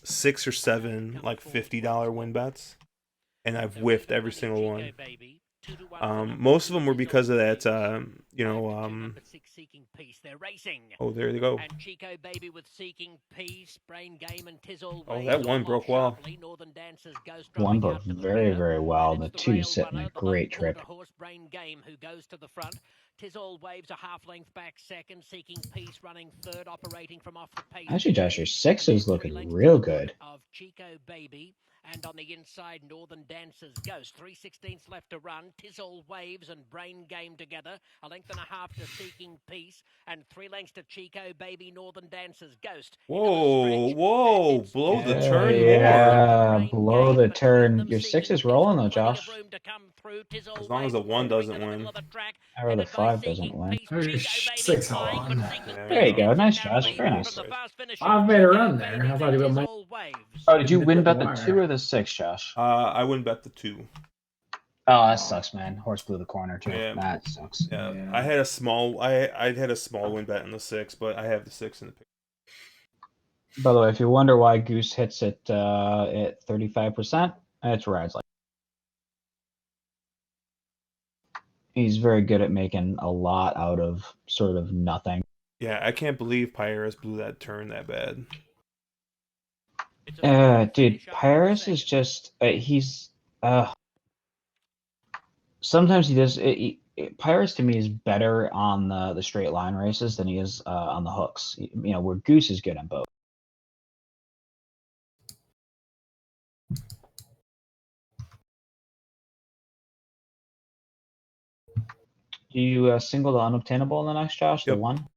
6 or 7 like $50 win bets, and I've whiffed every single one. Most of them were because of that, oh, there they go. And Chico Baby with Seeking Peace, Brain Game and Tizzle. Oh, that one broke well. One broke very, very well. The 2 sitting a great trip. Horse Brain Game who goes to the front. Tizzle waves a half length back second. Seeking Peace running third, operating from off the pace. Actually, Josh, your 6 is looking real good. Of Chico Baby. And on the inside, Northern Dancers Ghost. 3/16 left to run. Tizzle Waves and Brain Game together. A length and a half to Seeking Peace. And 3 lengths to Chico Baby, Northern Dancers Ghost. Whoa, blow the turn. Yeah, blow the turn. Your 6 is rolling though, Josh. As long as the 1 doesn't win. Or the 5 doesn't win. 6 on. There you go. Nice, Josh. Very nice. I've made a run there. I thought you would. Oh, did you win bet the 2 or the 6, Josh? I win bet the 2. Oh, that sucks, man. Horse blew the corner too. Yeah. That sucks. Yeah. I had a small win bet in the 6, but I have the 6 in the pick. By the way, if you wonder why Goose hits it at 35%, that's rides like. He's very good at making a lot out of sort of nothing. Yeah, I can't believe Pyrrhus blew that turn that bad. Dude, Pyrrhus is just he's sometimes he does Pyrus to me is better on the straight line races than he is on the hooks. Where Goose is good on both. Do you single the unobtainable in the next, Josh? The Yep. one?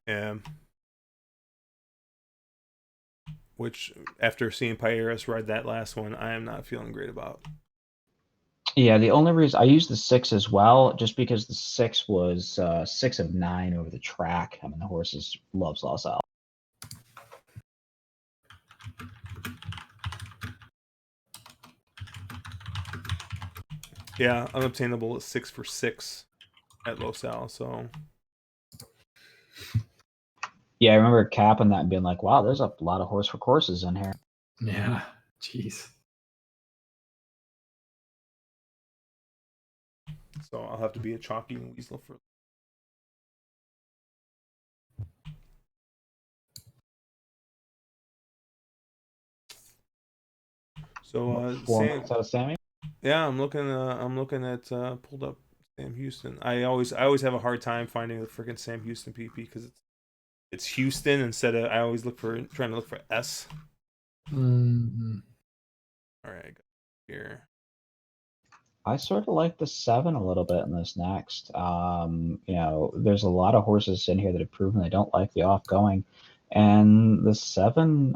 Yeah. Which, after seeing Pyrus ride that last one, I am not feeling great about. Yeah, the only reason I used the 6 as well, just because the 6 was 6 of 9 over the track. I mean, the horses loves Los Al. Yeah, unobtainable is 6 for 6 at Los Al, so. Yeah, I remember capping that and being like, wow, there's a lot of horse for courses in here. Yeah. Jeez. So I'll have to be a chalky and weasel for. So 4 Sam, months out of Sammy? yeah, I'm looking at pulled up Sam Houston. I always have a hard time finding the freaking Sam Houston PP because it's Houston instead of, I always trying to look for S. Mm-hmm. All right, here. I sort of like the 7 a little bit in this next. There's a lot of horses in here that have proven they don't like the off going, and the 7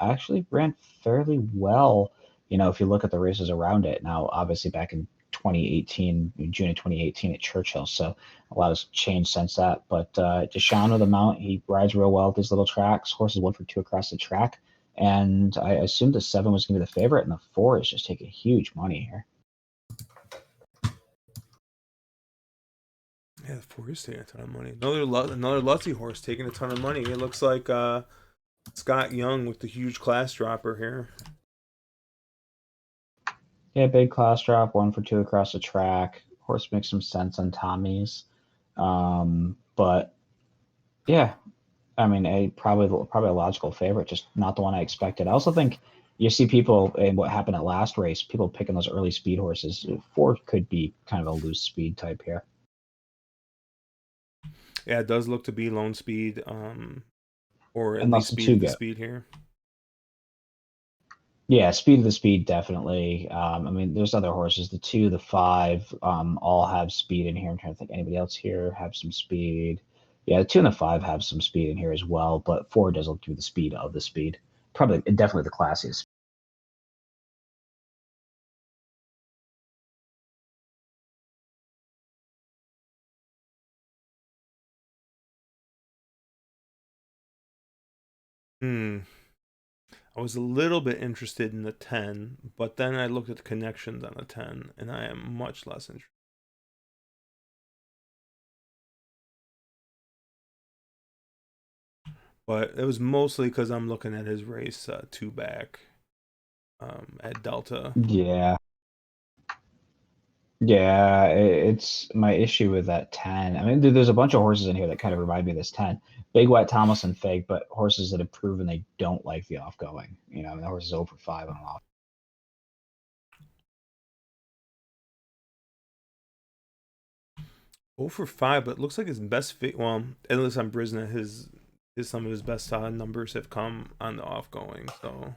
actually ran fairly well. If you look at the races around it. Now, obviously, back in 2018, June of 2018 at Churchill, so a lot has changed since that. But Deshaun with the mount, he rides real well at these little tracks. Horses 1 for 2 across the track, and I assumed the 7 was going to be the favorite, and the 4 is just taking huge money here. Yeah, the 4 is taking a ton of money. Another Lutzy horse taking a ton of money. It looks like Scott Young with the huge class dropper here. Yeah, big class drop, 1 for 2 across the track. Horse makes some sense on Tommy's. But yeah, I mean, probably a logical favorite, just not the one I expected. I also think you see people in what happened at last race, people picking those early speed horses. 4 could be kind of a loose speed type here. Yeah, it does look to be lone speed, or at Unless least the speed 2 of the go. speed here. Yeah, speed of the speed, definitely. I mean, there's other horses. The 2, the 5, all have speed in here. I'm trying to think anybody else here have some speed. Yeah, the 2 and the 5 have some speed in here as well, but 4 does look to be the speed of the speed. Probably, definitely the classiest. I was a little bit interested in the 10, but then I looked at the connections on the 10, and I am much less interested. But it was mostly because I'm looking at his race 2 back at Delta. Yeah. Yeah, it's my issue with that 10. I mean, there's a bunch of horses in here that kind of remind me of this 10. Big Wet, Thomas, and Fig, but horses that have proven they don't like the off going. I mean, the horse is 0 for 5 on an off. 0 for 5, but it looks like his best fit. Well, at least on Brisna, some of his best numbers have come on the off going. So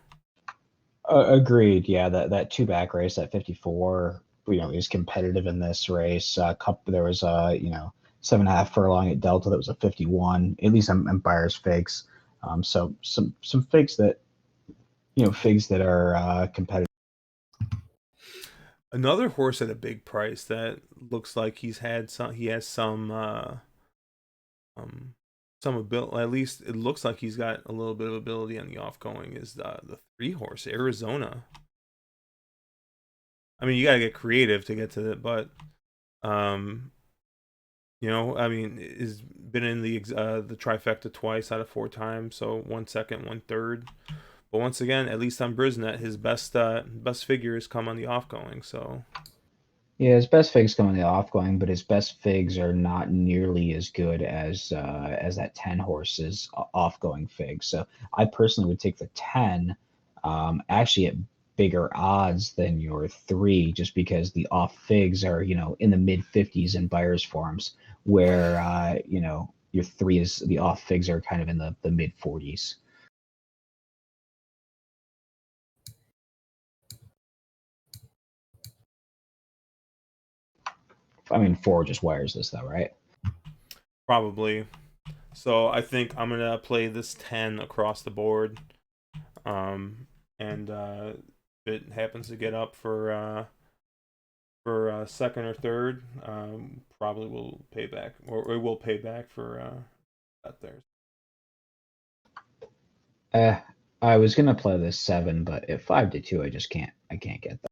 Agreed. Yeah, that 2 back race, that 54, he was competitive in this race. There was 7.5 furlong at Delta that was a 51. At least on Buyers Figs. So some figs that are competitive. another horse at a big price that looks like he has some ability. At least it looks like he's got a little bit of ability on the off going. Is the 3 horse Arizona. I mean, you gotta get creative to get to it, but I mean, has been in the trifecta twice out of 4 times, so 1 second, 1 third. But once again, at least on Brisnet, his best figures come on the off going. So Yeah, his best figs come in the off going, but his best figs are not nearly as good as that 10 horses off going figs. So I personally would take the 10. Actually, at bigger odds than your 3, just because the off figs are, in the mid 50s in buyers forums, where your 3 is, the off figs are kind of in the mid 40s. I mean, 4 just wires this though, right? Probably. So I think I'm gonna play this 10 across the board, and if it happens to get up for second or third, probably will pay back, or it will pay back for that there. I was gonna play this 7, but at 5-2, I just can't. I can't get that.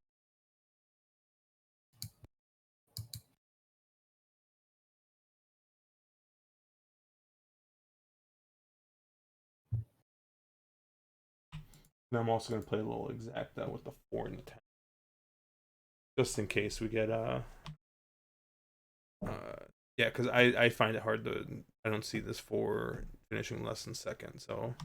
And I'm also gonna play a little exacta with the 4 and the 10, just in case we get yeah, because I find it hard to. I don't see this 4 finishing less than second, so.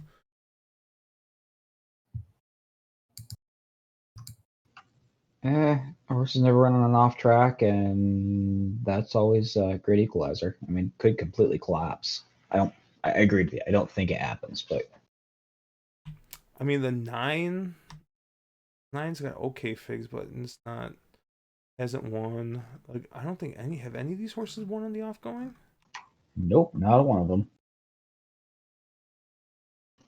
Horse is never running an off track, and that's always a great equalizer. I mean, could completely collapse. I agree with you. I don't think it happens, but I mean, the 9's got okay figs, but it's not, hasn't won. Like, I don't think have any of these horses won on the off going? nope, not one of them.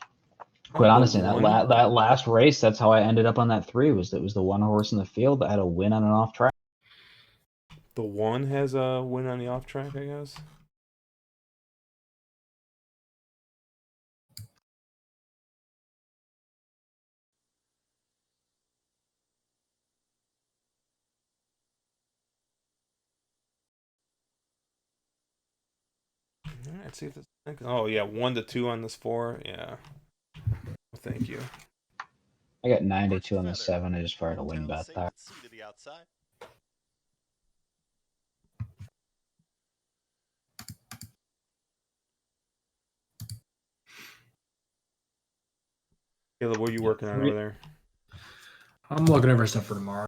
Not Quite the honestly, that one. that last race, that's how I ended up on that 3. Was the one horse in the field that had a win on an off track. The 1 has a win on the off track, I guess. Let's see if this. Oh yeah, 1-2 on this 4. Yeah. Well, thank you. I got 9-2 on the 7. I just fired a win bet there. Caleb, what are you working on over there? I'm looking over stuff for tomorrow.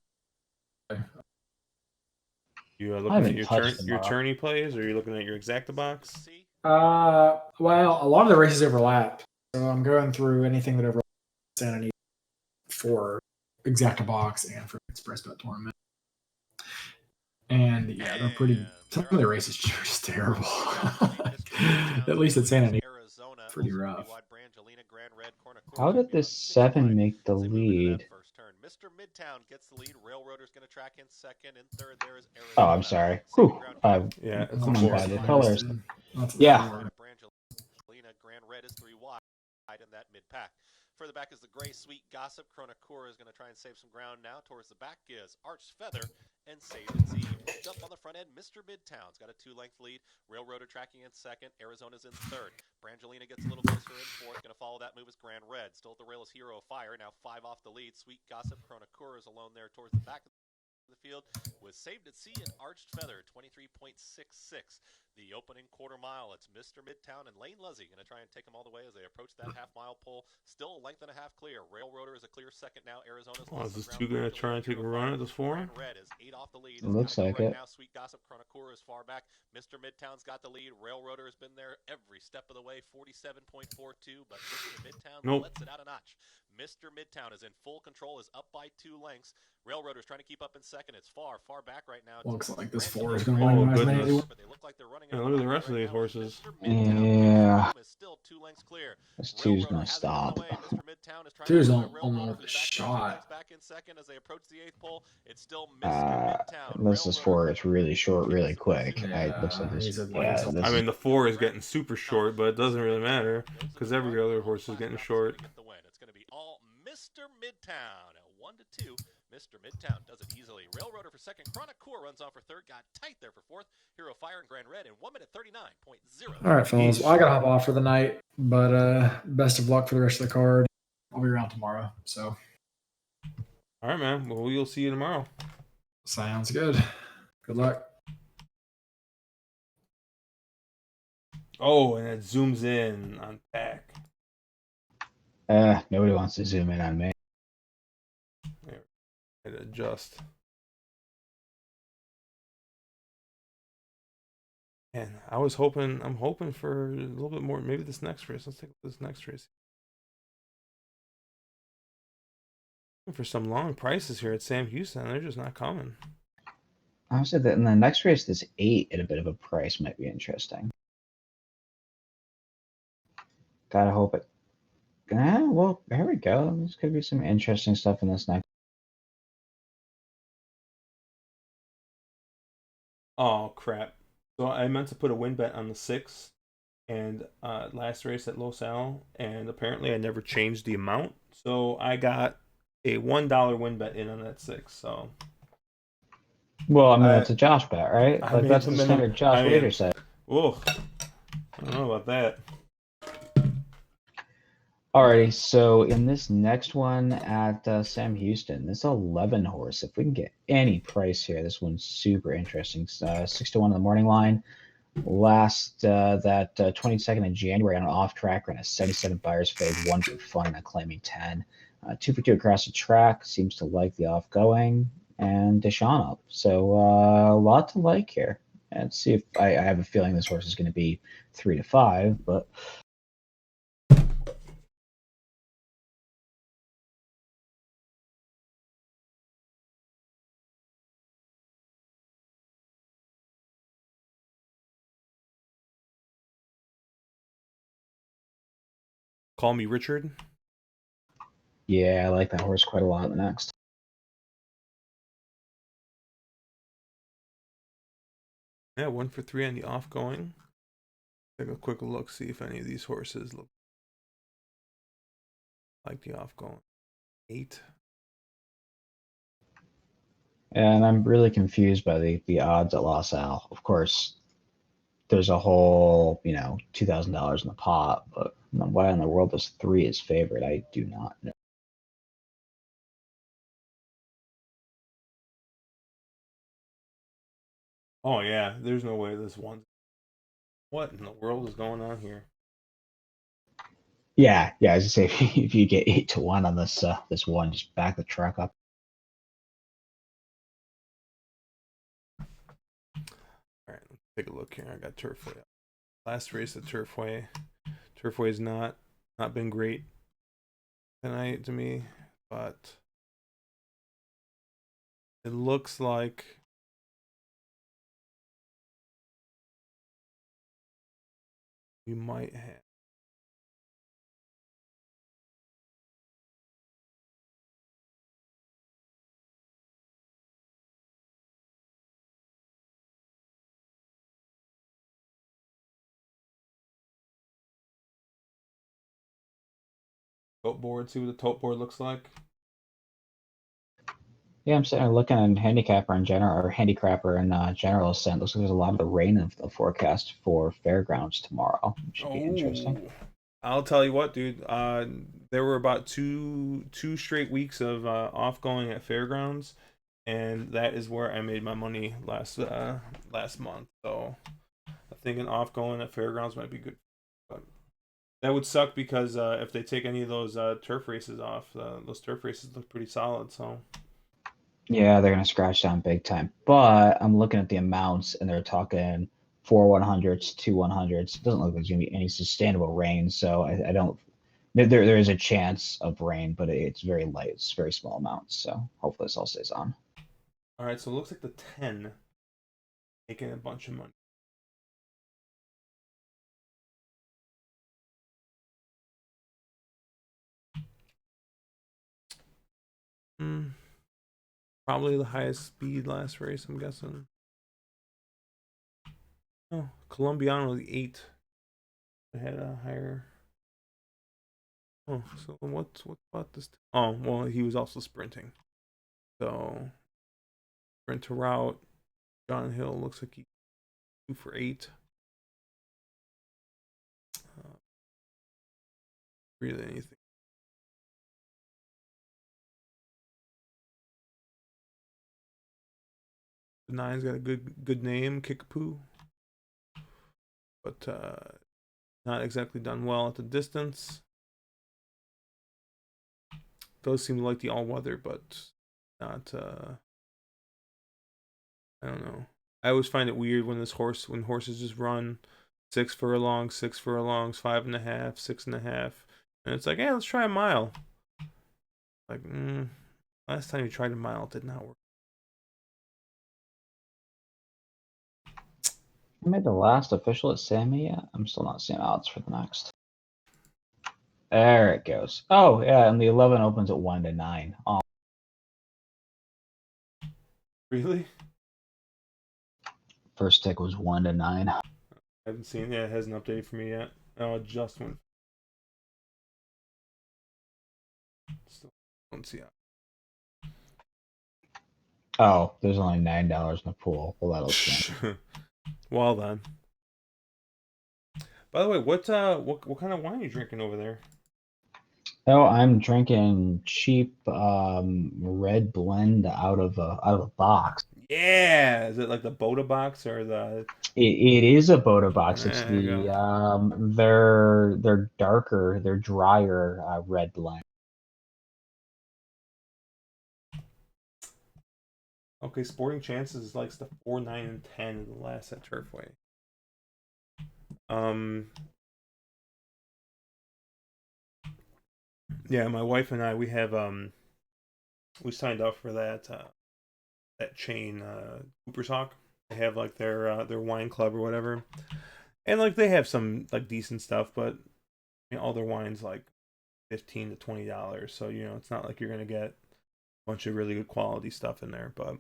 You looking at your tourney plays, or are you looking at your exacta box? Well, a lot of the races overlap, so I'm going through anything that overlaps and I need for exacta box and for express bet tournament. And yeah, they're pretty. Some of the races are just terrible. At least at Santa Anita, pretty rough. How did this 7 make the lead? Mr. Midtown gets the lead. Railroader's going to track in second. In third, there is Arizona. Oh, I'm sorry. Whew. Yeah, it's I'm on bad with colors. Yeah. Brangelina Grand Red is 3 wide in that mid pack. Further back is the Gray Sweet Gossip. Chronocura is going to try and save some ground now. Towards the back is Arch Feather and Save and Z. Moved up on the front end, Mr. Midtown's got a 2-length lead. Railroader tracking in second. Arizona's in third. Brangelina gets a little closer in fourth. Going to follow that move is Grand Red. Still at the rail is Hero of Fire. Now 5 off the lead. Sweet Gossip. Chronocura is alone there towards the back of the field with Saved at Sea and Arched Feather, 23.66. The opening quarter mile, it's Mr. Midtown and Lane Luzzy going to try and take them all the way as they approach that half-mile pole. Still a length and a half clear. Railroader is a clear second now. Arizona's is this 2 going to try and take a run at this 4? Red is 8 off the lead. It looks like right it. Now, Sweet Gossip Chronocura is far back. Mr. Midtown's got the lead. Railroader has been there every step of the way, 47.42, but Mr. Midtown lets it out a notch. Mr. Midtown is in full control, is up by 2 lengths. Railroader's trying to keep up in second. It's far back right now. Looks like this 4 is going to win. But they look like they're running. Yeah, look at the rest of these horses. Yeah. Still 2 lengths clear. This 2's going to stop. 2 is almost a shot. Back in second as they approach the 8th pole. It's still Mr. Midtown. Unless this 4 gets really short, really quick. Yeah, Looks like this. I mean, the 4 is getting super short, but it doesn't really matter because every other horse is getting short. It's going to be all Mr. Midtown at 1-2. Mr. Midtown does it easily. Railroader for second. Chronocura runs on for third. Got tight there for fourth. Hero Fire and Grand Red in 1 minute 39.0. All right, fellas. Well, I got to hop off for the night, but best of luck for the rest of the card. I'll be around tomorrow. So. All right, man. Well, we'll see you tomorrow. Sounds good. Good luck. Oh, and it zooms in on pack. Nobody wants to zoom in on me. There I'd adjust. And I'm hoping for a little bit more. Maybe this next race. Let's take this next race. For some long prices here at Sam Houston, they're just not coming. Honestly, in the next race, this 8 at a bit of a price might be interesting. Gotta hope it. Well, here we go. This could be some interesting stuff in this next. Oh crap! So I meant to put a win bet on the 6 and last race at Los Al, and apparently I never changed the amount. So I got a $1 win bet in on that 6. So Well, I mean, that's a Josh bet, right? I Like, made that's the the minimum. standard Josh wager set. Whoa, I don't know about that. Alrighty, so in this next one at Sam Houston, this 11 horse, if we can get any price here, this one's super interesting. 6-1 on the morning line. Last that 22nd of January on an off track, ran a 77 buyers fade, 1 for fun, and a claiming 10. 2 for 2 across the track, seems to like the offgoing, and Deshaun up. So a lot to like here. And see if I have a feeling this horse is going to be 3 to 5, but. Call me Richard. Yeah, I like that horse quite a lot in the next. Yeah, 1 for 3 on the offgoing. Take a quick look, see if any of these horses look like the offgoing. 8. And I'm really confused by the odds at Los Al. Of course, there's a whole, $2,000 in the pot, but why in the world is 3 his favorite? I do not know. Oh yeah, there's no way this one. What in the world is going on here? Yeah, as I say, if you get 8-1 on this one, just back the truck up. All right, let's take a look here. I got Turfway. Last race at Turfway. Turfway's not been great tonight to me, but it looks like we might have. Tote board, see what the tote board looks like. Yeah, I'm sitting there looking at handicapper in general, or handicapper in general sense. Looks like there's a lot of the rain of the forecast for fairgrounds tomorrow. Should be interesting. I'll tell you what, dude. There were about two straight weeks of off going at fairgrounds, and that is where I made my money last month. So I think an off going at fairgrounds might be good. But that would suck because if they take any of those turf races off, those turf races look pretty solid. So Yeah, they're gonna scratch down big time. But I'm looking at the amounts, and they're talking 4 100s, 2 100s. It doesn't look like there's gonna be any sustainable rain, so I don't. There is a chance of rain, but it's very light. It's very small amounts, so hopefully this all stays on. all right, so it looks like the 10 making a bunch of money. Probably the highest speed last race, I'm guessing. Oh, Colombiano, the 8. I had a higher. Oh, so what about this? Oh, well, he was also sprinting. So, sprint to route. John Hill looks like he 2 for 8. Really anything. The 9's got a good name, Kickapoo. But not exactly done well at the distance. Those seem to like the all-weather, but not. I don't know. I always find it weird when horses just run 6 furlongs, 6 furlongs, 5.5, 6.5, and it's like, hey, let's try a mile. Like, last time you tried a mile, it did not work. I made the last official at Sammy yet? I'm still not seeing odds for the next. There it goes. Oh, yeah, and the 11 opens at 1 to 9. Oh. Really? First tick was 1 to 9. I haven't seen it. It hasn't updated for me yet. Oh, it just went. Still don't see it. Oh, there's only $9 in the pool. Well, that'll change. Well then. By the way, what kind of wine are you drinking over there? Oh, I'm drinking cheap red blend out of a box. Yeah, is it like the Boda box or the? It is a Boda box. It's There you the they're darker, they're drier red blend. Okay, Sporting Chances likes the 4, 9, and 10 in the last at Turfway. Yeah, my wife and I, we have we signed up for that chain, Cooper's Hawk. They have like their wine club or whatever, and like they have some like decent stuff, but all their wines like $15 to $20. So it's not like you're gonna get a bunch of really good quality stuff in there, but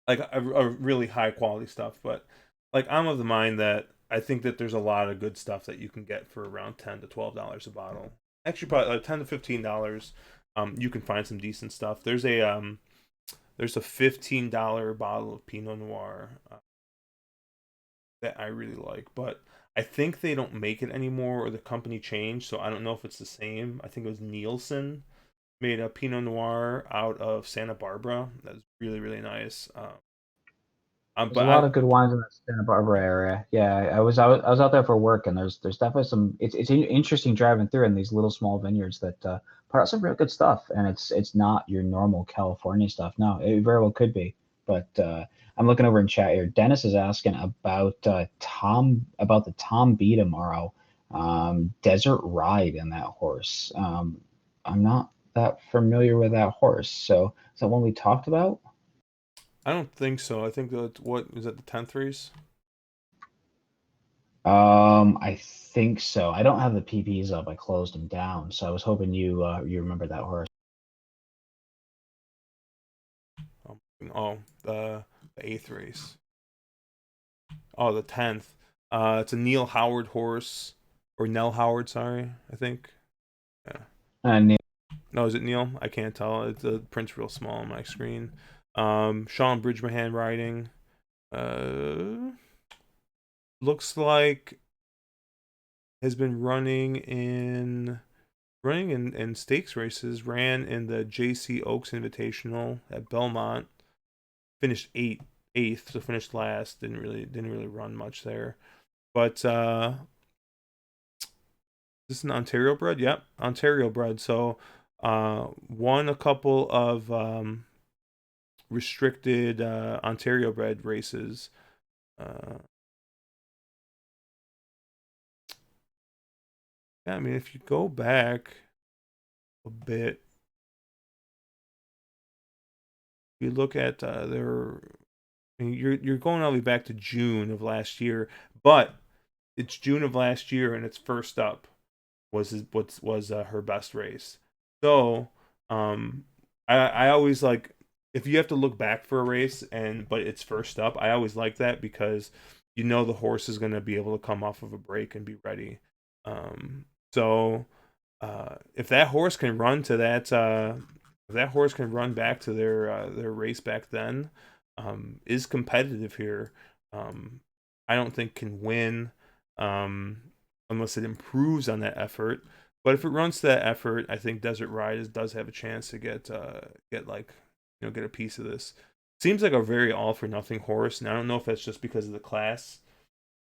like a really high quality stuff. But like I'm of the mind that I think that there's a lot of good stuff that you can get for around $10 to $12 a bottle. Actually, probably like $10 to $15. You can find some decent stuff. There's a $15 bottle of Pinot Noir that I really like, but I think they don't make it anymore, or the company changed, so I don't know if it's the same. I think it was Nielsen made a Pinot Noir out of Santa Barbara. That's really, really nice. There's But a lot of good wines in the Santa Barbara area. Yeah, I was out there for work, and there's definitely some. It's interesting driving through in these little small vineyards that put out some real good stuff, and it's not your normal California stuff. No, it very well could be. But I'm looking over in chat here. Dennis is asking about the Tom B tomorrow, Desert Ride in that horse. I'm not that familiar with that horse. So is that one we talked about? I don't think so. I think that what is that, the 10th race? I think so. I don't have the PPs up. I closed them down, so I was hoping you remember that horse. Oh, the 8th race. Oh, the 10th. It's a Neil Howard horse, or Nell Howard. Sorry, I think. Yeah. And No, is it Neil? I can't tell. It's the print's real small on my screen. Sean Bridgman riding. Looks like has been running in stakes races. Ran in the JC Oaks Invitational at Belmont. Finished eighth, so finished last. Didn't really run much there. But this is an Ontario bred. Yep, Ontario bred. So won a couple of restricted Ontario bred races. Yeah, I mean, if you go back a bit, you look at their. I mean, you're going all the way back to June of last year, but it's June of last year, and its first up was her best race. So, I always like, if you have to look back for a race but it's first up, I always like that because the horse is going to be able to come off of a break and be ready. So if that horse can run to that, if that horse can run back to their race back then, is competitive here. I don't think can win unless it improves on that effort. But if it runs to that effort, I think Desert Ride does have a chance to get get a piece of this. Seems like a very all for nothing horse, and I don't know if that's just because of the class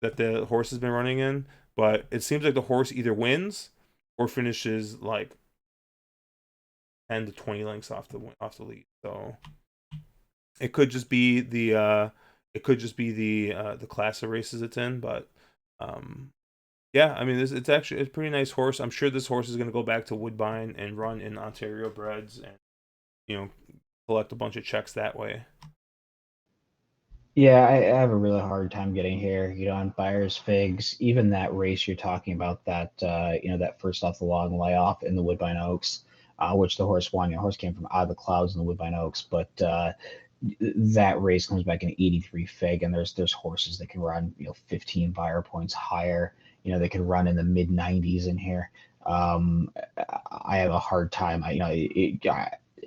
that the horse has been running in, but it seems like the horse either wins or finishes like 10 to 20 lengths off the lead. So it could just be the class of races it's in, but yeah, I mean, it's a pretty nice horse. I'm sure this horse is going to go back to Woodbine and run in Ontario breds and collect a bunch of checks that way. Yeah, I have a really hard time getting here. On Buyers Figs, even that race you're talking about, that that first off the long layoff in the Woodbine Oaks, which the horse won. The horse came from out of the clouds in the Woodbine Oaks, but that race comes back in 83 Fig, and there's horses that can run 15 buyer points higher. They can run in the mid 90s in here. I have a hard time.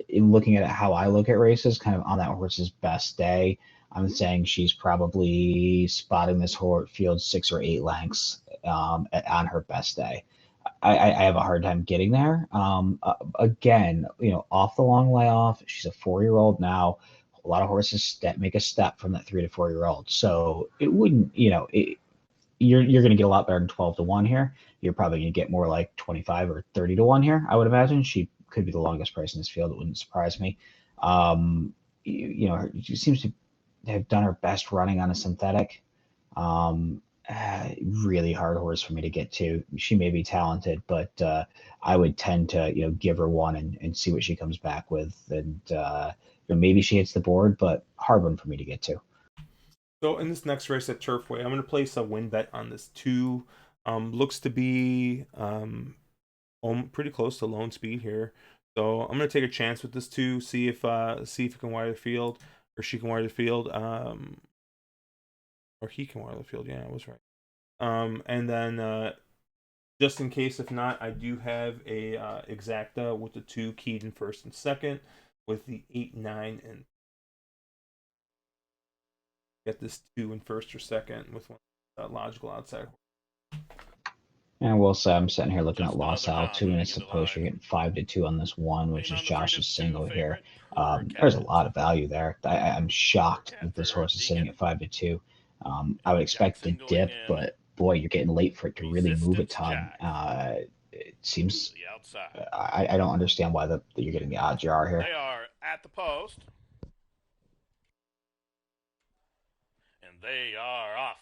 In looking at how I look at races, kind of on that horse's best day, I'm saying she's probably spotting this horse field 6 or 8 lengths on her best day. I have a hard time getting there. Again, off the long layoff, she's a 4-year-old now. A lot of horses make a step from that 3 to 4-year-old. So it wouldn't, you're going to get a lot better than 12 to 1 here. You're probably going to get more like 25 or 30 to 1 here, I would imagine. She could be the longest price in this field. It wouldn't surprise me. She seems to have done her best running on a synthetic. Really hard horse for me to get to. She may be talented, but I would tend to give her one and see what she comes back with, and maybe she hits the board, but hard one for me to get to. So in this next race at Turfway, I'm going to place a win bet on this 2. Looks to be pretty close to lone speed here. So I'm going to take a chance with this 2, see if it can wire the field, or she can wire the field, or he can wire the field. Yeah, I was right. And then just in case if not, I do have a exacta with the 2 keyed in first and second, with the 8, 9, and get this 2 in first or second with one logical outside horse. And we'll say I'm sitting here looking at Los Al 2 minutes to post. You're getting 5 to 2 on this one, which is Josh's single here. There's a lot of value there. I'm shocked that this horse is sitting at 5 to 2. I would expect it to dip, but boy, you're getting late for it to really move a ton. It seems I don't understand why you're getting the odds you are here. They are at the post, and they are off.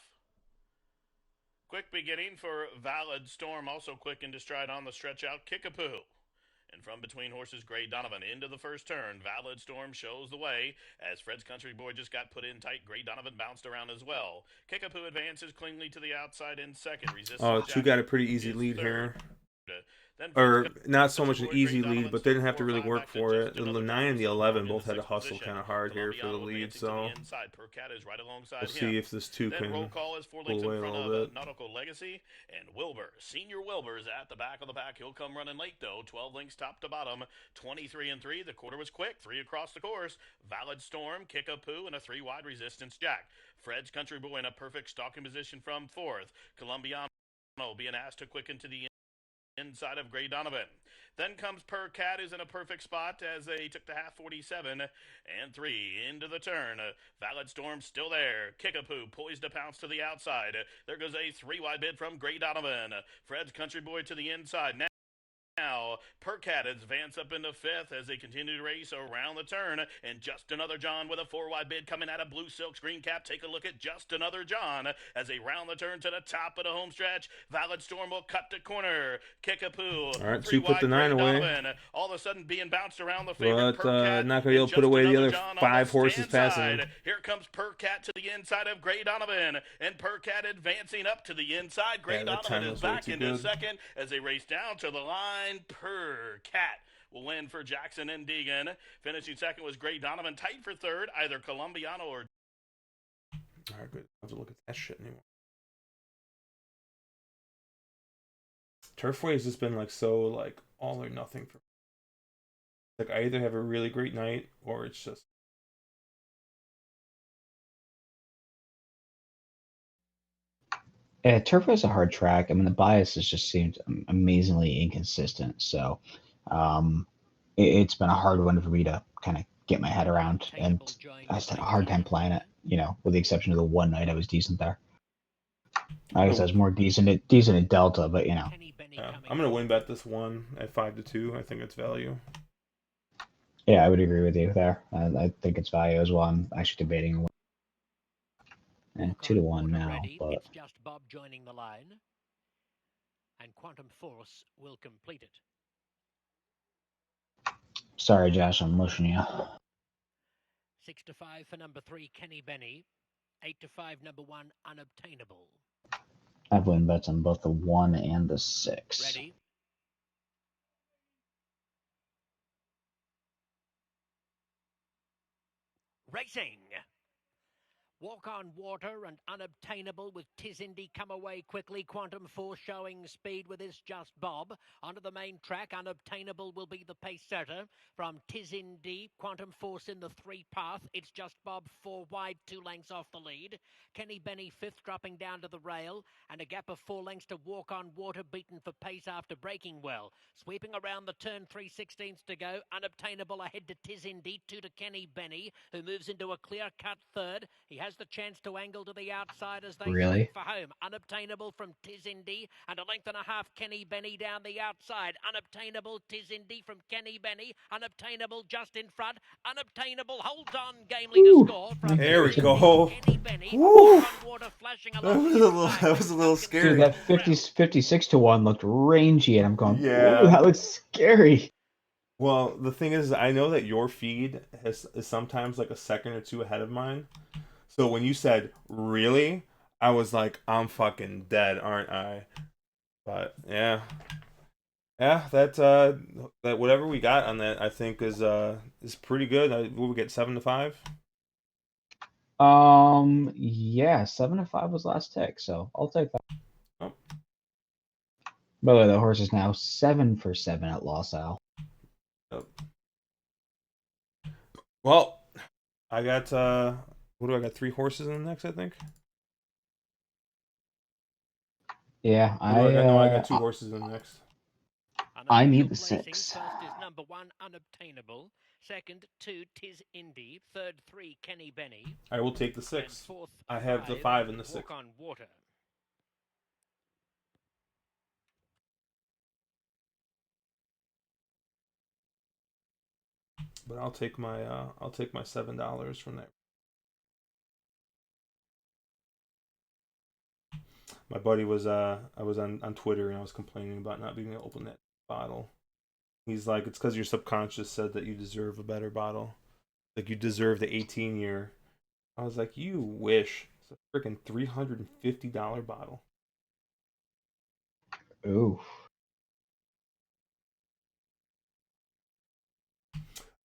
Quick beginning for Valid Storm, also quick into stride on the stretch out, Kickapoo. And from between horses, Gray Donovan into the first turn. Valid Storm shows the way as Fred's Country Boy just got put in tight. Gray Donovan bounced around as well. Kickapoo advances cleanly to the outside in second. Oh, 2 got a pretty easy lead here. Or not so much an easy lead, but they didn't have to really work for it. The 9 and the 11 both had to hustle kind of hard here for the lead, so we'll see if this 2 can pull away a little bit. Nautical Legacy and Wilbur. Senior Wilbur's at the back of the pack. He'll come running late, though. 12 lengths top to bottom. 23 and 3. The quarter was quick. 3 across the course. Valid Storm, Kickapoo, and a 3 wide Resistance Jack. Fred's Country Boy in a perfect stalking position from 4th. Columbiano being asked to quicken to the inside of Gray Donovan. Then comes Per Cat, who's in a perfect spot as they took the half 47 and 3 into the turn. Valid Storm still there. Kickapoo poised to pounce to the outside. There goes a 3 wide bid from Gray Donovan. Fred's Country Boy to the inside. Now, Percat advance up into 5th as they continue to race around the turn. And Just Another John with a 4 wide bid coming out of Blue Silk's green cap. Take a look at Just Another John as they round the turn to the top of the home stretch. Valid Storm will cut to corner. Kickapoo. All right, 2 put the 9 away. Donovan, all of a sudden being bounced around the favorite. But not going to be able to put away the other 5 horses passing him. Here comes Percat to the inside of Gray Donovan. And Percat advancing up to the inside. Gray Donovan is back into second as they race down to the line. Percat will win for Jackson and Deegan. Finishing second was Gray Donovan. Tight for third, either Columbiano or... All right, good. I don't have to look at that shit anymore. Turfway has just been so all or nothing for me. I either have a really great night or it's just... Yeah, Turfway is a hard track. I mean, the bias has just seemed amazingly inconsistent. So it's been a hard one for me to kind of get my head around. And I just had a hard time playing it, with the exception of the one night I was decent there. I guess I was more decent at Delta, but Yeah, I'm going to win bet this one at 5 to 2. I think it's value. Yeah, I would agree with you there. I think it's value as well. I'm actually debating 2-1 now, ready. but It's just Bob joining the line. And Quantum Force will complete it. sorry, Josh, I'm mushing you. 6-5 for number 3, Kenny Benny. 8-5, number 1, Unobtainable. I've win bets on both the 1 and the 6. Ready. Racing. Walk on Water and Unobtainable with Tizindy come away quickly. Quantum Force showing speed with It's Just Bob. Onto the main track, Unobtainable will be the pace setter. From Tizindy, Quantum Force in the 3 path. It's Just Bob 4 wide, 2 lengths off the lead. Kenny Benny 5th dropping down to the rail. And a gap of 4 lengths to Walk on Water, beaten for pace after braking well. Sweeping around the turn, 3/16 to go. Unobtainable ahead to Tizindy, 2 to Kenny Benny, who moves into a clear-cut 3rd. He has the chance to angle to the outside as they Really? slip for home. Unobtainable from Tizindy, and a length and a half Kenny Benny down the outside. Unobtainable Tizindy from Kenny Benny. Unobtainable just in front. Unobtainable holds on gamely to score from There we Tizindy, go. Kenny Benny. Woo! Walk on Water flashing along That was a little scary. Dude, that 56-1 looked rangy, and I'm going, Yeah. ooh, that looks scary. Well, the thing is, I know that your feed is sometimes like a second or two ahead of mine. So when you said really, I was like, I'm fucking dead, aren't I? But yeah, that whatever we got on that, I think is pretty good. Will we get 7-5? Yeah, 7-5 was last tick, so I'll take that. Oh. By the way, the horse is now 7 for 7 at Los Al. Yep. Well, I got what do I got? 3 horses in the next, I think. Yeah, I know I got 2 horses in the next. I need the Placings. 6. First is number 1, Unobtainable. Second, 2, Tizindy. Third, 3, Kenny Benny. I will take the And 6. fourth, I have the 5 and the 6. Walk on Water. But I'll take my $7 from that. My buddy was I was on Twitter and I was complaining about not being able to open that bottle. He's like, it's because your subconscious said that you deserve a better bottle. Like you deserve the 18 year. I was like, you wish. It's a freaking $350 bottle. Ooh.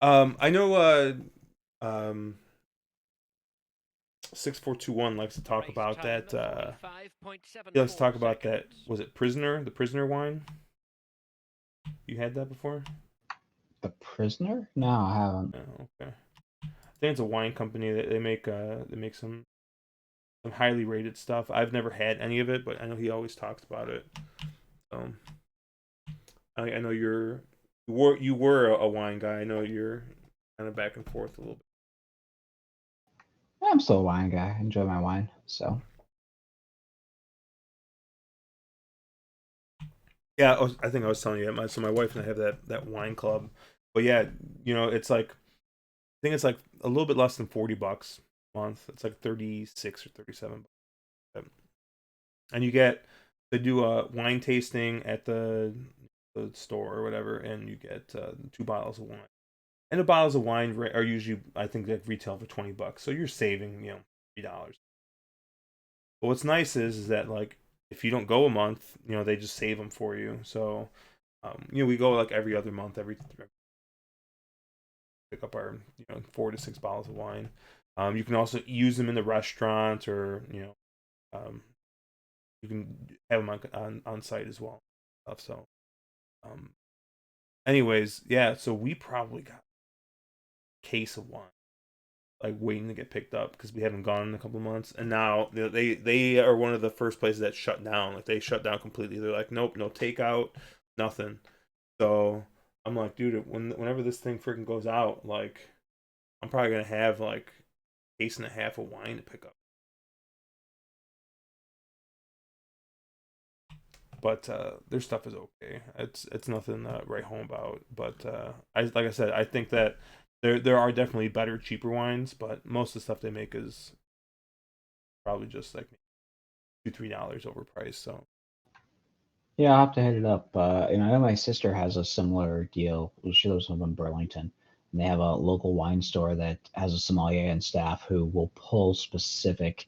I know 6421 likes to talk about that. He likes to talk about that. Was it Prisoner? The Prisoner wine? You had that before? The Prisoner? No, I haven't. Oh, okay. I think it's a wine company that they make some highly rated stuff. I've never had any of it, but I know he always talks about it. I know you were a wine guy. I know you're kind of back and forth a little bit. I'm still a wine guy. I enjoy my wine, so. Yeah, I think I was telling you that. So my wife and I have that wine club. But yeah, it's like I think it's like a little bit less than $40 a month. It's like 36 or 37. And they do a wine tasting at the store or whatever, and you get 2 bottles of wine. And the bottles of wine are usually, I think, like retail for $20. So you're saving, $3. But what's nice is that like if you don't go a month, they just save them for you. So, we go like every other month, pick up our 4 to 6 bottles of wine. You can also use them in the restaurant, or you can have them on site as well. So, anyways, yeah. So we probably got a case of wine, like waiting to get picked up because we haven't gone in a couple months, and now they are one of the first places that shut down. Like they shut down completely. They're like, nope, no takeout, nothing. So I'm like, dude, whenever this thing freaking goes out, like I'm probably gonna have like a case and a half of wine to pick up. but their stuff is okay. It's nothing to write home about. But like I said, I think that there are definitely better, cheaper wines, but most of the stuff they make is probably just like $2-3 overpriced. So Yeah, I'll have to hit it up. I know my sister has a similar deal. She lives up in Burlington, and they have a local wine store that has a sommelier and staff who will pull specific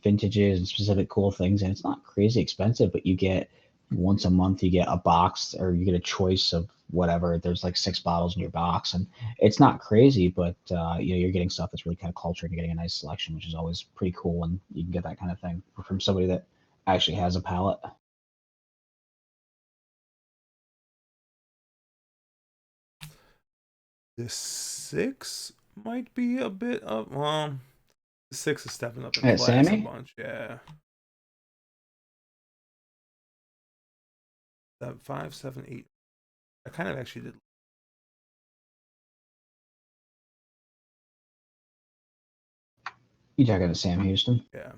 vintages and specific cool things. And it's not crazy expensive, but you get once a month, you get a box or you get a choice of whatever. There's like 6 bottles in your box, and it's not crazy, but you're getting stuff that's really kind of cultured. You're getting a nice selection, which is always pretty cool when you can get that kind of thing from somebody that actually has a palate. the 6 might be a bit of, well, the 6 is stepping up in Hey, class a Sammy? bunch. Yeah. 5, 7, 8. I kind of actually did. You talking to Sam Houston? Yeah.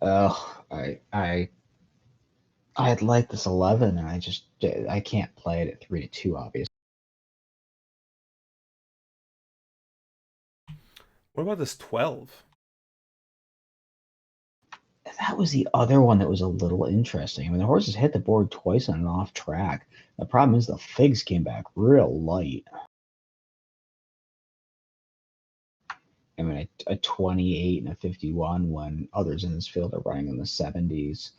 Oh, I had liked this 11, and I can't play it at 3-2, obviously. What about this 12? That was the other one that was a little interesting. I mean, the horses hit the board twice on an off track. The problem is the figs came back real light. I mean, a 28 and a 51 when others in this field are running in the 70s.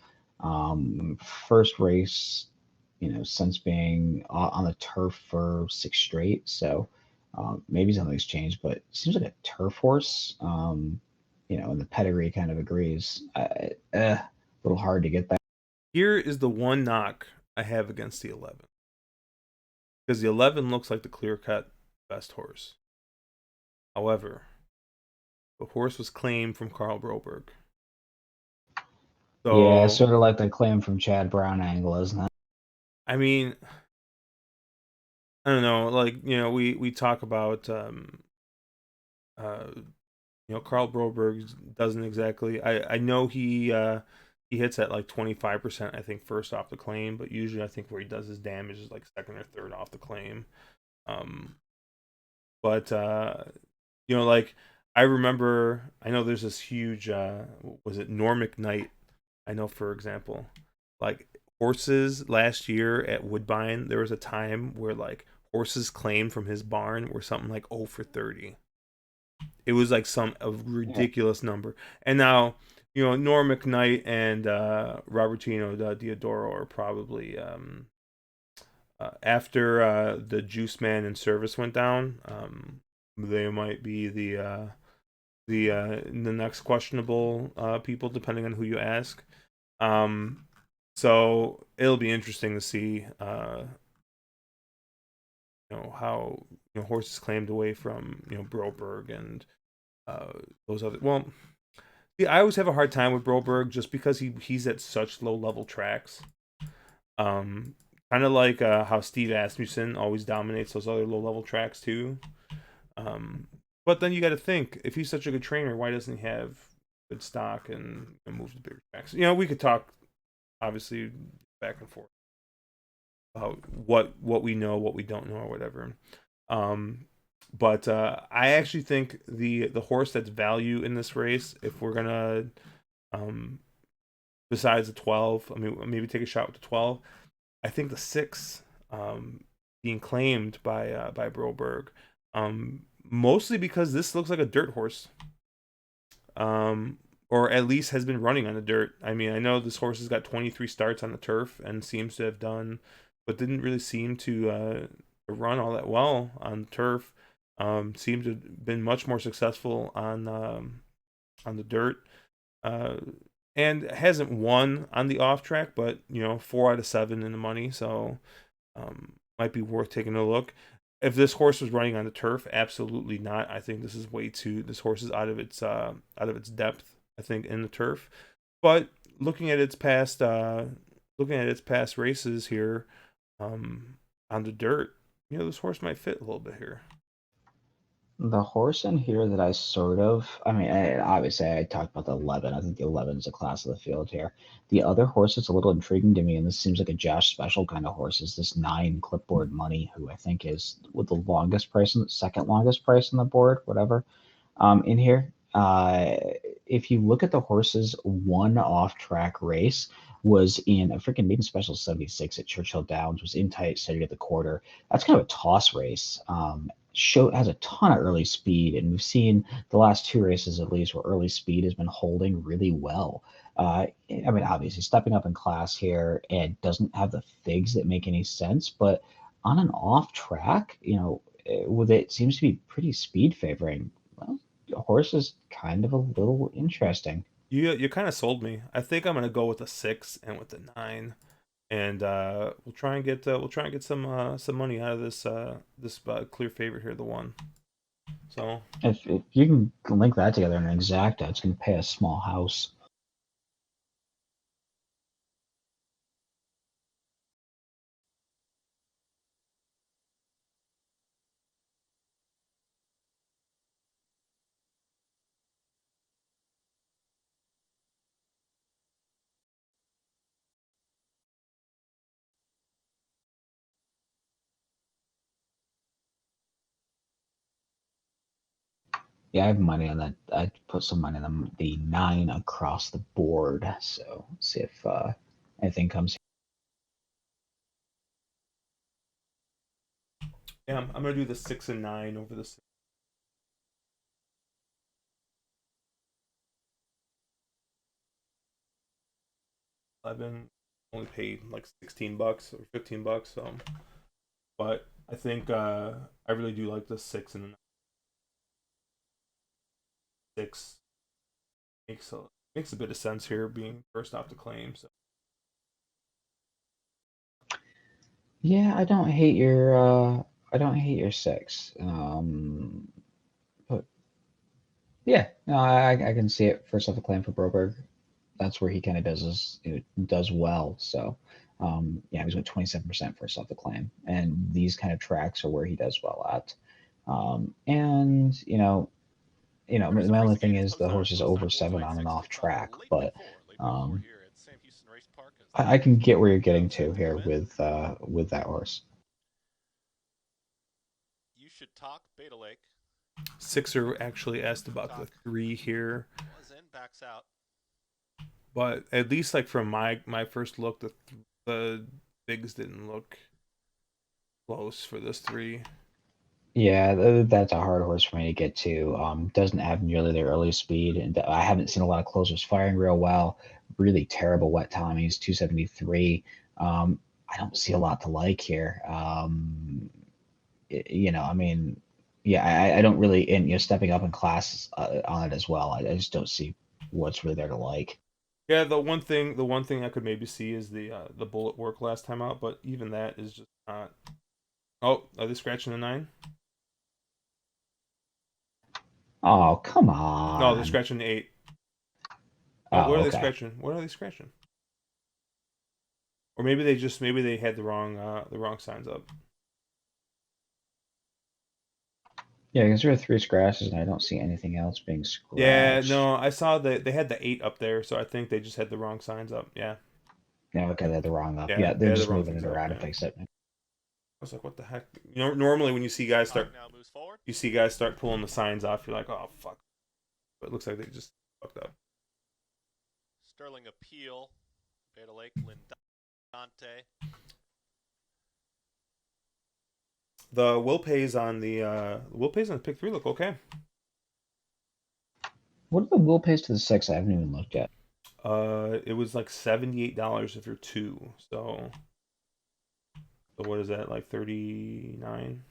First race, since being on the turf for 6 straight. So maybe something's changed, but it seems like a turf horse, and the pedigree kind of agrees. A little hard to get that. Here is the one knock I have against the 11. Because the 11 looks like the clear-cut best horse. However, the horse was claimed from Carl Broberg. So, Yeah, sort of like the claim from Chad Brown angle, isn't it? I mean, I don't know. Like, we talk about, Carl Broberg doesn't exactly. I know he hits at like 25%, I think, first off the claim, but usually I think where he does his damage is like second or third off the claim. But like I remember, I know there's this huge, was it Norm McKnight? I know, for example, like horses last year at Woodbine, there was a time where like horses claimed from his barn were something like 0 for 30. It was like a ridiculous number. And now, Norm McKnight and Robertino Diodoro are probably after the Juice Man and Service went down. They might be the next questionable people, depending on who you ask. So it'll be interesting to see, how horses claimed away from Broberg and those other. Well, see, I always have a hard time with Broberg just because he's at such low level tracks. Kind of like how Steve Asmussen always dominates those other low level tracks too. But then you got to think, if he's such a good trainer, why doesn't he have good stock and move to bigger tracks? We could talk, obviously, back and forth about what we know, what we don't know, or whatever. But I actually think the horse that's value in this race, if we're gonna, besides the 12, I mean, maybe take a shot with the 12. I think the 6, being claimed by Broberg, mostly because this looks like a dirt horse, or at least has been running on the dirt. I mean, I know this horse has got 23 starts on the turf and seems to have done, but didn't really seem to run all that well on turf. Seemed to have been much more successful on the dirt, and hasn't won on the off track, but 4 out of 7 in the money, so might be worth taking a look. If this horse was running on the turf, absolutely not. I think this is way too. This horse is out of its depth, I think, in the turf. But looking at its past races here, on the dirt, this horse might fit a little bit here. The horse in here that I mean, obviously I talked about the 11. I think the 11 is a class of the field here. The other horse that's a little intriguing to me, and this seems like a Josh Special kind of horse, is this 9 Clipboard Money, who I think is with the longest price, second longest price on the board, whatever. In here, if you look at the horse's one off-track race was in a freaking maiden special 76 at Churchill Downs, was in tight, steady at the quarter. That's kind of a toss race. Has a ton of early speed, and we've seen the last 2 races at least where early speed has been holding really well. I mean, obviously stepping up in class here and doesn't have the figs that make any sense, but on an off track, with it seems to be pretty speed favoring. Well, the horse is kind of a little interesting. You kind of sold me. I think I'm gonna go with the 6 and with the 9, and we'll try and get some money out of this clear favorite here, the 1. So If you can link that together in an exacta, it's going to pay a small house. Yeah, I have money on that. I put some money on the 9 across the board. So let's see if anything comes. yeah, I'm gonna do the 6 and 9 over the 6. Only paid like $16 or $15. So, but I think I really do like the 6 and the 6 makes a bit of sense here, being first off the claim. So Yeah, I don't hate your 6. But yeah, no, I can see it first off the claim for Broberg. That's where he kind of does well. So yeah, he's with 27% first off the claim, and these kind of tracks are where he does well at. And my only thing is the horse is over 7 on and off track, but I can get where you're getting to here with that horse. You should talk Beta Lake. Sixer actually asked about the 3 here, Was in, backs out. but at least like from my first look, the bigs didn't look close for this 3. Yeah, that's a hard horse for me to get to. Doesn't have nearly the early speed, and I haven't seen a lot of closers firing real well. Really terrible wet timings, 273. I don't see a lot to like here. I mean, yeah, I don't really, and stepping up in class on it as well. I just don't see what's really there to like. Yeah, the one thing I could maybe see is the bullet work last time out, but even that is just not. Oh, are they scratching the 9? Oh, come No, they're on. scratching the 8. Oh, Oh, what are they okay. scratching? What are they scratching? Or maybe they had the wrong signs up. Yeah, because there are 3 scratches, and I don't see anything else being Yeah, scratched. no, I saw that they had the 8 up there, so I think they just had the wrong signs up. Yeah, Yeah, okay, they're the wrong up. yeah, Yeah, they they're had the just wrong moving things it up. around to Yeah, I fix it. was like, what the heck? Normally when Talk now moves forward. you see guys start pulling the signs off, you're like, oh fuck. But it looks like they just fucked up. Sterling Appeal. Beta Lake Lindante. The will pays on the pick 3 look okay. What are the will pays to the 6? I haven't even looked at. It was like $78 if you're 2. So what is that, like 39?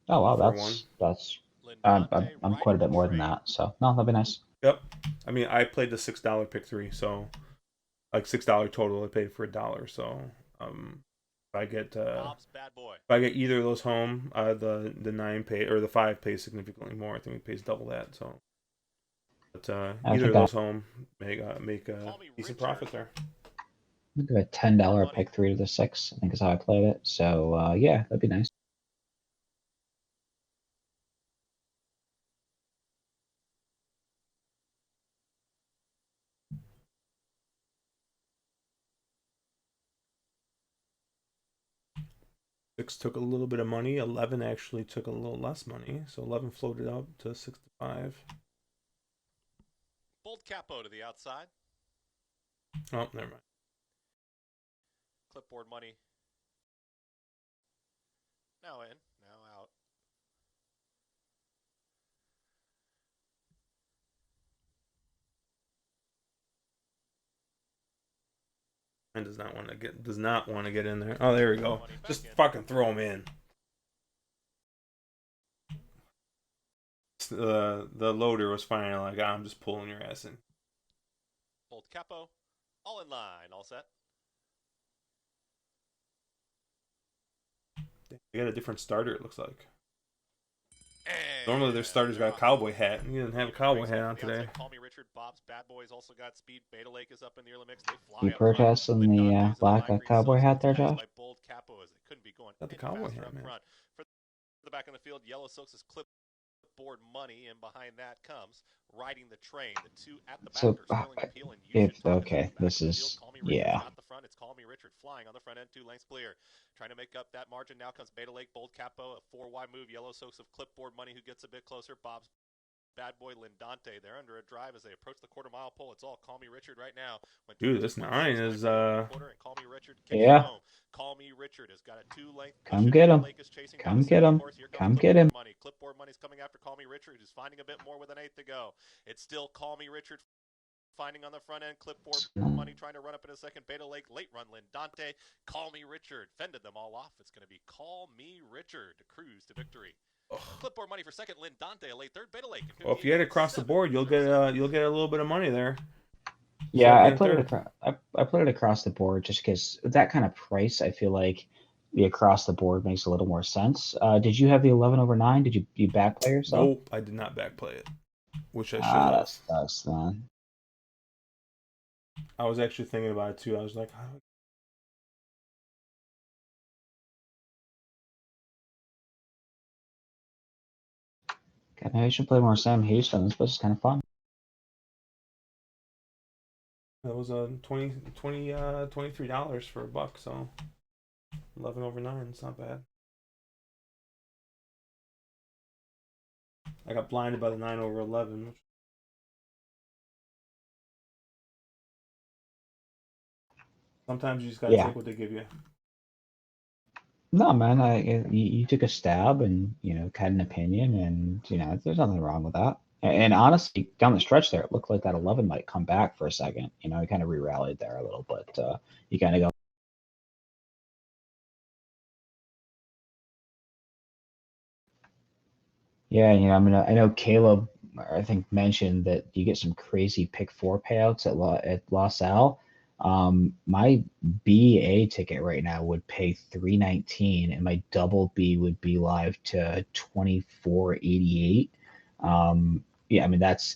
Oh wow, For that's Lindante, I'm quite a bit more than that. So no, that'd be nice. Yep. I mean, I played the $6 pick 3, so like $6 total. I paid for $1. So if I get Bad boy. if I get either of those home, the 9 pay or the 5 pays significantly more. I think it pays double that. So, but I either think of I those home make a decent profit there. give a $10 pick 3 to the 6. I think is how I played it. So yeah, that'd be nice. 6 took a little bit of money. 11 actually took a little less money. So 11 floated up to 65. Bold capo to the outside. Oh, never mind. Clipboard money. Now in, now out. And does not want to get in there. Oh, there we go. Just fucking throw him in. The loader was finally like, I'm just pulling your ass in. Bold capo. All in line. All set. They got a different starter, it looks like. And Normally their starter's got a cowboy hat. He didn't have a cowboy hat on today. Call me Richard. Bob's Bad Boys also got speed. Beta Lake is up in the early mix. They fly You up front. protesting the lack of cowboy hat there, Josh? By Bold Capo as they couldn't be going Got the any cowboy faster hat, up man. front. For the back in the field, Yellow Silks is clipboard money, and behind that comes riding the train. The two at the back So, are Sterling Appeal and You Should Talk. okay, this is Call me Richard's yeah. got the front. It's Call Me Richard flying on the front end, 2 lengths clear. Trying to make up that margin. Now comes Beta Lake, Bold Capo, a 4-wide move. Yellow Silks of clipboard money who gets a bit closer. Bob's Bad Boy Lindante. They're under a drive as they approach the quarter-mile pole. It's all Call Me Richard right now. Dude, this 9 is Call Me Richard kicks yeah. home. Call Me Richard has got a 2-length. Come get him. Come get him. Come get him. Money. Clipboard money's coming after Call Me Richard, who's finding a bit more with an 8th to go. It's still Call Me Richard finding on the front end. Clipboard money trying to run up in a second. Beta Lake late run. Lindante. Call Me Richard fended them all off. It's going to be Call Me Richard to cruise to victory. Clipboard money for second. Lindante a late third. Beta Lake. well, if you hit across the board, you'll get a little bit of money there. Yeah, I put it across. I put it across the board just because that kind of price. I feel like the across the board makes a little more sense. Did you have the 11/9? Did you backplay yourself? Nope, I did not backplay it, which I should have. That sucks, man. I was actually thinking about it too. I was like, God, maybe I should play more Sam Houston. This place is kind of fun. that was a $23 for a buck, so 11/9. It's not bad. I got blinded by the 9/11. Sometimes you just gotta take what they give you. No, man, you took a stab and had an opinion, and there's nothing wrong with that. And honestly, down the stretch there, it looked like that 11 might come back for a second. He kind of re-rallied there a little, but you kind of go. Yeah, I know Caleb, I think, mentioned that you get some crazy pick 4 payouts at Los Al. My BA ticket right now would pay $319, and my double B would be live to $24.88. Yeah,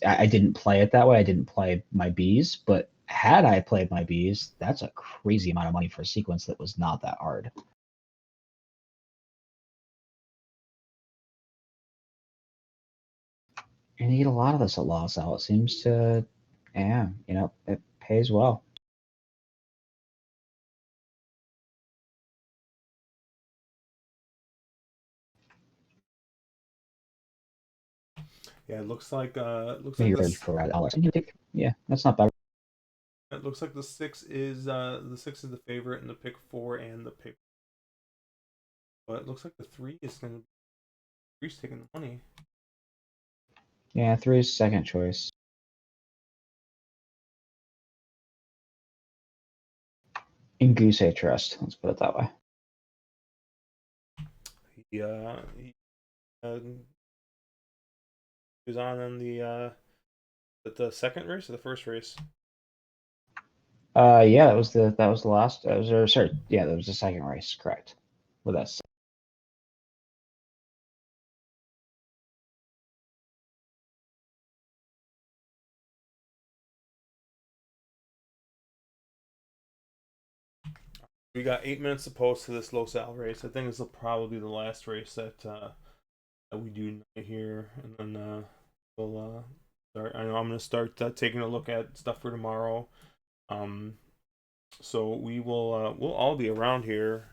I didn't play it that way. I didn't play my Bs, but had I played my Bs, that's a crazy amount of money for a sequence that was not that hard. And you get a lot of this at Los Al. It seems to, yeah, it pays well. Yeah, it looks like Maybe this. $4. Yeah, that's not bad. It looks like the 6 is the favorite, and the pick 4 and the pick. But it looks like the 3 is gonna. 3's taking the money. Yeah, 3 is second choice. In Goose A Trust, let's put it that way. He was on in the second race or the first race. Yeah, that was the last. That was the second race, correct? With us. We got 8 minutes to post to this Los Al race. I think this will probably be the last race that we do here, and then we'll start. I know I'm gonna start taking a look at stuff for tomorrow. So we'll all be around here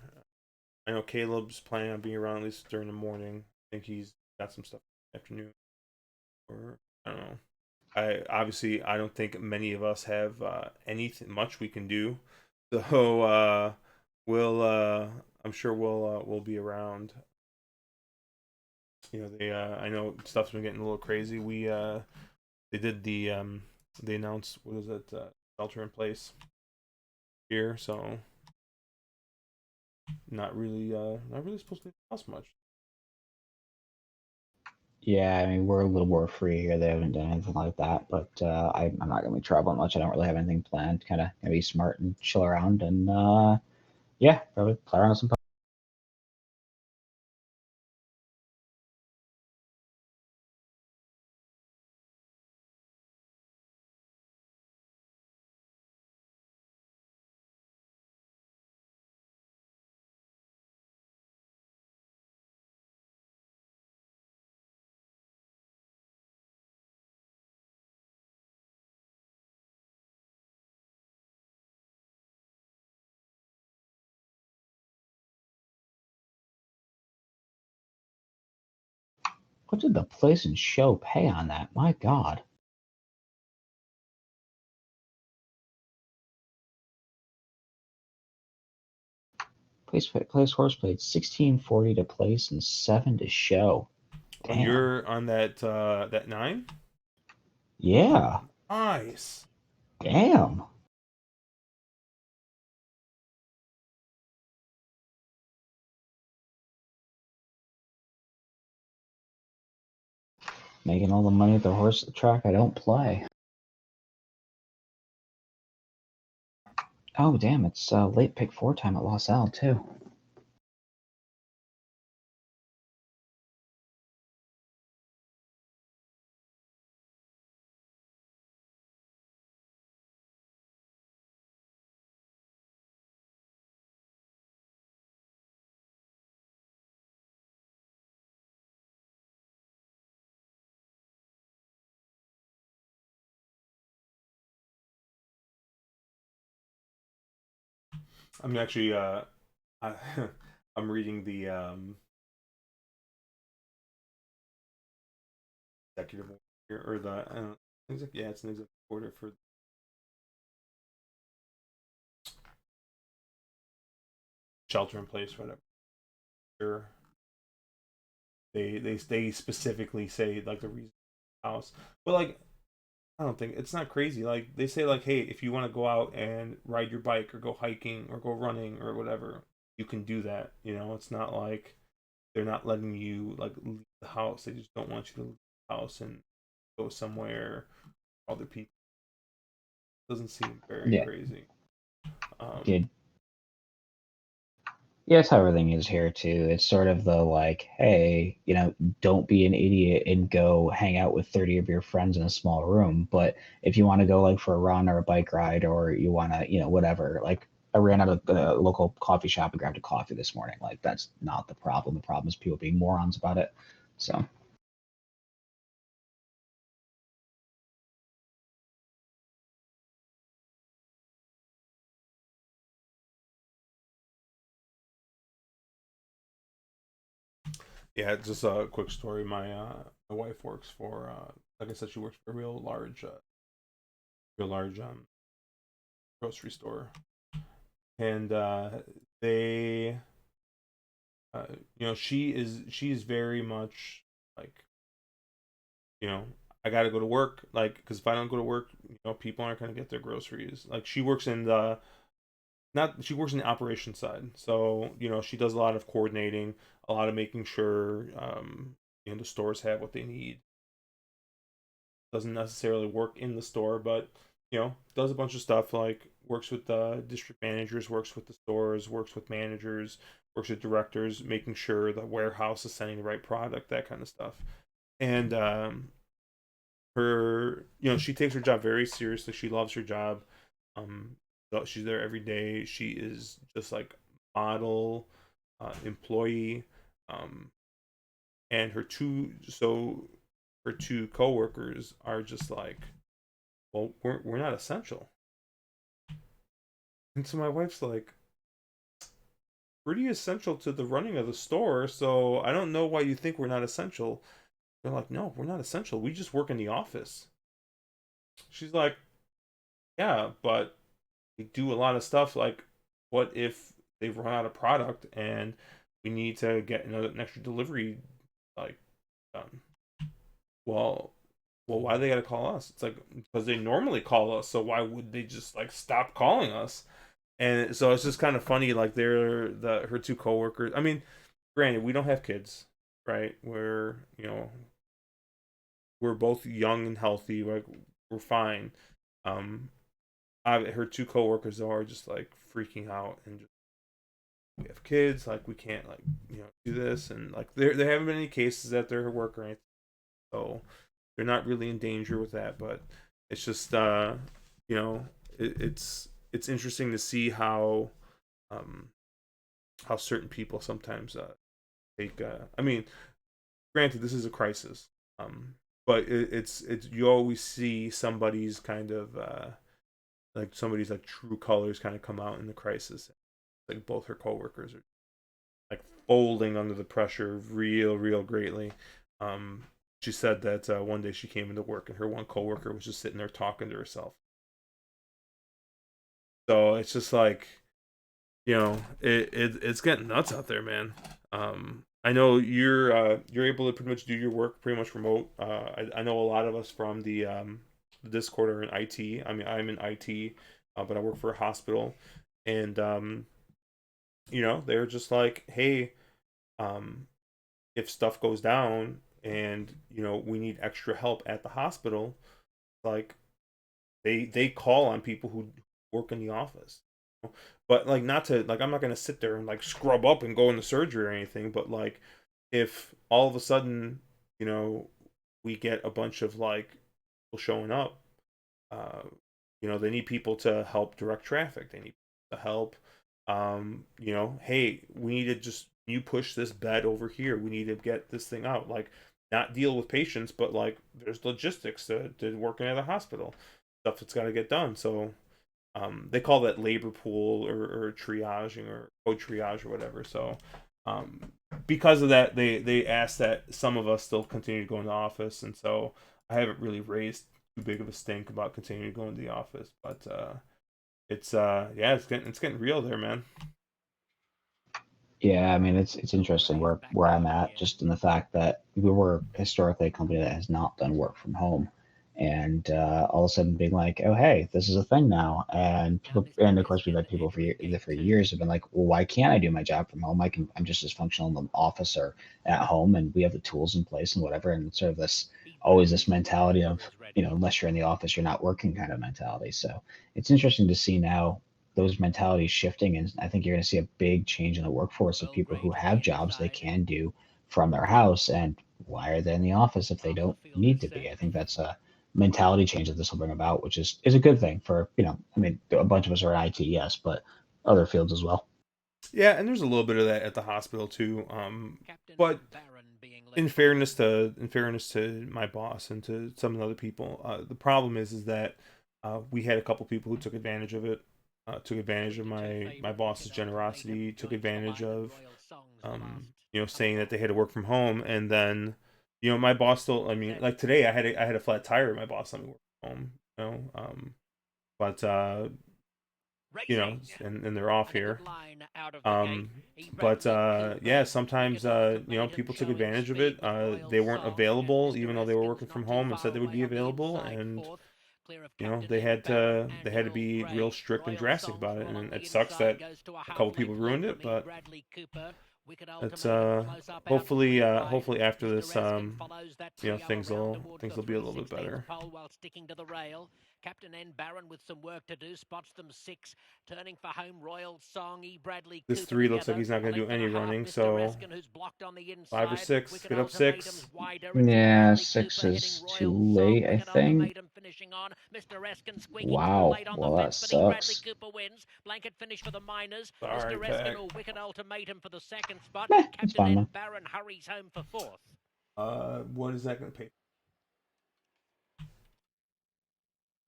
I know Caleb's planning on being around at least during the morning. I think he's got some stuff in the afternoon, or I don't know. I don't think many of us have anything much we can do, so we'll I'm sure we'll be around. You know, they I know stuff's been getting a little crazy. They did they announced, what is it, shelter in place here, so not really supposed to leave the house much. Yeah, I mean, we're a little more free here. They haven't done anything like that, but I'm not going to be traveling much. I don't really have anything planned. Kind of going to be smart and chill around, and yeah, probably play around with some. What did the place and show pay on that? My God. Place horse played 1640 to place and 7 to show. Oh, Damn. you're on that 9? Yeah. Nice. Damn. Making all the money at the horse track I don't play. Oh, damn, it's late pick 4 time at Los Al, too. I'm actually I, I'm reading the executive order, or the yeah, it's an executive order for shelter in place, whatever. Sure. They specifically say like the reason house, but like I don't think it's not crazy. Like they say like, hey, if you want to go out and ride your bike or go hiking or go running or whatever, you can do that. You know, it's not like they're not letting you like leave the house. They just don't want you to leave the house and go somewhere other people. Doesn't seem very Yeah. crazy. Good. Yeah, that's how everything is here too. It's sort of the like, hey, don't be an idiot and go hang out with 30 of your friends in a small room. But if you want to go like for a run or a bike ride, or you want to, whatever, like I ran out of the local coffee shop and grabbed a coffee this morning. Like that's not the problem. The problem is people being morons about it. So Yeah, just a quick story. My wife works for like I said, she works for a real large grocery store, and they uh, she's very much like, you know, I got to go to work, like, because if I don't go to work, people aren't going to get their groceries. Like she works in the not she works in the operation side, so she does a lot of coordinating, a lot of making sure the stores have what they need. Doesn't necessarily work in the store, but does a bunch of stuff, like works with the district managers, works with the stores, works with managers, works with directors, making sure the warehouse is sending the right product, that kind of stuff. And her she takes her job very seriously. She loves her job. She's there every day. She is just like model employee. um and her two coworkers are just like, well, we're not essential. And so my wife's like, pretty essential to the running of the store. So I don't know why you think we're not essential. They're like, no, we're not essential. We just work in the office. She's like, yeah, but we do a lot of stuff. Like, what if they've run out of product and we need to get an extra delivery like done? Well, why they gotta call us? It's like because they normally call us, so why would they just like stop calling us? And so it's just kind of funny. Like her two coworkers. I mean, granted, we don't have kids, right? We're both young and healthy. Like we're fine. Um, her two coworkers are just like freaking out and just we have kids. Like we can't like do this and like there haven't been any cases at their work or anything, so they're not really in danger with that. But it's just it's interesting to see how certain people sometimes take. I mean, granted, this is a crisis, but it's you always see somebody's kind of like somebody's like true colors kind of come out in the crisis. Like both her coworkers are like folding under the pressure real greatly. Um, she said that one day she came into work and her one coworker was just sitting there talking to herself. So it's just like it's getting nuts out there, man. I know you're able to pretty much do your work pretty much remote. I know a lot of us from the Discord are in IT. I mean, I'm in IT, but I work for a hospital, and they're just like, hey, if stuff goes down and we need extra help at the hospital, like they call on people who work in the office. But like not to like I'm not gonna sit there and like scrub up and go into surgery or anything, but like if all of a sudden, we get a bunch of like people showing up, uh, they need people to help direct traffic. They need to help hey, we need to just you push this bed over here. We need to get this thing out. Like not deal with patients, but like there's logistics to working at a hospital. Stuff that's gotta get done. So they call that labor pool or triaging or co-triage or whatever. So because of that, they asked that some of us still continue to go in the office, and so I haven't really raised too big of a stink about continuing to go into the office. But it's it's getting real there, man. Yeah, I mean it's interesting where I'm at, just in the fact that we were historically a company that has not done work from home, and all of a sudden being like, oh hey, this is a thing now, and people, and of course we've had people for years have been like, well, why can't I do my job from home? I'm just as functional in the office or at home, and we have the tools in place and whatever, and it's sort of this always this mentality of unless you're in the office, you're not working kind of mentality. So it's interesting to see now those mentalities shifting, and I think you're going to see a big change in the workforce of people who have jobs they can do from their house, and why are they in the office if they don't need to be? I think that's a mentality change that this will bring about, which is a good thing for I mean, a bunch of us are in IT, yes, but other fields as well. Yeah, and there's a little bit of that at the hospital too. But in fairness to my boss and to some of the other people, the problem is that we had a couple people who took advantage of it, took advantage of my boss's generosity, took advantage of saying that they had to work from home, and then my boss still. I mean, like today, I had a flat tire. My boss let me work from home, but and they're off here. Um, but yeah, sometimes people took advantage of it. They weren't available even though they were working from home and said they would be available, and they had to be real strict and drastic about it. And it sucks that a couple people ruined it, but it's hopefully after this things will be a little bit better. Captain N. Barron with some work to do spots them six, turning for home. Royal Song, E. Bradley This Cooper 3 looks like together. he's not going to do any running, Mr. so Reskin, who's blocked on the 5 or inside. 6, Wicked get up Ultimatum's 6. wider. It's E. Yeah, Bradley 6 Cooper is hitting too Royal Song. late, I Wicked think. Ultimatum finishing on. Mr. Reskin squeaking through Wow, late on well the that fence, but E. Bradley sucks. Cooper wins. Blanket finish for the Miners. Sorry, Mr. Reskin Pack. or Wicked Ultimatum for the second spot. Meh, it's Captain fine, N. man. Barron hurries home for fourth. What is that going to pay?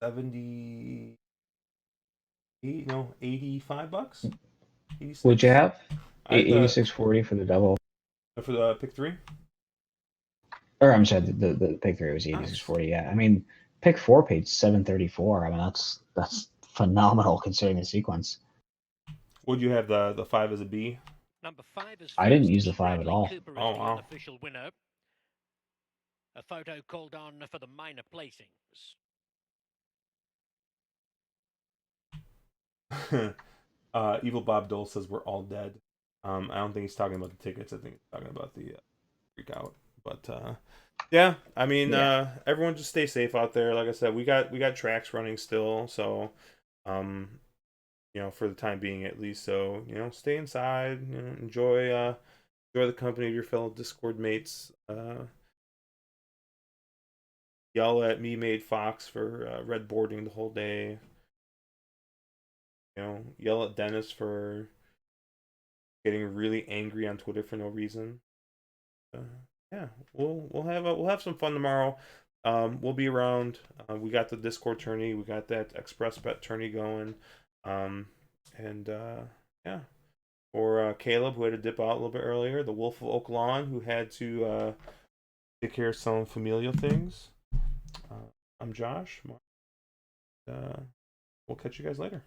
78, no, $85, What'd you 86. have? I thought 86.40 for the double. for the pick 3. Or I'm sorry, the pick 3 was 86.40. Yeah, I mean, pick 4 paid 7.34. I mean, that's phenomenal considering the sequence. Would you have the 5 as a B? Number 5 is I didn't first. use the 5 at Bradley all. Cooper Oh, is the wow. unofficial winner. A photo called on for the minor placings. Evil Bob Dole says we're all dead. I don't think he's talking about the tickets. I think he's talking about the freak out. But yeah, I mean, everyone just stay safe out there. Like I said, we got tracks running still, so for the time being at least. So stay inside. Enjoy the company of your fellow Discord mates. Yell at me made Fox for red boarding the whole day. Yell at Dennis for getting really angry on Twitter for no reason. Yeah, we'll have some fun tomorrow. We'll be around. We got the Discord tourney. We got that Express Bet tourney going. And yeah, for Caleb, who had to dip out a little bit earlier, the Wolf of Oak Lawn, who had to take care of some familial things. I'm Josh. We'll catch you guys later.